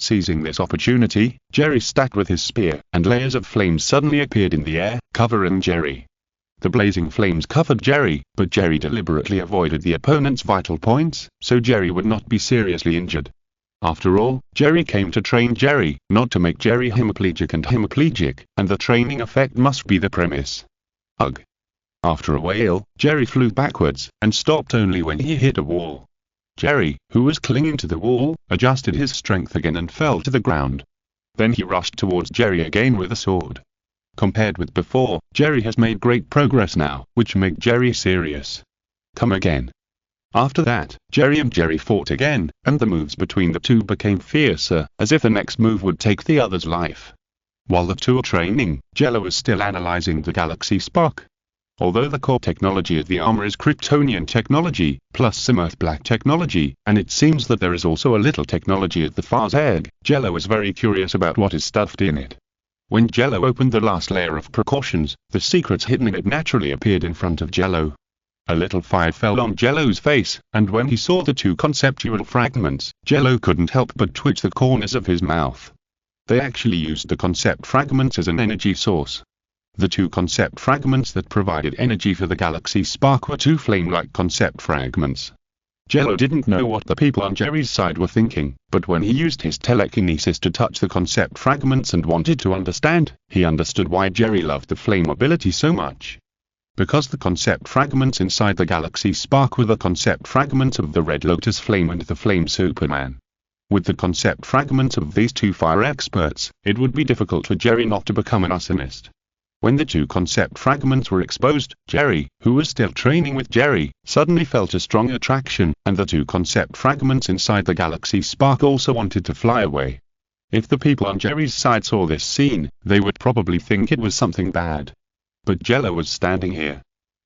Seizing this opportunity, Jerry stacked with his spear, and layers of flames suddenly appeared in the air, covering Jerry. The blazing flames covered Jerry, but Jerry deliberately avoided the opponent's vital points, so Jerry would not be seriously injured. After all, Jerry came to train Jerry, not to make Jerry hemiplegic, and the training effect must be the premise. Ugh. After a wail, Jerry flew backwards, and stopped only when he hit a wall. Jerry, who was clinging to the wall, adjusted his strength again and fell to the ground. Then he rushed towards Jerry again with a sword. Compared with before, Jerry has made great progress now, which make Jerry serious. Come again. After that, Jerry and Jerry fought again, and the moves between the two became fiercer, as if the next move would take the other's life. While the two are training, Jello is still analyzing the galaxy spark. Although the core technology of the armor is Kryptonian technology, plus some Earth-black technology, and it seems that there is also a little technology at the Far's egg, Jello is very curious about what is stuffed in it. When Jello opened the last layer of precautions, the secrets hidden in it naturally appeared in front of Jello. A little fire fell on Jello's face, and when he saw the two conceptual fragments, Jello couldn't help but twitch the corners of his mouth. They actually used the concept fragments as an energy source. The two concept fragments that provided energy for the galaxy spark were two flame-like concept fragments. Jello didn't know what the people on Jerry's side were thinking, but when he used his telekinesis to touch the concept fragments and wanted to understand, he understood why Jerry loved the flame ability so much. Because the concept fragments inside the galaxy spark were the concept fragments of the Red Lotus Flame and the Flame Superman. With the concept fragments of these two fire experts, it would be difficult for Jerry not to become an arsonist. When the two concept fragments were exposed, Jerry, who was still training with Jerry, suddenly felt a strong attraction, and the two concept fragments inside the galaxy spark also wanted to fly away. If the people on Jerry's side saw this scene, they would probably think it was something bad. But Jello was standing here.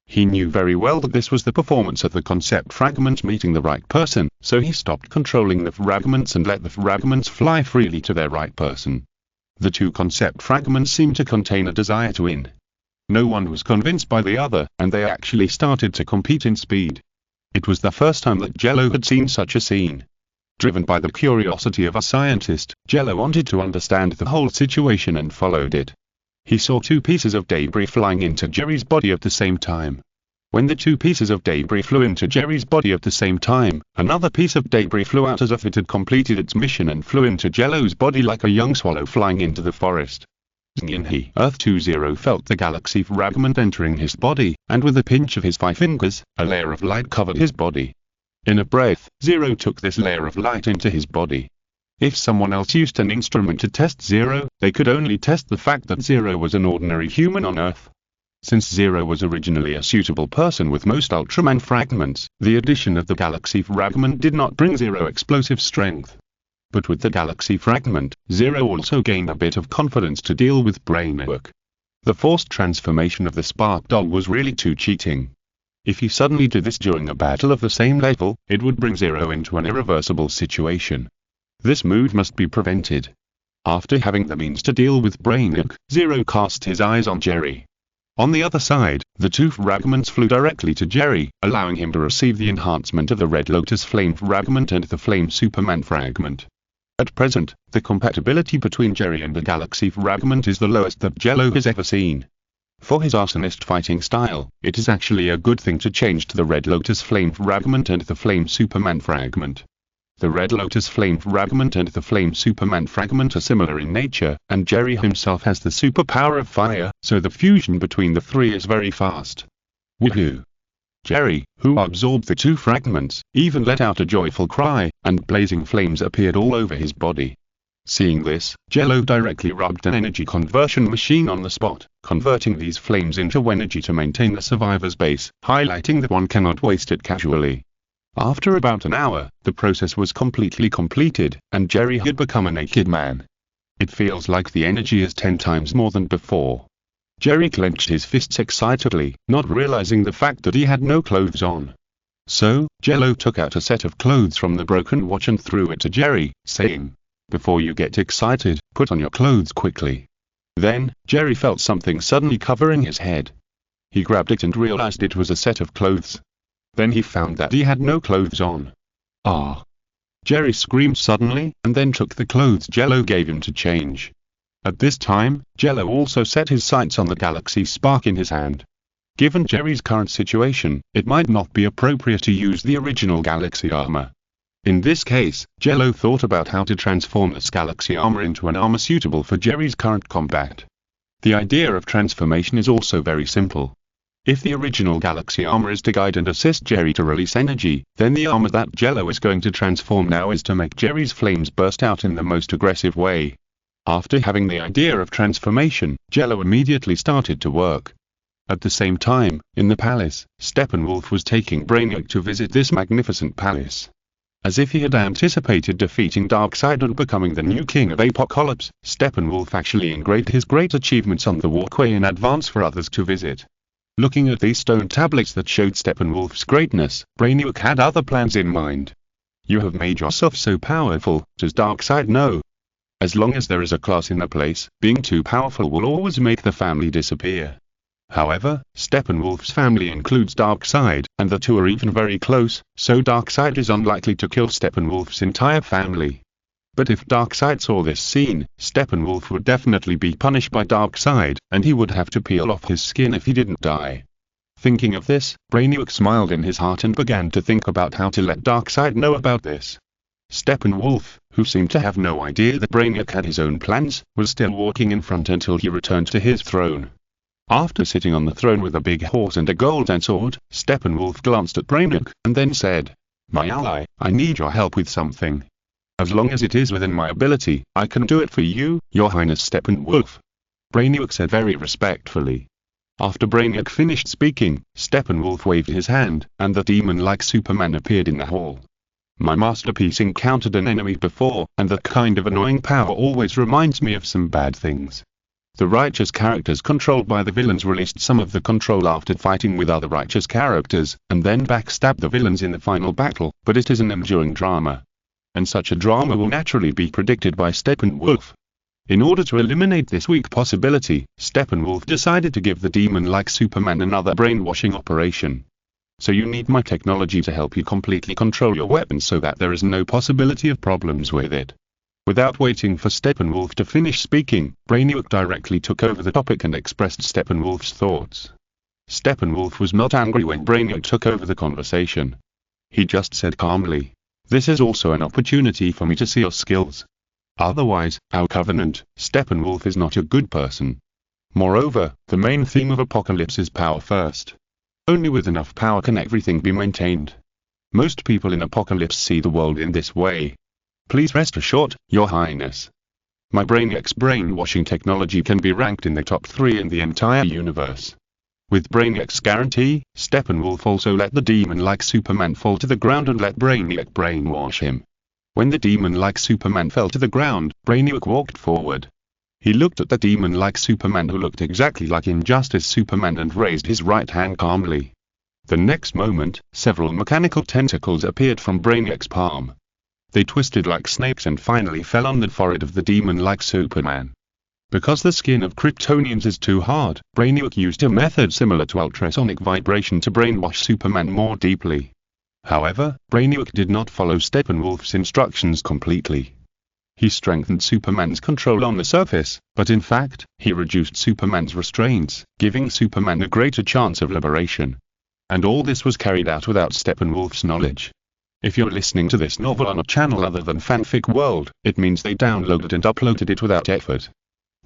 He knew very well that this was the performance of the concept fragment meeting the right person, so he stopped controlling the fragments and let the fragments fly freely to their right person. The two concept fragments seemed to contain a desire to win. No one was convinced by the other, and they actually started to compete in speed. It was the first time that Jello had seen such a scene. Driven by the curiosity of a scientist, Jello wanted to understand the whole situation and followed it. He saw two pieces of debris flying into Jerry's body at the same time. When the two pieces of debris flew into Jerry's body at the same time, another piece of debris flew out as if it had completed its mission and flew into Jello's body like a young swallow flying into the forest. He, Earth 20 felt the galaxy fragment entering his body, and with a pinch of his 5 fingers, a layer of light covered his body. In a breath, Zero took this layer of light into his body. If someone else used an instrument to test Zero, they could only test the fact that Zero was an ordinary human on Earth. Since Zero was originally a suitable person with most Ultraman fragments, the addition of the galaxy fragment did not bring Zero explosive strength. But with the galaxy fragment, Zero also gained a bit of confidence to deal with brain work. The forced transformation of the Spark Dog was really too cheating. If he suddenly did this during a battle of the same level, it would bring Zero into an irreversible situation. This move must be prevented. After having the means to deal with brain work, Zero cast his eyes on Jerry. On the other side, the two fragments flew directly to Jerry, allowing him to receive the enhancement of the Red Lotus Flame fragment and the Flame Superman fragment. At present, the compatibility between Jerry and the galaxy fragment is the lowest that Jello has ever seen. For his arsonist fighting style, it is actually a good thing to change to the Red Lotus Flame fragment and the Flame Superman fragment. The Red Lotus Flame fragment and the Flame Superman fragment are similar in nature, and Jerry himself has the superpower of fire, so the fusion between the three is very fast. Woohoo! Jerry, who absorbed the two fragments, even let out a joyful cry, and blazing flames appeared all over his body. Seeing this, Jello directly rubbed an energy conversion machine on the spot, converting these flames into energy to maintain the survivor's base, highlighting that one cannot waste it casually. After about an hour, the process was completely completed, and Jerry had become a naked man. It feels like the energy is 10 times more than before. Jerry clenched his fists excitedly, not realizing the fact that he had no clothes on. So, Jello took out a set of clothes from the broken watch and threw it to Jerry, saying, "Before you get excited, put on your clothes quickly." Then, Jerry felt something suddenly covering his head. He grabbed it and realized it was a set of clothes. Then he found that he had no clothes on. Ah! Jerry screamed suddenly, and then took the clothes Jello gave him to change. At this time, Jello also set his sights on the galaxy spark in his hand. Given Jerry's current situation, it might not be appropriate to use the original galaxy armor. In this case, Jello thought about how to transform this galaxy armor into an armor suitable for Jerry's current combat. The idea of transformation is also very simple. If the original galaxy armor is to guide and assist Jerry to release energy, then the armor that Jello is going to transform now is to make Jerry's flames burst out in the most aggressive way. After having the idea of transformation, Jello immediately started to work. At the same time, in the palace, Steppenwolf was taking Brainiac to visit this magnificent palace. As if he had anticipated defeating Darkseid and becoming the new king of Apocalypse, Steppenwolf actually engraved his great achievements on the walkway in advance for others to visit. Looking at these stone tablets that showed Steppenwolf's greatness, Brainiac had other plans in mind. "You have made yourself so powerful, does Darkseid know? As long as there is a class in the place, being too powerful will always make the family disappear." However, Steppenwolf's family includes Darkseid, and the two are even very close, so Darkseid is unlikely to kill Steppenwolf's entire family. But if Darkseid saw this scene, Steppenwolf would definitely be punished by Darkseid, and he would have to peel off his skin if he didn't die. Thinking of this, Brainiac smiled in his heart and began to think about how to let Darkseid know about this. Steppenwolf, who seemed to have no idea that Brainiac had his own plans, was still walking in front until he returned to his throne. After sitting on the throne with a big horse and a golden sword, Steppenwolf glanced at Brainiac, and then said, "My ally, I need your help with something. As long as it is within my ability, I can do it for you, Your Highness Steppenwolf," Brainiac said very respectfully. After Brainiac finished speaking, Steppenwolf waved his hand, and the demon-like Superman appeared in the hall. "My masterpiece encountered an enemy before, and that kind of annoying power always reminds me of some bad things. The righteous characters controlled by the villains released some of the control after fighting with other righteous characters, and then backstabbed the villains in the final battle, but it is an enduring drama. And such a drama will naturally be predicted by Steppenwolf. In order to eliminate this weak possibility, Steppenwolf decided to give the demon-like Superman another brainwashing operation. So you need my technology to help you completely control your weapon so that there is no possibility of problems with it." Without waiting for Steppenwolf to finish speaking, Brainiac directly took over the topic and expressed Steppenwolf's thoughts. Steppenwolf was not angry when Brainiac took over the conversation. He just said calmly, "This is also an opportunity for me to see your skills. Otherwise, our covenant, Steppenwolf is not a good person. Moreover, the main theme of Apocalypse is power first. Only with enough power can everything be maintained. Most people in Apocalypse see the world in this way. Please rest assured, Your Highness. My Brainiac's brainwashing technology can be ranked in the top 3 in the entire universe." With Brainiac's guarantee, Steppenwolf also let the demon-like Superman fall to the ground and let Brainiac brainwash him. When the demon-like Superman fell to the ground, Brainiac walked forward. He looked at the demon-like Superman who looked exactly like Injustice Superman and raised his right hand calmly. The next moment, several mechanical tentacles appeared from Brainiac's palm. They twisted like snakes and finally fell on the forehead of the demon-like Superman. Because the skin of Kryptonians is too hard, Brainiac used a method similar to ultrasonic vibration to brainwash Superman more deeply. However, Brainiac did not follow Steppenwolf's instructions completely. He strengthened Superman's control on the surface, but in fact, he reduced Superman's restraints, giving Superman a greater chance of liberation. And all this was carried out without Steppenwolf's knowledge. If you're listening to this novel on a channel other than Fanfic World, it means they downloaded and uploaded it without effort.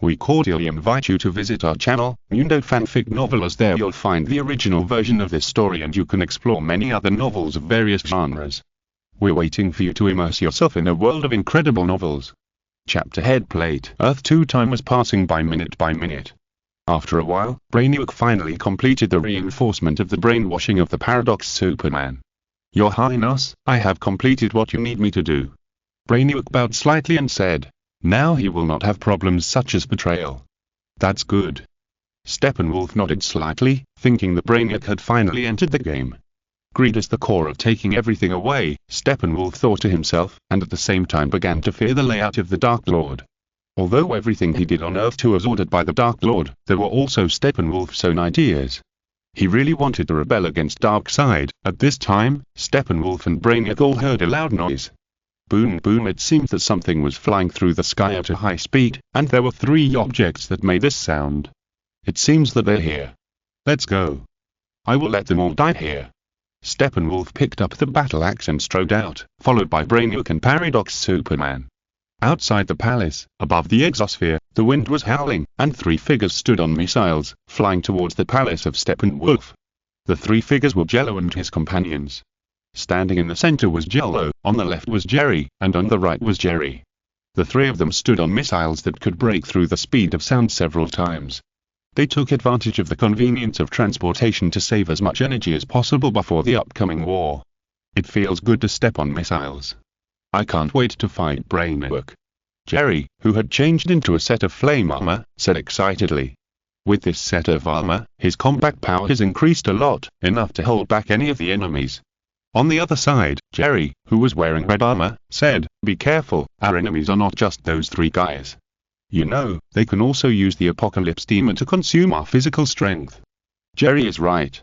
We cordially invite you to visit our channel, Mundo Fanfic Novel, as there you'll find the original version of this story and you can explore many other novels of various genres. We're waiting for you to immerse yourself in a world of incredible novels. Chapter Head Plate. Earth 2. Time was passing by minute by minute. After a while, Brainiac finally completed the reinforcement of the brainwashing of the Paradox Superman. "Your Highness, I have completed what you need me to do." Brainiac bowed slightly and said, "Now he will not have problems such as betrayal." "That's good." Steppenwolf nodded slightly, thinking that Brainiac had finally entered the game. Greed is the core of taking everything away, Steppenwolf thought to himself, and at the same time began to fear the layout of the Dark Lord. Although everything he did on Earth 2 was ordered by the Dark Lord, there were also Steppenwolf's own ideas. He really wanted to rebel against Darkseid. At this time, Steppenwolf and Brainiac all heard a loud noise. Boom boom, it seemed that something was flying through the sky at a high speed, and there were 3 objects that made this sound. It seems that they're here. Let's go. I will let them all die here. Steppenwolf picked up the battle axe and strode out, followed by Brainiac and Paradox Superman. Outside the palace, above the exosphere, the wind was howling, and 3 figures stood on missiles, flying towards the palace of Steppenwolf. The 3 figures were Jello and his companions. Standing in the center was Jello, on the left was Jerry, and on the right was Jerry. The 3 of them stood on missiles that could break through the speed of sound several times. They took advantage of the convenience of transportation to save as much energy as possible before the upcoming war. It feels good to step on missiles. I can't wait to fight Brainiac. Jerry, who had changed into a set of flame armor, said excitedly. With this set of armor, his combat power has increased a lot, enough to hold back any of the enemies. On the other side, Jerry, who was wearing red armor, said, "Be careful, our enemies are not just those 3 guys. You know, they can also use the Apocalypse Demon to consume our physical strength." Jerry is right.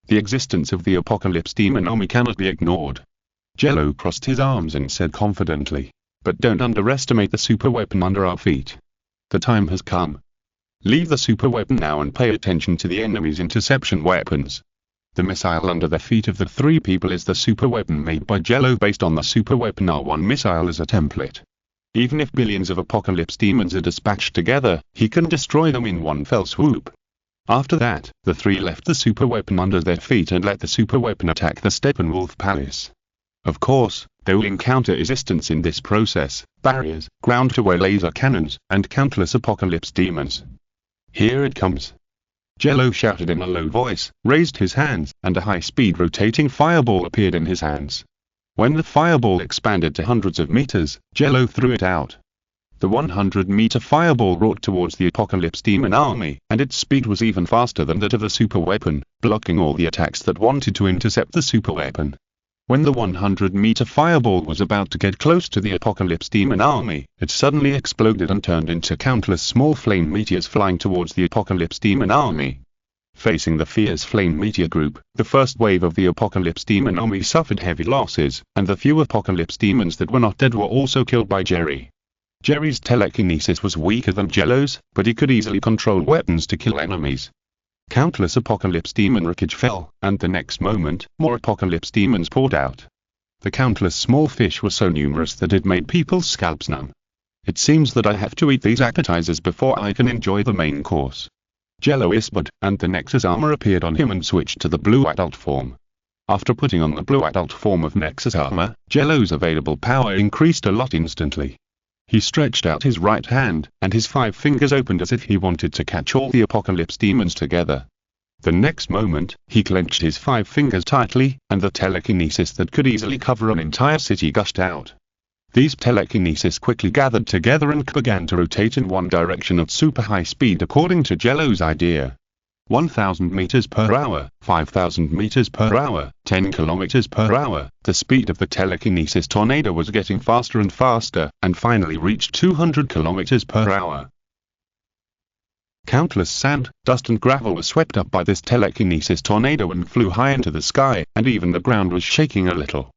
The existence of the Apocalypse Demon army cannot be ignored. Jello crossed his arms and said confidently, "But don't underestimate the super weapon under our feet. The time has come. Leave the super weapon now and pay attention to the enemy's interception weapons." The missile under the feet of the 3 people is the super weapon made by Jello based on the super weapon R1 missile as a template. Even if billions of Apocalypse Demons are dispatched together, he can destroy them in one fell swoop. After that, the 3 left the super weapon under their feet and let the super weapon attack the Steppenwolf Palace. Of course, they will encounter resistance in this process, barriers, ground-to-air laser cannons, and countless Apocalypse Demons. Here it comes. Jello shouted in a low voice, raised his hands, and a high-speed rotating fireball appeared in his hands. When the fireball expanded to hundreds of meters, Jello threw it out. The 100-meter fireball roared towards the Apocalypse Demon army, and its speed was even faster than that of the super weapon, blocking all the attacks that wanted to intercept the super weapon. When the 100-meter fireball was about to get close to the Apocalypse Demon army, it suddenly exploded and turned into countless small flame meteors flying towards the Apocalypse Demon army. Facing the fierce flame meteor group, the first wave of the Apocalypse Demon army suffered heavy losses, and the few Apocalypse Demons that were not dead were also killed by Jerry. Jerry's telekinesis was weaker than Jello's, but he could easily control weapons to kill enemies. Countless Apocalypse Demon wreckage fell, and the next moment, more Apocalypse Demons poured out. The countless small fish were so numerous that it made people's scalps numb. It seems that I have to eat these appetizers before I can enjoy the main course. Jello whispered, and the Nexus armor appeared on him and switched to the blue adult form. After putting on the blue adult form of Nexus armor, Jello's available power increased a lot instantly. He stretched out his right hand, and his 5 fingers opened as if he wanted to catch all the Apocalypse Demons together. The next moment, he clenched his 5 fingers tightly, and the telekinesis that could easily cover an entire city gushed out. These telekinesis quickly gathered together and began to rotate in one direction at super high speed according to Jello's idea. 1,000 meters per hour, 5,000 meters per hour, 10 kilometers per hour. The speed of the telekinesis tornado was getting faster and faster, and finally reached 200 kilometers per hour. Countless sand, dust and gravel were swept up by this telekinesis tornado and flew high into the sky, and even the ground was shaking a little.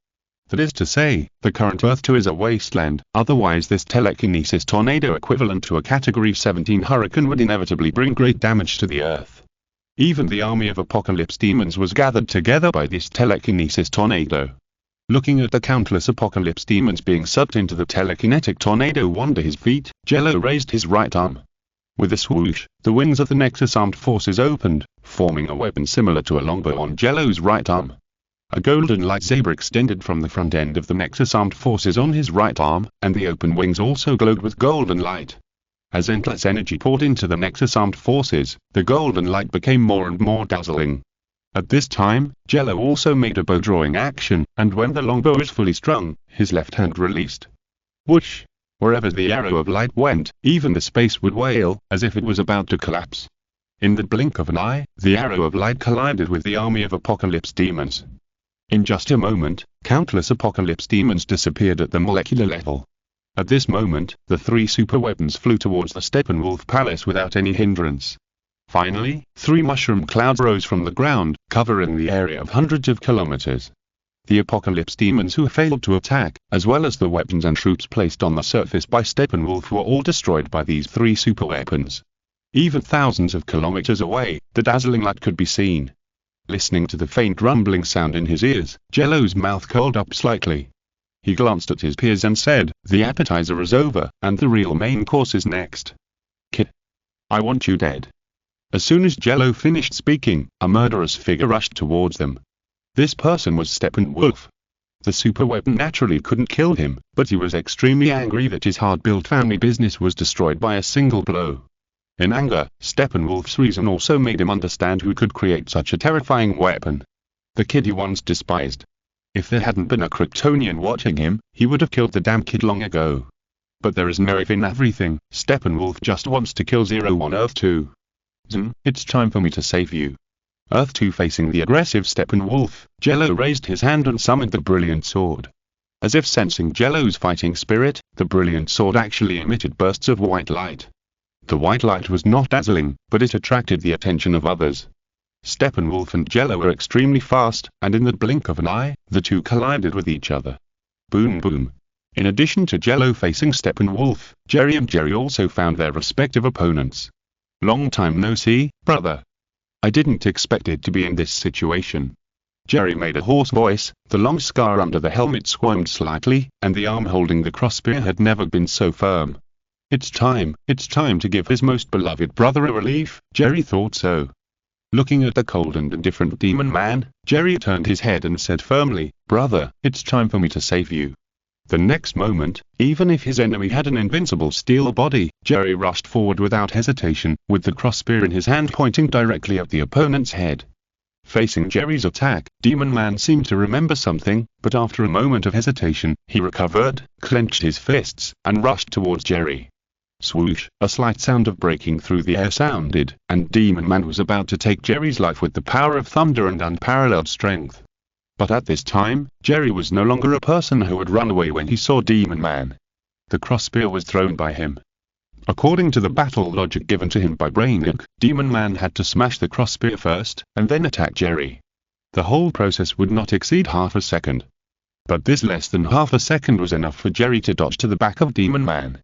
That is to say, the current Earth 2 is a wasteland, otherwise this telekinesis tornado equivalent to a Category 17 hurricane would inevitably bring great damage to the Earth. Even the army of Apocalypse Demons was gathered together by this telekinesis tornado. Looking at the countless Apocalypse Demons being sucked into the telekinetic tornado under his feet, Jello raised his right arm. With a swoosh, the wings of the Nexus armed forces opened, forming a weapon similar to a longbow on Jello's right arm. A golden lightsaber extended from the front end of the Nexus armed forces on his right arm, and the open wings also glowed with golden light. As endless energy poured into the Nexus armed forces, the golden light became more and more dazzling. At this time, Jello also made a bow drawing action, and when the longbow was fully strung, his left hand released. Whoosh! Wherever the arrow of light went, even the space would wail, as if it was about to collapse. In the blink of an eye, the arrow of light collided with the army of Apocalypse Demons. In just a moment, countless Apocalypse Demons disappeared at the molecular level. At this moment, the 3 super weapons flew towards the Steppenwolf Palace without any hindrance. Finally, 3 mushroom clouds rose from the ground, covering the area of hundreds of kilometers. The Apocalypse demons who failed to attack, as well as the weapons and troops placed on the surface by Steppenwolf, were all destroyed by these three super weapons. Even thousands of kilometers away, the dazzling light could be seen. Listening to the faint rumbling sound in his ears, Jello's mouth curled up slightly. He glanced at his peers and said, "The appetizer is over, and the real main course is next. Kid, I want you dead." As soon as Jello finished speaking, a murderous figure rushed towards them. This person was Steppenwolf. The super weapon naturally couldn't kill him, but he was extremely angry that his hard-built family business was destroyed by a single blow. In anger, Steppenwolf's reason also made him understand who could create such a terrifying weapon. The kid he once despised. If there hadn't been a Kryptonian watching him, he would have killed the damn kid long ago. But there is no if in everything. Steppenwolf just wants to kill Zero on Earth 2. It's time for me to save you. Earth 2 facing the aggressive Steppenwolf, Jello raised his hand and summoned the brilliant sword. As if sensing Jello's fighting spirit, the brilliant sword actually emitted bursts of white light. The white light was not dazzling, but it attracted the attention of others. Steppenwolf and Jello were extremely fast, and in the blink of an eye, the two collided with each other. Boom boom. In addition to Jello facing Steppenwolf, Jerry and Jerry also found their respective opponents. Long time no see, brother. I didn't expect it to be in this situation. Jerry made a hoarse voice, the long scar under the helmet squirmed slightly, and the arm holding the crossbeam had never been so firm. It's time to give his most beloved brother a relief, Jerry thought so. Looking at the cold and indifferent demon man, Jerry turned his head and said firmly, "Brother, it's time for me to save you." The next moment, even if his enemy had an invincible steel body, Jerry rushed forward without hesitation, with the crossbeam in his hand pointing directly at the opponent's head. Facing Jerry's attack, Demon Man seemed to remember something, but after a moment of hesitation, he recovered, clenched his fists, and rushed towards Jerry. Swoosh, a slight sound of breaking through the air sounded, and Demon Man was about to take Jerry's life with the power of thunder and unparalleled strength. But at this time, Jerry was no longer a person who would run away when he saw Demon Man. The crossbeam was thrown by him. According to the battle logic given to him by Brainiac, Demon Man had to smash the crossbeam first, and then attack Jerry. The whole process would not exceed half a second. But this less than half a second was enough for Jerry to dodge to the back of Demon Man.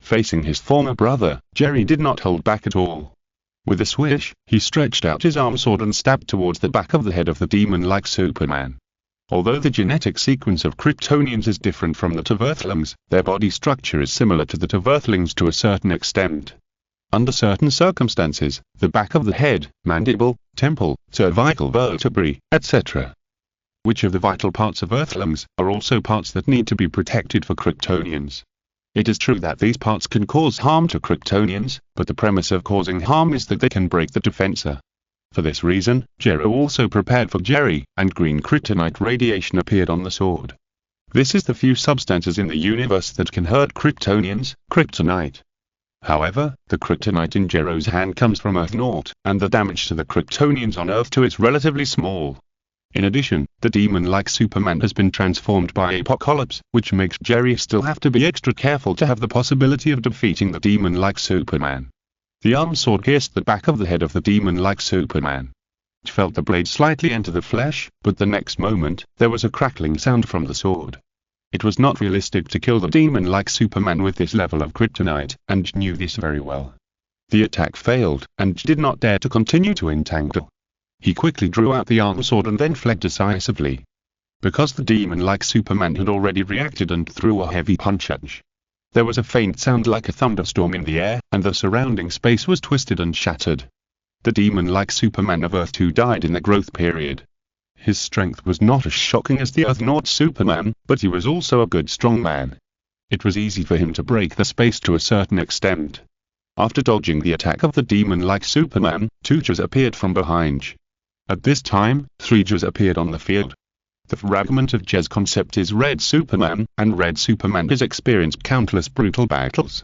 Facing his former brother, Jerry did not hold back at all. With a swish, he stretched out his arm sword and stabbed towards the back of the head of the demon-like Superman. Although the genetic sequence of Kryptonians is different from that of Earthlings, their body structure is similar to that of Earthlings to a certain extent. Under certain circumstances, the back of the head, mandible, temple, cervical vertebrae, etc., which of the vital parts of Earthlings, are also parts that need to be protected for Kryptonians. It is true that these parts can cause harm to Kryptonians, but the premise of causing harm is that they can break the defense. For this reason, Jero also prepared for Jerry, and green kryptonite radiation appeared on the sword. This is the few substances in the universe that can hurt Kryptonians, kryptonite. However, the kryptonite in Jero's hand comes from Earth Naught, and the damage to the Kryptonians on Earth 2 is relatively small. In addition, the demon-like Superman has been transformed by Apocalypse, which makes Jerry still have to be extra careful to have the possibility of defeating the demon-like Superman. The arm sword pierced the back of the head of the demon-like Superman. It felt the blade slightly enter the flesh, but the next moment, there was a crackling sound from the sword. It was not realistic to kill the demon-like Superman with this level of kryptonite, and knew this very well. The attack failed, and did not dare to continue to entangle. He quickly drew out the arm sword and then fled decisively. Because the demon-like Superman had already reacted and threw a heavy punch at J. There was a faint sound like a thunderstorm in the air, and the surrounding space was twisted and shattered. The demon-like Superman of Earth 2 died in the growth period. His strength was not as shocking as the Earth Naught Superman, but he was also a good strong man. It was easy for him to break the space to a certain extent. After dodging the attack of the demon-like Superman, two J's appeared from behind J. At this time, three J's appeared on the field. The fragment of J's concept is Red Superman, and Red Superman has experienced countless brutal battles.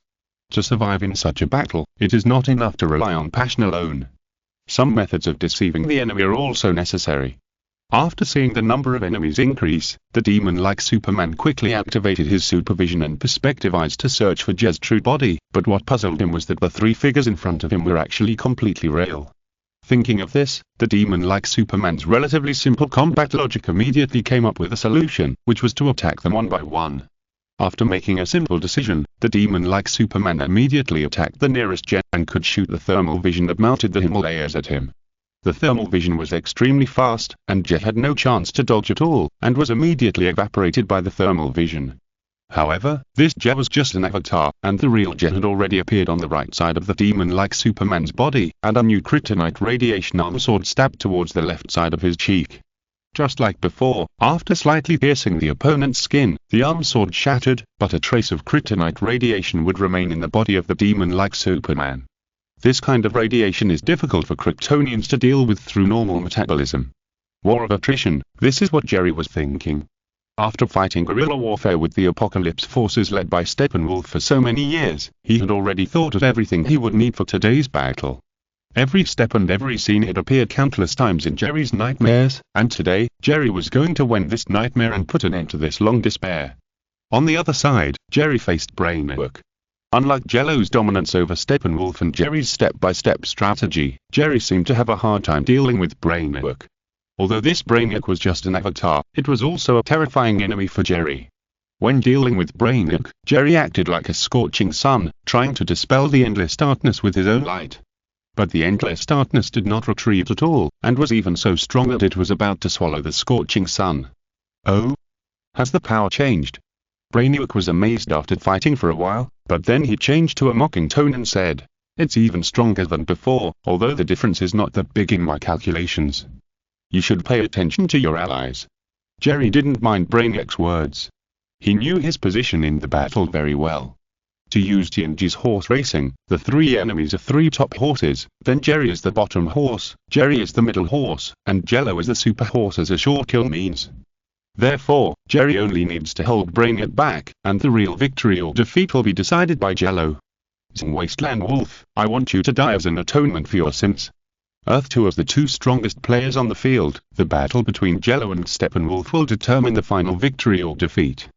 To survive in such a battle, it is not enough to rely on passion alone. Some methods of deceiving the enemy are also necessary. After seeing the number of enemies increase, the demon-like Superman quickly activated his supervision and perspective eyes to search for J's true body, but what puzzled him was that the three figures in front of him were actually completely real. Thinking of this, the demon-like Superman's relatively simple combat logic immediately came up with a solution, which was to attack them one by one. After making a simple decision, the demon-like Superman immediately attacked the nearest jet and could shoot the thermal vision that mounted the Himalayas at him. The thermal vision was extremely fast, and Jet had no chance to dodge at all, and was immediately evaporated by the thermal vision. However, this Jet was just an avatar, and the real Jet had already appeared on the right side of the demon-like Superman's body, and a new kryptonite radiation armor sword stabbed towards the left side of his cheek. Just like before, after slightly piercing the opponent's skin, the arm sword shattered, but a trace of kryptonite radiation would remain in the body of the demon-like Superman. This kind of radiation is difficult for Kryptonians to deal with through normal metabolism. War of attrition, this is what Jerry was thinking. After fighting guerrilla warfare with the Apocalypse forces led by Steppenwolf for so many years, he had already thought of everything he would need for today's battle. Every step and every scene had appeared countless times in Jerry's nightmares, and today, Jerry was going to win this nightmare and put an end to this long despair. On the other side, Jerry faced brainwork. Unlike Jello's dominance over Steppenwolf and Jerry's step-by-step strategy, Jerry seemed to have a hard time dealing with brainwork. Although this brainwork was just an avatar, it was also a terrifying enemy for Jerry. When dealing with brainwork, Jerry acted like a scorching sun, trying to dispel the endless darkness with his own light. But the endless darkness did not retreat at all, and was even so strong that it was about to swallow the scorching sun. Oh? Has the power changed? Brainiac was amazed after fighting for a while, but then he changed to a mocking tone and said, "It's even stronger than before, although the difference is not that big in my calculations. You should pay attention to your allies." Jerry didn't mind Brainiac's words. He knew his position in the battle very well. To use TNG's horse racing, the three enemies are three top horses, then Jerry is the bottom horse, Jerry is the middle horse, and Jello is the super horse as a short kill means. Therefore, Jerry only needs to hold Brainiac back, and the real victory or defeat will be decided by Jello. Wasteland Wolf, I want you to die as an atonement for your sins. Earth 2 as the two strongest players on the field, the battle between Jello and Steppenwolf will determine the final victory or defeat.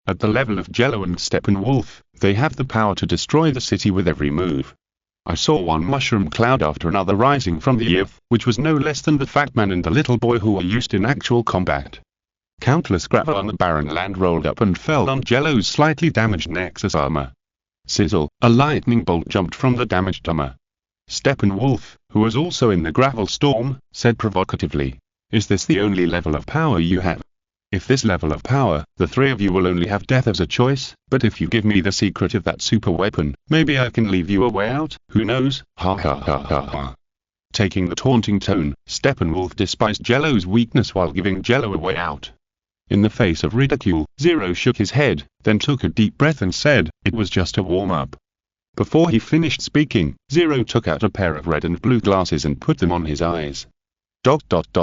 At the level of Jello and Steppenwolf, they have the power to destroy the city with every move. I saw one mushroom cloud after another rising from the earth, which was no less than the fat man and the little boy who were used in actual combat. Countless gravel on the barren land rolled up and fell on Jello's slightly damaged Nexus armor. Sizzle, a lightning bolt jumped from the damaged armor. Steppenwolf, who was also in the gravel storm, said provocatively, "Is this the only level of power you have? If this level of power, the three of you will only have death as a choice, but if you give me the secret of that super weapon, maybe I can leave you a way out, who knows, ha ha ha ha ha." Taking the taunting tone, Steppenwolf despised Jello's weakness while giving Jello a way out. In the face of ridicule, Zero shook his head, then took a deep breath and said, "It was just a warm-up." Before he finished speaking, Zero took out a pair of red and blue glasses and put them on his eyes.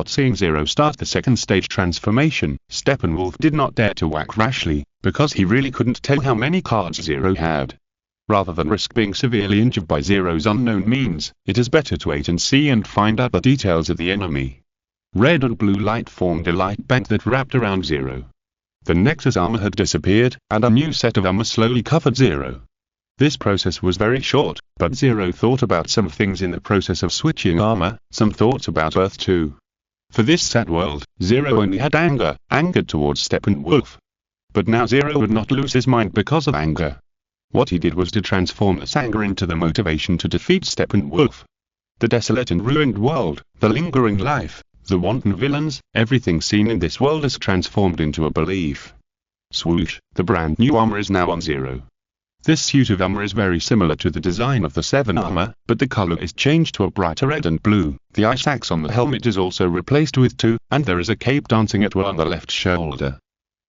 Seeing Zero start the second stage transformation, Steppenwolf did not dare to whack rashly, because he really couldn't tell how many cards Zero had. Rather than risk being severely injured by Zero's unknown means, it is better to wait and see and find out the details of the enemy. Red and blue light formed a light band that wrapped around Zero. The Nexus armor had disappeared, and a new set of armor slowly covered Zero. This process was very short, but Zero thought about some things in the process of switching armor, some thoughts about Earth 2. For this sad world, Zero only had anger towards Steppenwolf. But now Zero would not lose his mind because of anger. What he did was to transform this anger into the motivation to defeat Steppenwolf. The desolate and ruined world, the lingering life, the wanton villains, everything seen in this world is transformed into a belief. Swoosh, the brand new armor is now on Zero. This suit of armor is very similar to the design of the 7 armor, but the color is changed to a brighter red and blue. The ice axe on the helmet is also replaced with 2, and there is a cape dancing at will on the left shoulder.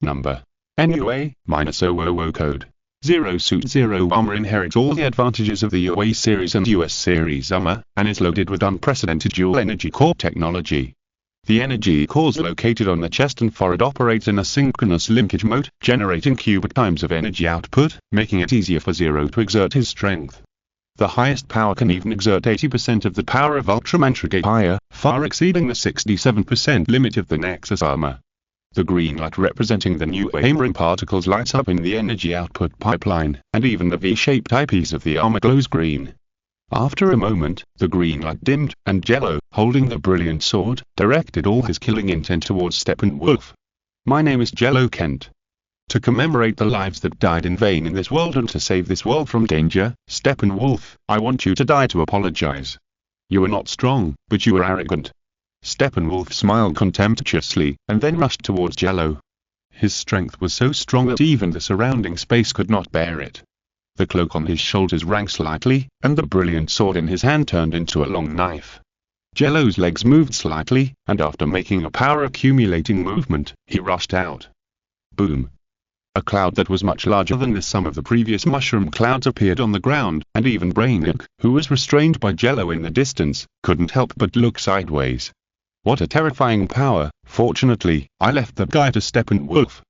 Number. Anyway, -000 code. Zero Suit Zero armor inherits all the advantages of the UA series and US series armor, and is loaded with unprecedented dual energy core technology. The energy cores located on the chest and forehead operate in a synchronous linkage mode, generating cubic times of energy output, making it easier for Zero to exert his strength. The highest power can even exert 80% of the power of Ultraman Trigger higher, far exceeding the 67% limit of the Nexus armor. The green light representing the new hammering particles lights up in the energy output pipeline, and even the V-shaped eyepiece of the armor glows green. After a moment, the green light dimmed, and Jello, holding the brilliant sword, directed all his killing intent towards Steppenwolf. My name is Jello Kent. To commemorate the lives that died in vain in this world and to save this world from danger, Steppenwolf, I want you to die to apologize. You were not strong, but you were arrogant. Steppenwolf smiled contemptuously, and then rushed towards Jello. His strength was so strong that even the surrounding space could not bear it. The cloak on his shoulders rang slightly, and the brilliant sword in his hand turned into a long knife. Jello's legs moved slightly, and after making a power-accumulating movement, he rushed out. Boom! A cloud that was much larger than the sum of the previous mushroom clouds appeared on the ground, and even Brainiac, who was restrained by Jello in the distance, couldn't help but look sideways. What a terrifying power! Fortunately, I left that guy to Steppenwolf.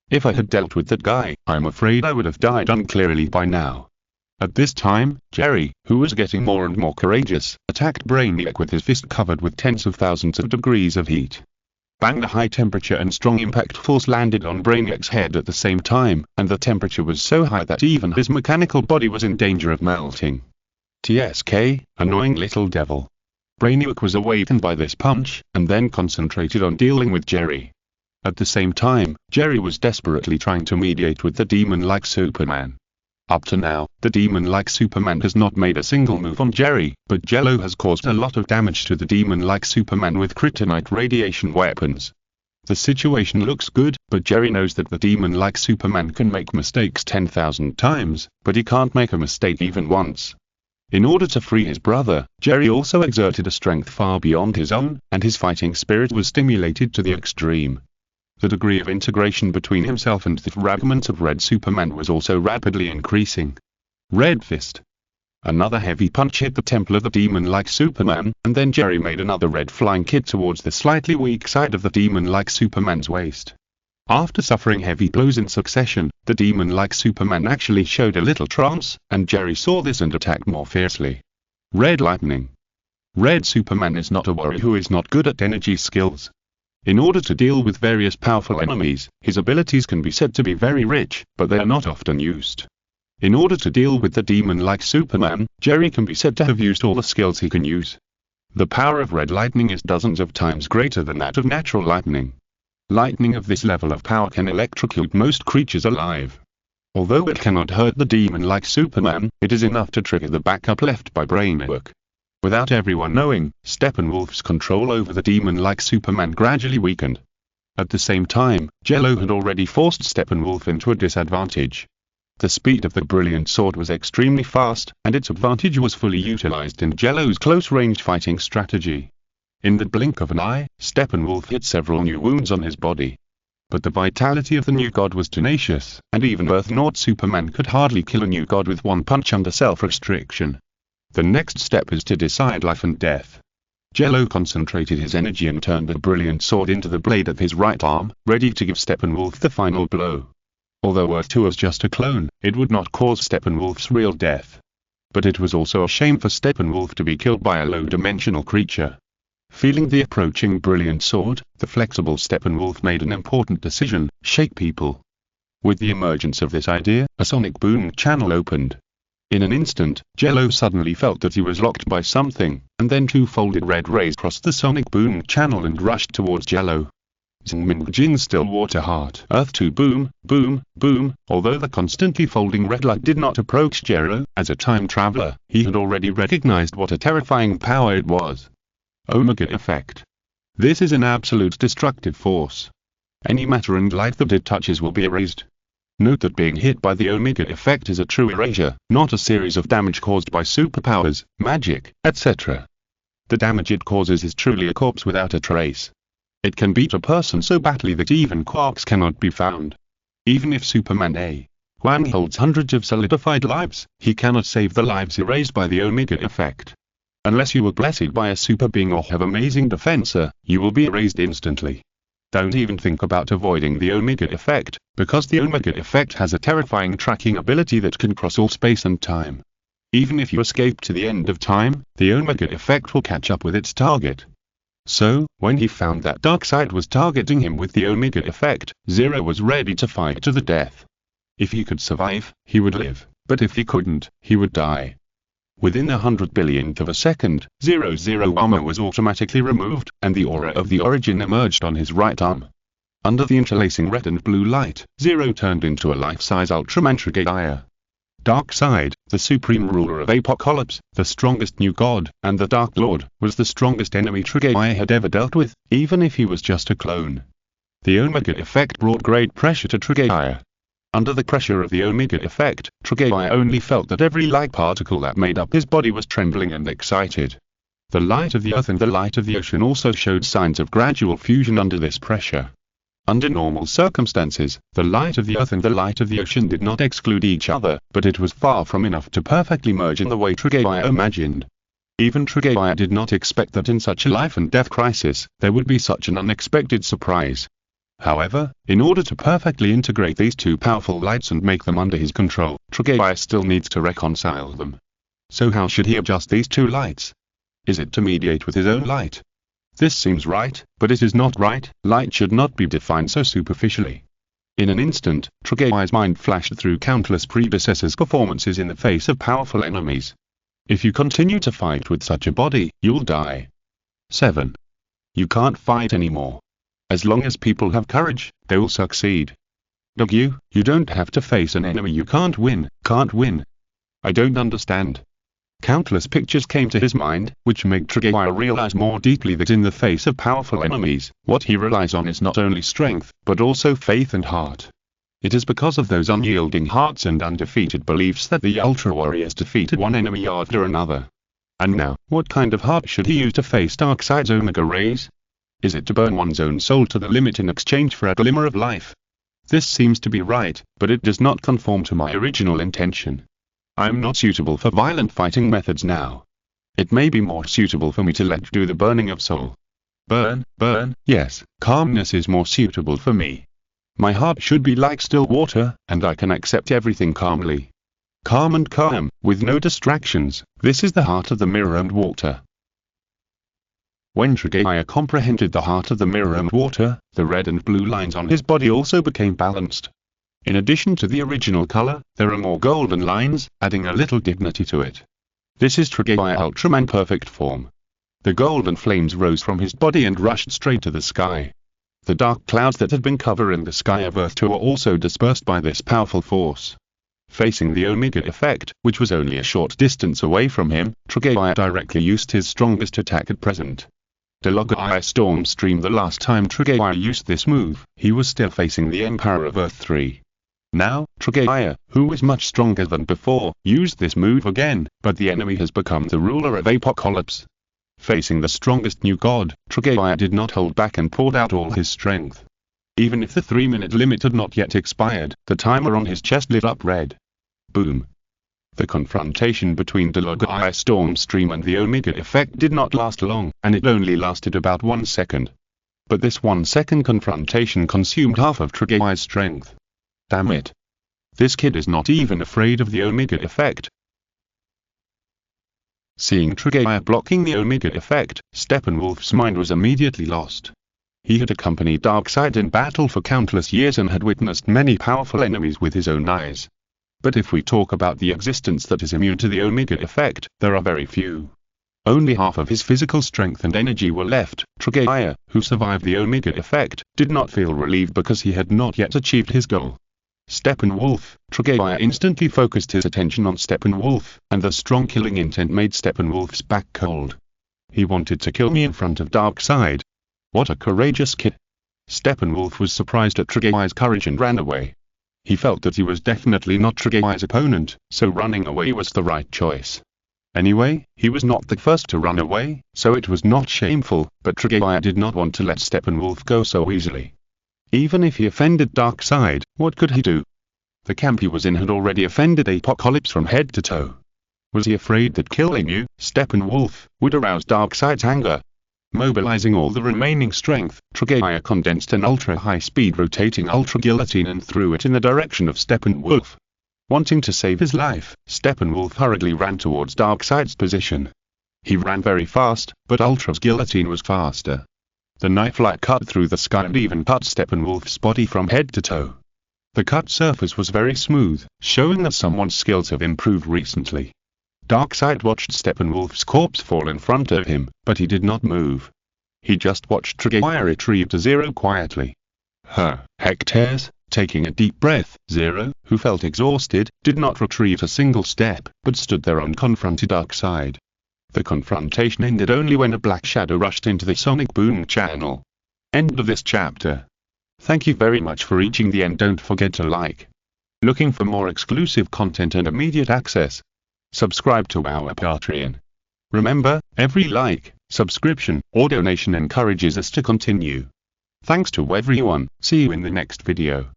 If I had dealt with that guy, I'm afraid I would have died unclearly by now. At this time, Jerry, who was getting more and more courageous, attacked Brainiac with his fist covered with tens of thousands of degrees of heat. Bang! The high temperature and strong impact force landed on Brainiac's head at the same time, and the temperature was so high that even his mechanical body was in danger of melting. TSK, annoying little devil. Brainiac was awakened by this punch, and then concentrated on dealing with Jerry. At the same time, Jerry was desperately trying to mediate with the demon-like Superman. Up to now, the demon-like Superman has not made a single move on Jerry, but Jello has caused a lot of damage to the demon-like Superman with kryptonite radiation weapons. The situation looks good, but Jerry knows that the demon-like Superman can make mistakes 10,000 times, but he can't make a mistake even once. In order to free his brother, Jerry also exerted a strength far beyond his own, and his fighting spirit was stimulated to the extreme. The degree of integration between himself and the fragment of Red Superman was also rapidly increasing. Red Fist. Another heavy punch hit the temple of the demon-like Superman, and then Jerry made another red flying kick towards the slightly weak side of the demon-like Superman's waist. After suffering heavy blows in succession, the demon-like Superman actually showed a little trance, and Jerry saw this and attacked more fiercely. Red Lightning. Red Superman is not a warrior who is not good at energy skills. In order to deal with various powerful enemies, his abilities can be said to be very rich, but they are not often used. In order to deal with the demon-like Superman, Jerry can be said to have used all the skills he can use. The power of red lightning is dozens of times greater than that of natural lightning. Lightning of this level of power can electrocute most creatures alive. Although it cannot hurt the demon-like Superman, it is enough to trigger the backup left by Brainiac. Without everyone knowing, Steppenwolf's control over the demon-like Superman gradually weakened. At the same time, Jello had already forced Steppenwolf into a disadvantage. The speed of the brilliant sword was extremely fast, and its advantage was fully utilized in Jello's close-range fighting strategy. In the blink of an eye, Steppenwolf hit several new wounds on his body. But the vitality of the new god was tenacious, and even Earth-Nord Superman could hardly kill a new god with one punch under self-restriction. The next step is to decide life and death. Jello concentrated his energy and turned the brilliant sword into the blade of his right arm, ready to give Steppenwolf the final blow. Although Earth 2 was just a clone, it would not cause Steppenwolf's real death. But it was also a shame for Steppenwolf to be killed by a low-dimensional creature. Feeling the approaching brilliant sword, the flexible Steppenwolf made an important decision: shake people. With the emergence of this idea, a sonic boom channel opened. In an instant, Jello suddenly felt that he was locked by something, and then two folded red rays crossed the sonic boom channel and rushed towards Jello. Zingming Stillwater Heart. Earth 2 boom, boom, boom. Although the constantly folding red light did not approach Jello, as a time traveler, he had already recognized what a terrifying power it was. Omega Effect. This is an absolute destructive force. Any matter and light that it touches will be erased. Note that being hit by the Omega Effect is a true erasure, not a series of damage caused by superpowers, magic, etc. The damage it causes is truly a corpse without a trace. It can beat a person so badly that even quarks cannot be found. Even if Superman A. Wang holds hundreds of solidified lives, he cannot save the lives erased by the Omega Effect. Unless you were blessed by a super being or have amazing defensor, you will be erased instantly. Don't even think about avoiding the Omega Effect, because the Omega Effect has a terrifying tracking ability that can cross all space and time. Even if you escape to the end of time, the Omega Effect will catch up with its target. So, when he found that Darkseid was targeting him with the Omega Effect, Zero was ready to fight to the death. If he could survive, he would live, but if he couldn't, he would die. Within a 100 billionth of a second, 00 armor was automatically removed, and the aura of the origin emerged on his right arm. Under the interlacing red and blue light, Zero turned into a life-size Ultraman Trigger. Darkseid, the supreme ruler of Apocalypse, the strongest new god, and the Dark Lord, was the strongest enemy Trigger had ever dealt with, even if he was just a clone. The Omega effect brought great pressure to Trigger. Under the pressure of the Omega effect, Trigger only felt that every light particle that made up his body was trembling and excited. The light of the earth and the light of the ocean also showed signs of gradual fusion under this pressure. Under normal circumstances, the light of the earth and the light of the ocean did not exclude each other, but it was far from enough to perfectly merge in the way Trigger imagined. Even Trigger did not expect that in such a life-and-death crisis, there would be such an unexpected surprise. However, in order to perfectly integrate these two powerful lights and make them under his control, Trigger still needs to reconcile them. So how should he adjust these two lights? Is it to mediate with his own light? This seems right, but it is not right. Light should not be defined so superficially. In an instant, Trigger's mind flashed through countless predecessors' performances in the face of powerful enemies. If you continue to fight with such a body, you'll die. 7. You can't fight anymore. As long as people have courage, they will succeed. Dog you don't have to face an enemy you can't win. I don't understand. Countless pictures came to his mind, which made Trigger realize more deeply that in the face of powerful enemies, what he relies on is not only strength, but also faith and heart. It is because of those unyielding hearts and undefeated beliefs that the Ultra Warriors defeated one enemy after another. And now, what kind of heart should he use to face Darkseid's Omega rays? Is it to burn one's own soul to the limit in exchange for a glimmer of life? This seems to be right, but it does not conform to my original intention. I am not suitable for violent fighting methods now. It may be more suitable for me to let do the burning of soul. Burn, yes, calmness is more suitable for me. My heart should be like still water, and I can accept everything calmly. Calm, with no distractions, this is the heart of the mirror and water. When Trigger comprehended the heart of the mirror and water, the red and blue lines on his body also became balanced. In addition to the original color, there are more golden lines, adding a little dignity to it. This is Trigger Ultraman perfect form. The golden flames rose from his body and rushed straight to the sky. The dark clouds that had been covering the sky of Earth 2 were also dispersed by this powerful force. Facing the Omega effect, which was only a short distance away from him, Trigger directly used his strongest attack at present. Jello Storm Stream. The last time Trigger used this move, he was still facing the Emperor of Earth 3. Now, Trigger, who was much stronger than before, used this move again, but the enemy has become the ruler of Apocalypse. Facing the strongest new god, Trigger did not hold back and poured out all his strength. Even if the 3-minute limit had not yet expired, the timer on his chest lit up red. Boom. The confrontation between Jello Storm Stream and the Omega effect did not last long, and it only lasted about 1 second. But this 1-second confrontation consumed half of Trigger's strength. Damn it. This kid is not even afraid of the Omega effect. Seeing Trigger blocking the Omega effect, Steppenwolf's mind was immediately lost. He had accompanied Darkseid in battle for countless years and had witnessed many powerful enemies with his own eyes. But if we talk about the existence that is immune to the Omega effect, there are very few. Only half of his physical strength and energy were left. Trigger, who survived the Omega effect, did not feel relieved because he had not yet achieved his goal. Steppenwolf. Trigger instantly focused his attention on Steppenwolf, and the strong killing intent made Steppenwolf's back cold. He wanted to kill me in front of Darkseid. What a courageous kid. Steppenwolf was surprised at Trigger's courage and ran away. He felt that he was definitely not Trigger's opponent, so running away was the right choice. Anyway, he was not the first to run away, so it was not shameful, but Trigger did not want to let Steppenwolf go so easily. Even if he offended Darkseid, what could he do? The camp he was in had already offended Apocalypse from head to toe. Was he afraid that killing you, Steppenwolf, would arouse Darkseid's anger? Mobilizing all the remaining strength, Trigger condensed an ultra-high-speed rotating ultra-guillotine and threw it in the direction of Steppenwolf. Wanting to save his life, Steppenwolf hurriedly ran towards Darkseid's position. He ran very fast, but Ultra's guillotine was faster. The knife-like cut through the sky and even cut Steppenwolf's body from head to toe. The cut surface was very smooth, showing that someone's skills have improved recently. Darkseid watched Steppenwolf's corpse fall in front of him, but he did not move. He just watched Trigger retrieve to Zero quietly. Hectares, taking a deep breath, Zero, who felt exhausted, did not retrieve a single step, but stood there and confronted Darkseid. The confrontation ended only when a black shadow rushed into the Sonic Boom channel. End of this chapter. Thank you very much for reaching the end. Don't forget to like. Looking for more exclusive content and immediate access? Subscribe to our Patreon. Remember, every like, subscription, or donation encourages us to continue. Thanks to everyone. See you in the next video.